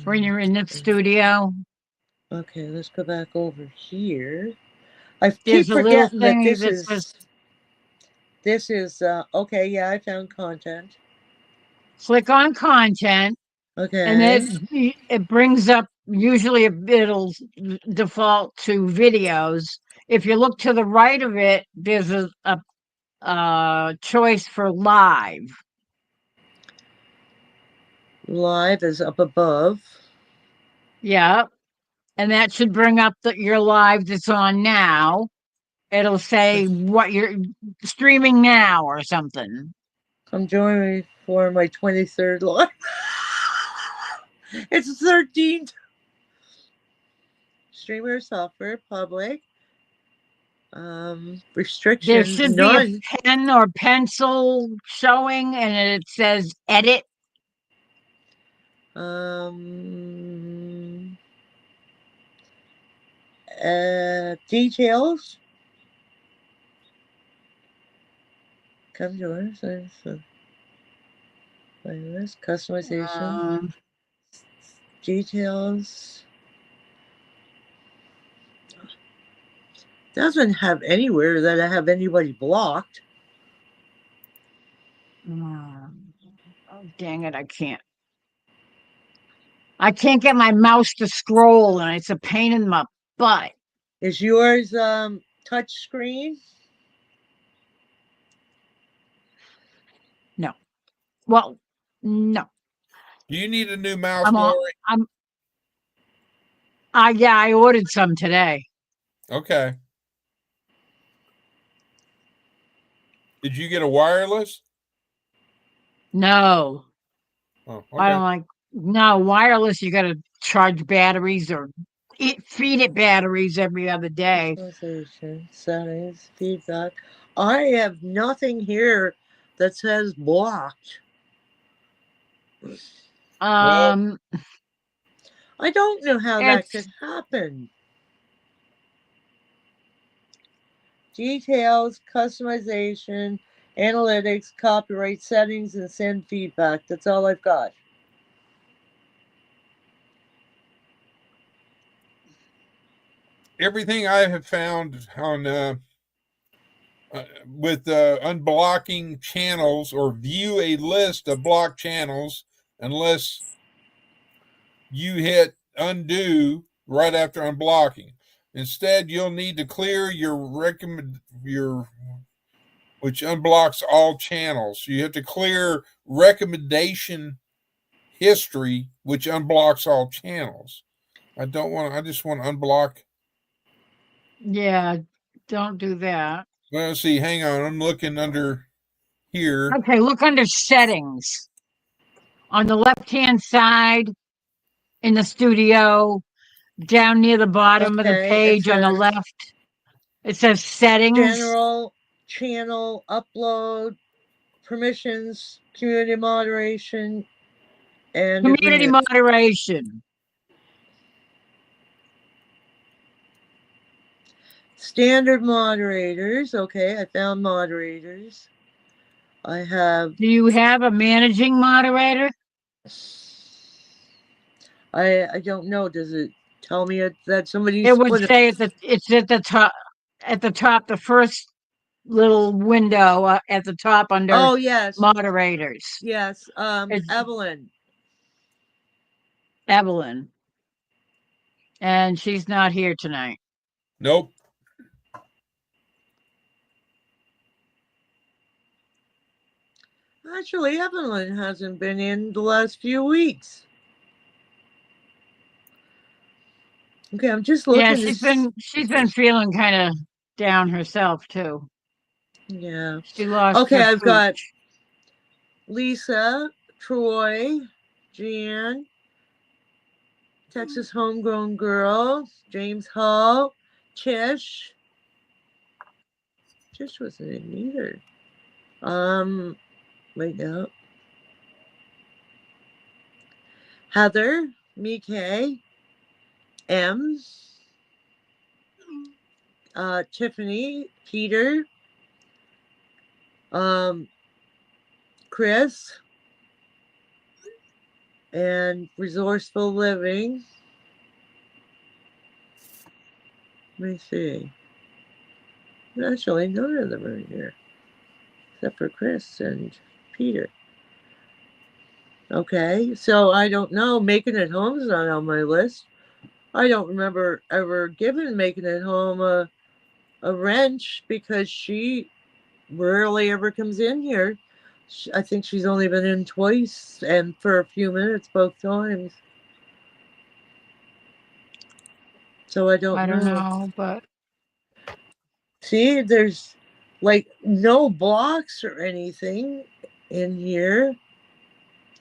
When you're in the studio. Okay, let's go back over here. I There's keep forgetting that this is okay, yeah, I found content. Click on content. Okay. And it brings up, usually it'll default to videos. If you look to the right of it, there's a choice for live. Live is up above. Yeah. And that should bring up your live that's on now. It'll say what you're streaming now or something. Come join me for my 23rd live. It's 13th. Streamer software, public. Restrictions. There should be a pen or pencil showing, and it says edit. Details. Come join us. Playlist, customization. Details. Doesn't have anywhere that I have anybody blocked. Oh, dang it, I can't get my mouse to scroll, and it's a pain in my butt. Is yours touch screen? No. Well, no. Do you need a new mouse, Lori? Yeah, I ordered some today. Okay. Did you get a wireless? No. Oh, okay. I don't like wireless. You got to charge batteries or feed it batteries every other day. Settings, feedback. I have nothing here that says blocked. I don't know how that could happen. Details, customization, analytics, copyright settings, and send feedback. That's all I've got. Everything I have found on with unblocking channels or view a list of blocked channels, unless you hit undo right after unblocking. Instead, you'll need to clear your which unblocks all channels. You have to clear recommendation history, which unblocks all channels. I just want to unblock. Yeah, don't do that. Well, see, hang on. I'm looking under here. Okay, look under settings. On the left-hand side in the studio, down near the bottom of the page on the left, it says settings. General, channel, upload, permissions, community moderation, and community moderation. Standard moderators. Okay, I found moderators. I have. Do you have a managing moderator? I don't know. Does it tell me that somebody's? It would say it's at the top. At the top, the first little window at the top under Oh yes, moderators. yes. It's Evelyn. Evelyn, and she's not here tonight. Nope. Actually, Evelyn hasn't been in the last few weeks. Okay, I'm just looking. Yeah, she's been feeling kind of down herself too. Yeah. She lost. Okay, I've got Lisa, Troy, Jan, Texas Homegrown Girl, James Hall, Tish. Tish wasn't in either. Wait now. Heather, Mike, M, Tiffany, Peter, Chris, and Resourceful Living. Let me see. Actually, none of them are here, except for Chris and Peter. Okay, so I don't know. Making It Home's not on my list. I don't remember ever giving Making It Home a wrench because she rarely ever comes in here. I think she's only been in twice and for a few minutes both times. So I don't know, but see, there's like no blocks or anything in here.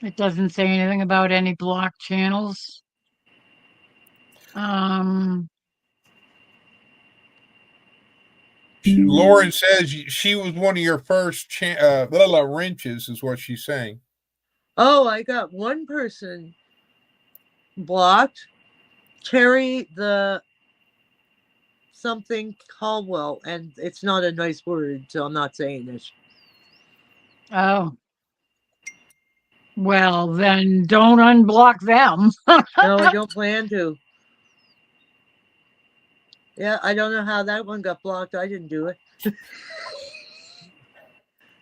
It doesn't say anything about any block channels. Lauren says she was one of your first wrenches, is what she's saying. Oh, I got one person blocked. Terry the something Caldwell, and it's not a nice word, so I'm not saying it. Oh. Well, then don't unblock them. No, I don't plan to. Yeah, I don't know how that one got blocked. I didn't do it.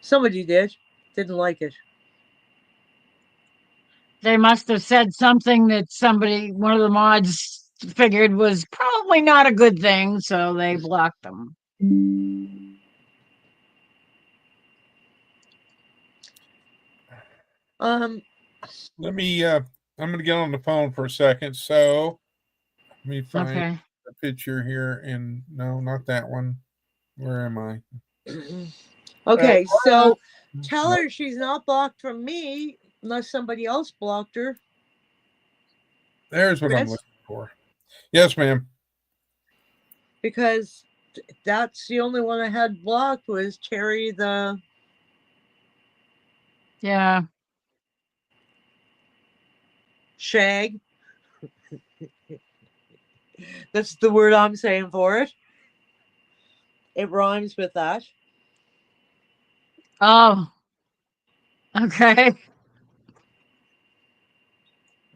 Somebody did. Didn't like it. They must have said something that one of the mods figured was probably not a good thing, so they blocked them. Let me I'm gonna get on the phone for a second. So let me find the picture here, and no, not that one. Where am I? Okay, so tell her she's not blocked from me unless somebody else blocked her. There's what I'm looking for. Yes, ma'am. Because that's the only one I had blocked was Terry the. Yeah. Shag. That's the word I'm saying for it. It rhymes with that. Oh. Okay.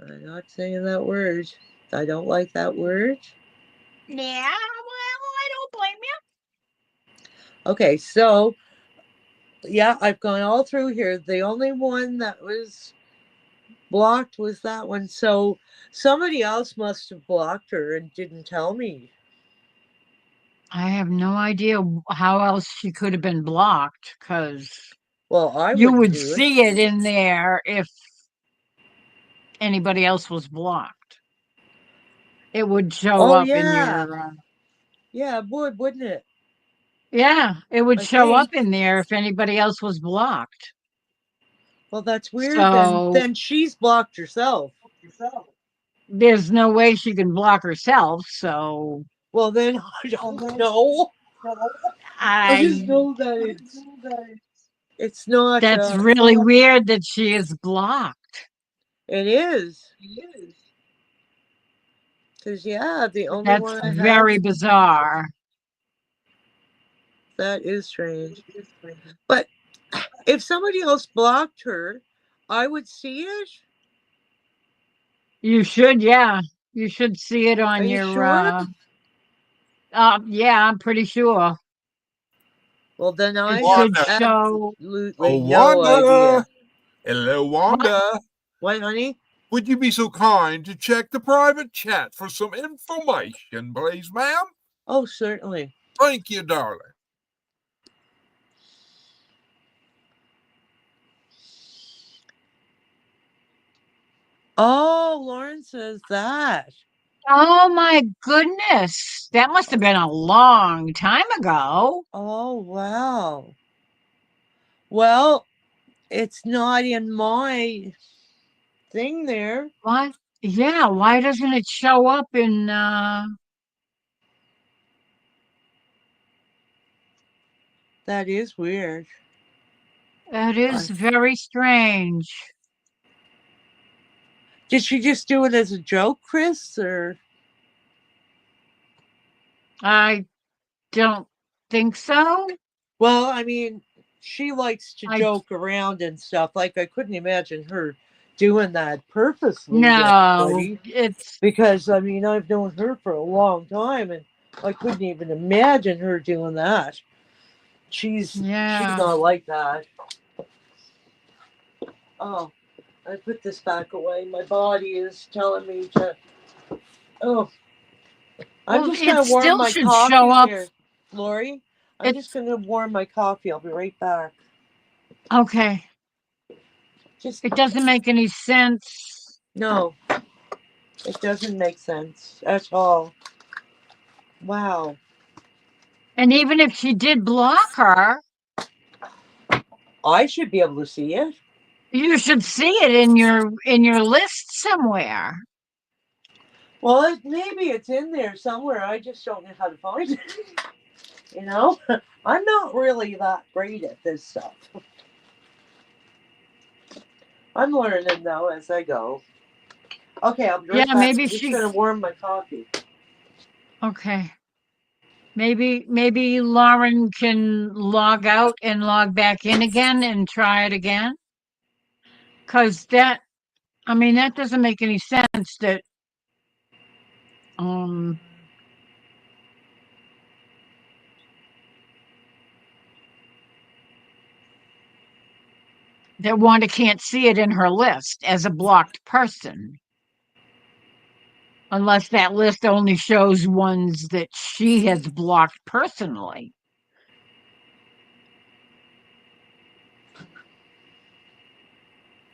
I'm not saying that word. I don't like that word. Yeah, well, I don't blame you. Okay, so yeah, I've gone all through here. The only one that was blocked was that one. So somebody else must have blocked her and didn't tell me. I have no idea how else she could have been blocked, because you would see it in there if anybody else was blocked. It would show up in your. Yeah, it would, wouldn't it? Yeah, it would show up in there if anybody else was blocked. Well, that's weird. So, then she's blocked herself. There's no way she can block herself. So. Well, then I don't know. I just know that it's not. That's really weird that she is blocked. It is. Because the only That's one I very bizarre. That is strange. But if somebody else blocked her, I would see it. You should, yeah. You should see it Are on you your sure? yeah, I'm pretty sure. Well, then I It have should Wanda. show absolutely Oh, no Wanda. idea. Hello, what? Wanda. What, honey? Would you be so kind to check the private chat for some information, please, ma'am? Oh, certainly. Thank you, darling. Oh, Lauren says that. Oh my goodness. That must have been a long time ago. Oh, wow. Well, it's not in my thing there. What? Yeah, why doesn't it show up in That is weird. that is very strange. Did she just do it as a joke, Chris? Or I don't think so. well, I mean, she likes to I joke around and stuff. Like I couldn't imagine her doing that purposely to no, anybody. it's Because I mean, I've known her for a long time, and I couldn't even imagine her doing that. She's yeah. not like that. Oh, I put this back away. My body is telling me to. Oh, I'm Well, just it gonna warm still my should show coffee up. here, Lori. I'm just It's gonna warm my coffee. I'll be right back. okay. Just It doesn't make any sense. no, it doesn't make sense at all. Wow. And even if she did block her, I should be able to see it. you should see it in your list somewhere. Well, maybe it's in there somewhere. I just don't know how to find it. You know, I'm not really that great at this stuff. I'm learning though as I go. Okay, I'll be right Yeah, back. maybe I'm just she gonna warm my coffee. okay. Maybe Lauren can log out and log back in again and try it again. Cause I mean that doesn't make any sense that um that Wanda can't see it in her list as a blocked person. Unless that list only shows ones that she has blocked personally.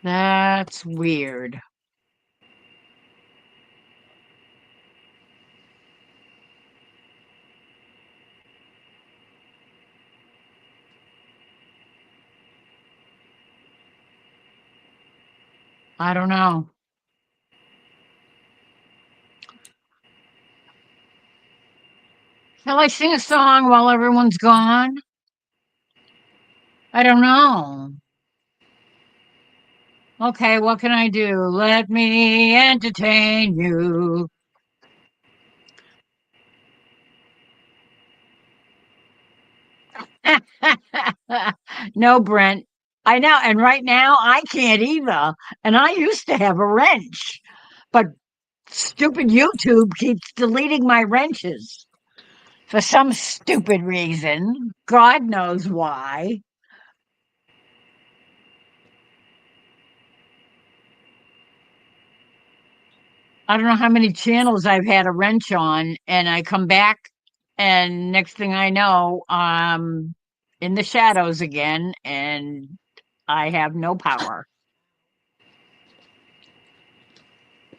That's weird. I don't know. Shall I sing a song while everyone's gone? I don't know. Okay, what can I do? Let me entertain you. No, Brent. I know. And right now, I can't either. And I used to have a wrench, but stupid YouTube keeps deleting my wrenches for some stupid reason. God knows why. I don't know how many channels I've had a wrench on, and I come back, and next thing I know, in the shadows again, and I have no power.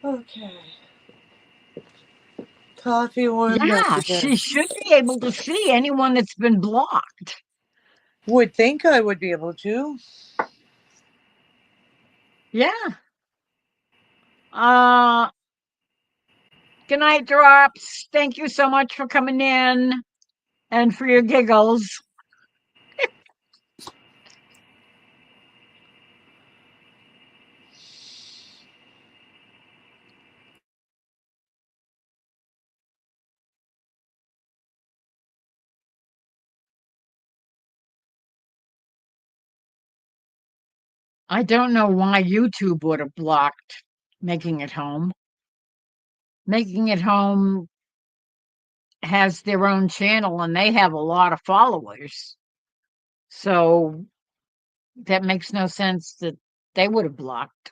Okay. Coffee warmed up Yeah, again. she should be able to see anyone that's been blocked. Would think I would be able to. Yeah. Uh, Good night, Drops. Thank you so much for coming in and for your giggles. I don't know why YouTube would have blocked Making It Home. Making It Home has their own channel and they have a lot of followers. So that makes no sense that they would have blocked.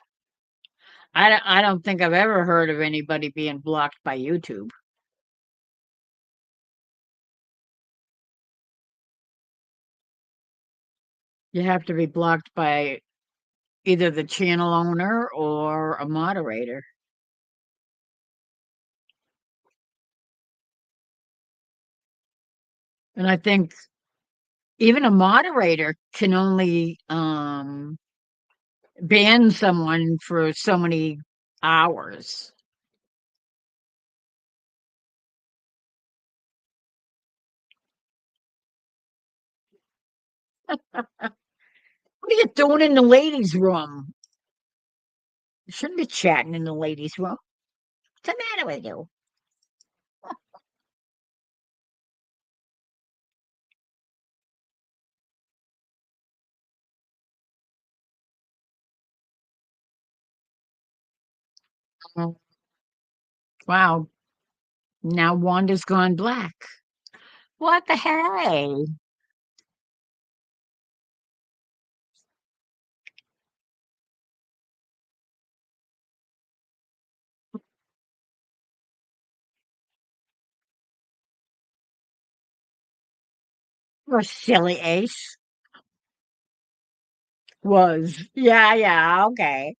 I don't think I've ever heard of anybody being blocked by YouTube. You have to be blocked by either the channel owner or a moderator. And I think even a moderator can only ban someone for so many hours. What are you doing in the ladies' room? You shouldn't be chatting in the ladies' room. What's the matter with you? Wow. Now Wanda's gone black. What the hell? Oh, silly Ace. Was. Yeah, okay.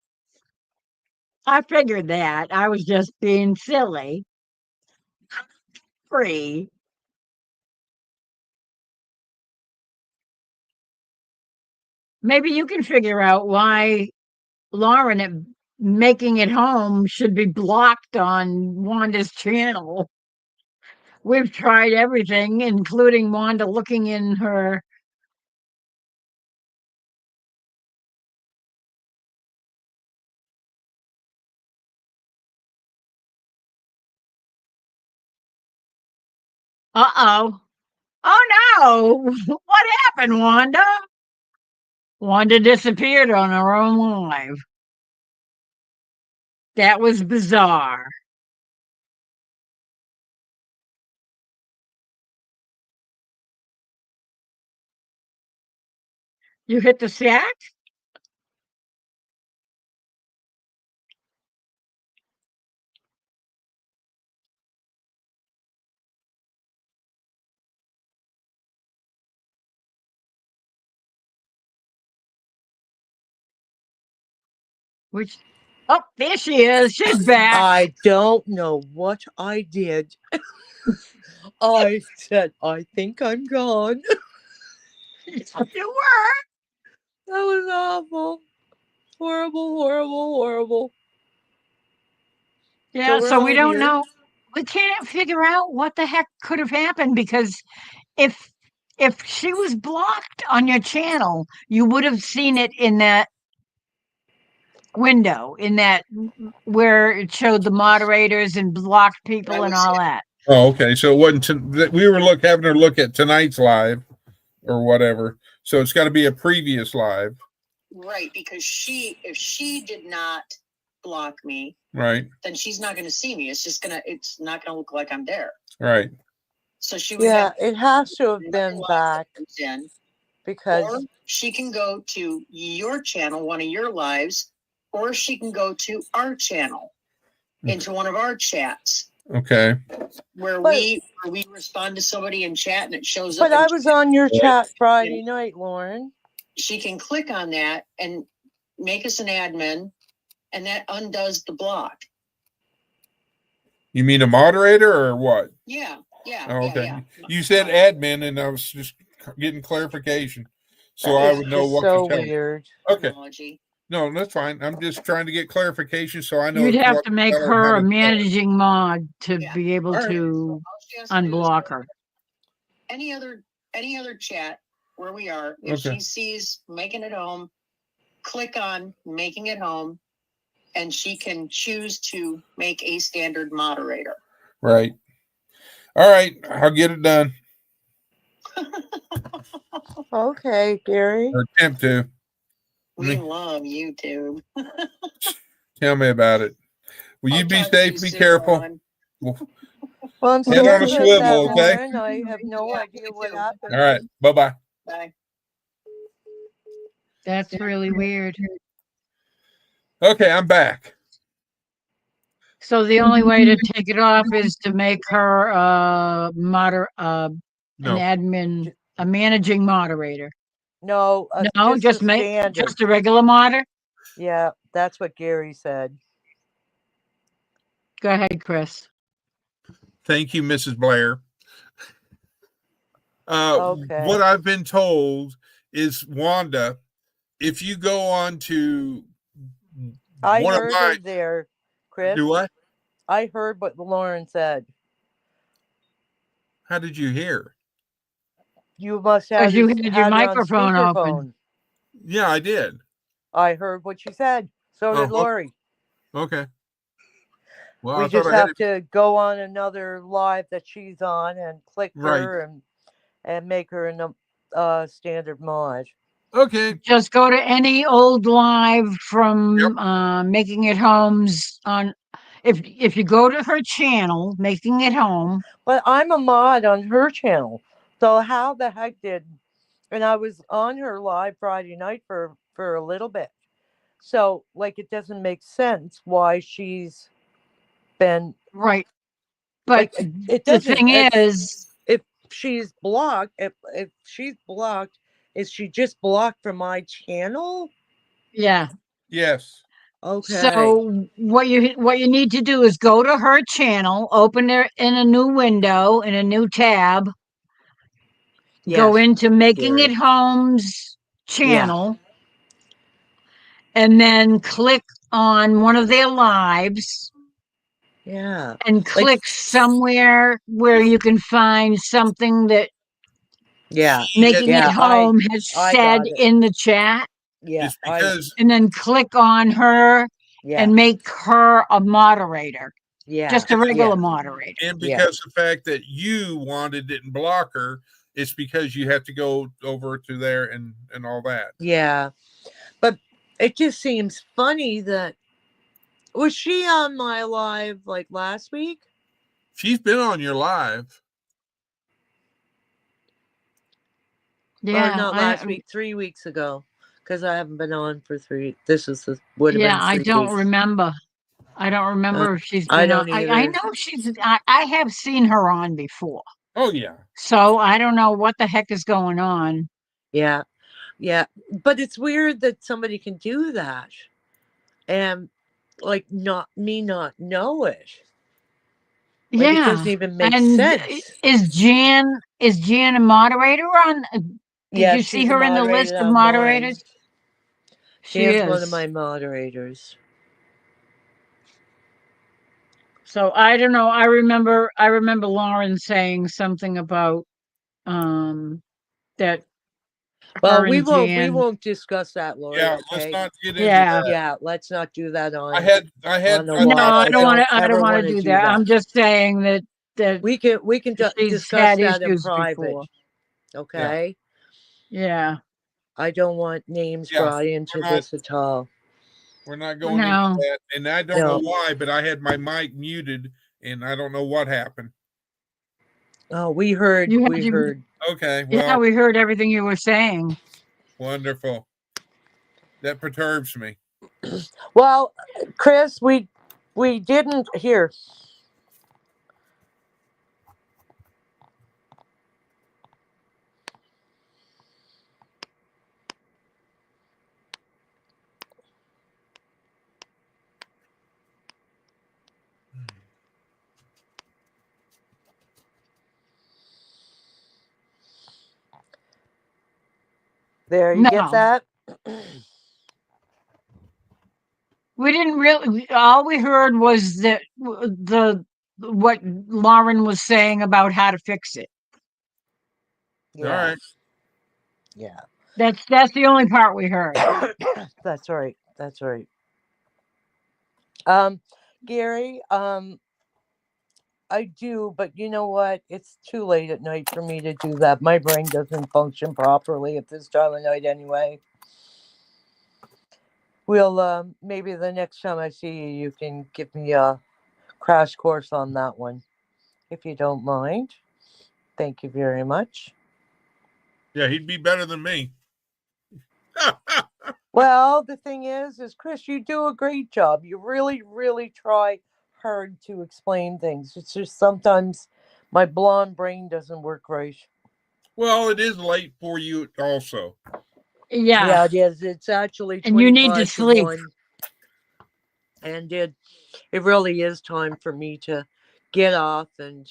I figured that. I was just being silly. Free. Maybe you can figure out why Lauren at Making It Home should be blocked on Wanda's channel. We've tried everything, including Wanda looking in her. Uh-oh. Oh no! What happened, Wanda? Wanda disappeared on her own live. That was bizarre. You hit the sack? Which, oh, there she is. She's back. I don't know what I did. I said, I think I'm gone. You were. That was awful. Horrible, horrible, horrible. Yeah, so we all don't here. know. We can't figure out what the heck could have happened because if she was blocked on your channel, you would have seen it in that window, in that where it showed the moderators and blocked people and all that. Oh, okay. So it wasn't we were having her look at tonight's live or whatever. So it's got to be a previous live. Right, because if she did not block me, right, then she's not going to see me. It's not going to look like I'm there. Right. So she would it has to have been back because or she can go to your channel, one of your lives, or she can go to our channel into one of our chats. Okay. Where we respond to somebody in chat and it shows up. But I was on your chat Friday night, Lauren. She can click on that and make us an admin, and that undoes the block. You mean a moderator or what? Yeah. Oh, okay. Yeah. You said admin, and I was just getting clarification, so I would know what so to tell. Weird. Okay. Technology. No, that's fine. I'm just trying to get clarification so I know. You'd have to make her a managing mod to be able to unblock her. Any other chat where we are, if she sees Making It Home, click on Making It Home, and she can choose to make a standard moderator. Right. All right. I'll get it done. Okay, Gary. Or attempt to. We love YouTube. Tell me about it. Will you I'll be talk to safe? you Be soon, careful. Ron. Well, I'm Head on a sorry about that, swivel, okay? Lauren. I have no Yeah, idea me what too. happened. All right. Bye-bye. Bye. That's really weird. Okay, I'm back. So the only way to take it off is to make her an No. admin, a managing moderator. No, No, just a make standard. just a regular moderator. Yeah, that's what Gary said. Go ahead, Chris. Thank you, Mrs. Blair. Okay. What I've been told is, Wanda, if you go on to I one of heard my her there, Chris. do what? I heard what Lauren said. How did you hear? You must have You it had your on microphone open. speakerphone. Yeah, I did. I heard what you said. So did Oh, Lori. Okay. Well, We I just thought I had have it. to go on another live that she's on and click Right. her and make her a standard mod. Okay. Just go to any old live from Making It Homes on. If you go to her channel, Making It Home. But I'm a mod on her channel. So how the heck and I was on her live Friday night for a little bit. So like it doesn't make sense why she's been right. But like, it the doesn't. thing is, if she's blocked, if she's blocked, is she just blocked from my channel? yeah. Yes. Okay. So what you need to do is go to her channel, open it in a new window, in a new tab, go into Making Gary. It Homes channel, and then click on one of their lives. Yeah. And click somewhere where you can find something that Making It Home has said in the chat. Yeah. It's because and then click on her and make her a moderator. Yeah. Just a regular moderator. And because the fact that you wanted didn't block her, it's because you have to go over to there and all that. Yeah. But it just seems funny that was she on my live like last week? She's been on your live. Yeah. Or not last week, 3 weeks ago. Because I haven't been on for 3. This is the would have been 3 I don't weeks. remember. I don't remember if she's been I don't on. either. I know she's. I have seen her on before. Oh yeah. So I don't know what the heck is going on. Yeah. Yeah. But it's weird that somebody can do that. And like not know it. Like, it doesn't even make sense. Is Jan a moderator on? Did you see her in the list of moderators? She is one of my moderators. So I don't know. I remember Lauren saying something about that. Well, we won't discuss that, Lori. Yeah, okay? let's not get into that. Yeah, let's not do that on. I had. No, I don't want to do that. I'm just saying that we can discuss that in private. Before. Okay. Yeah. I don't want names brought into this at all. We're not going into that, and I don't know why, but I had my mic muted, and I don't know what happened. Oh, we heard. Okay. Well, yeah, we heard everything you were saying. Wonderful. That perturbs me. Well, Chris, we didn't hear. There, you get that? We didn't really. All we heard was that what Lauren was saying about how to fix it. Yeah. All right. Yeah. That's the only part we heard. That's right. That's right. Gary, I do, but you know what? It's too late at night for me to do that. My brain doesn't function properly at this time of night anyway. we'll maybe the next time I see you, you can give me a crash course on that one, if you don't mind. Thank you very much. Yeah, he'd be better than me. Well, the thing is Chris, you do a great job. You really, really try hard to explain things. It's just sometimes my blonde brain doesn't work right. Well, it is late for you also. Yeah, it is. It's actually And you need to 25 to sleep. 1. And it really is time for me to get off and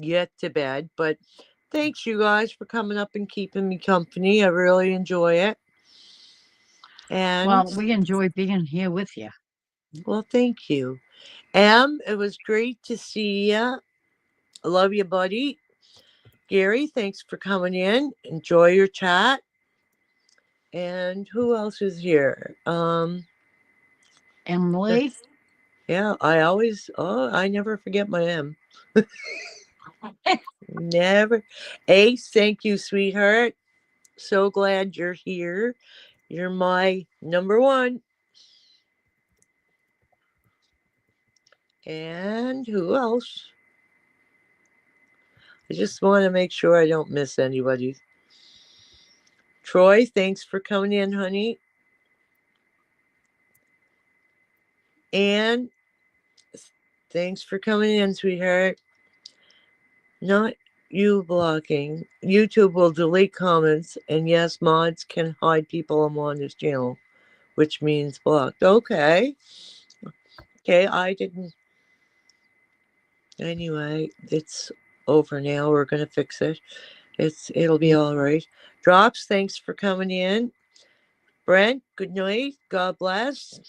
get to bed. But thanks, you guys, for coming up and keeping me company. I really enjoy it. And Well, we enjoy being here with you. well, thank you. It was great to see you. I love you, buddy. Gary, thanks for coming in. Enjoy your chat. And who else is here? Emily. Yeah, I never forget my M. Never. Ace, thank you, sweetheart. So glad you're here. You're my number one. And who else? I just want to make sure I don't miss anybody. Troy, thanks for coming in, honey. And thanks for coming in, sweetheart. Not you blocking. YouTube will delete comments, and yes, mods can hide people on this channel, which means blocked. Okay. Okay, I didn't. Anyway, it's over now. We're gonna fix it. It'll be all right. Drops, thanks for coming in. Brent, good night. God bless.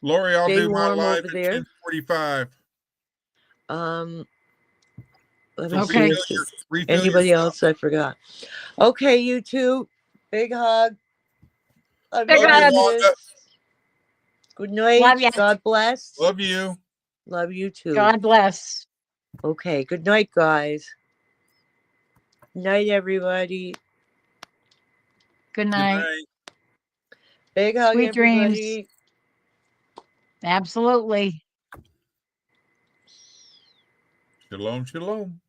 Lori, I'll Stay do my warm live over at there. 10:45. Let me Okay. see if anybody else I forgot. Okay, you two. Big hug. Love Big you, hug. bitches. Good night. Love ya. God bless. Love you. Love you too. God bless. Okay, good night, guys. Night, everybody. Good night. Big hug, Sweet everybody. dreams. Absolutely. Shalom, shalom.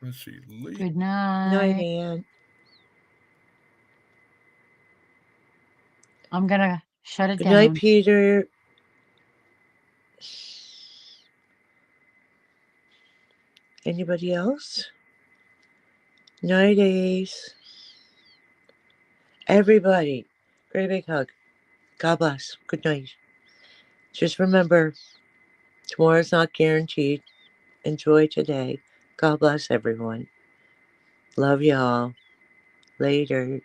Let's see. Good night. Night, Ann. I'm going to shut it Good down. night, Peter. Anybody else? Night, Ace. Everybody. Great big hug. God bless. Good night. Just remember, tomorrow's not guaranteed. Enjoy today. God bless everyone. Love y'all. Later.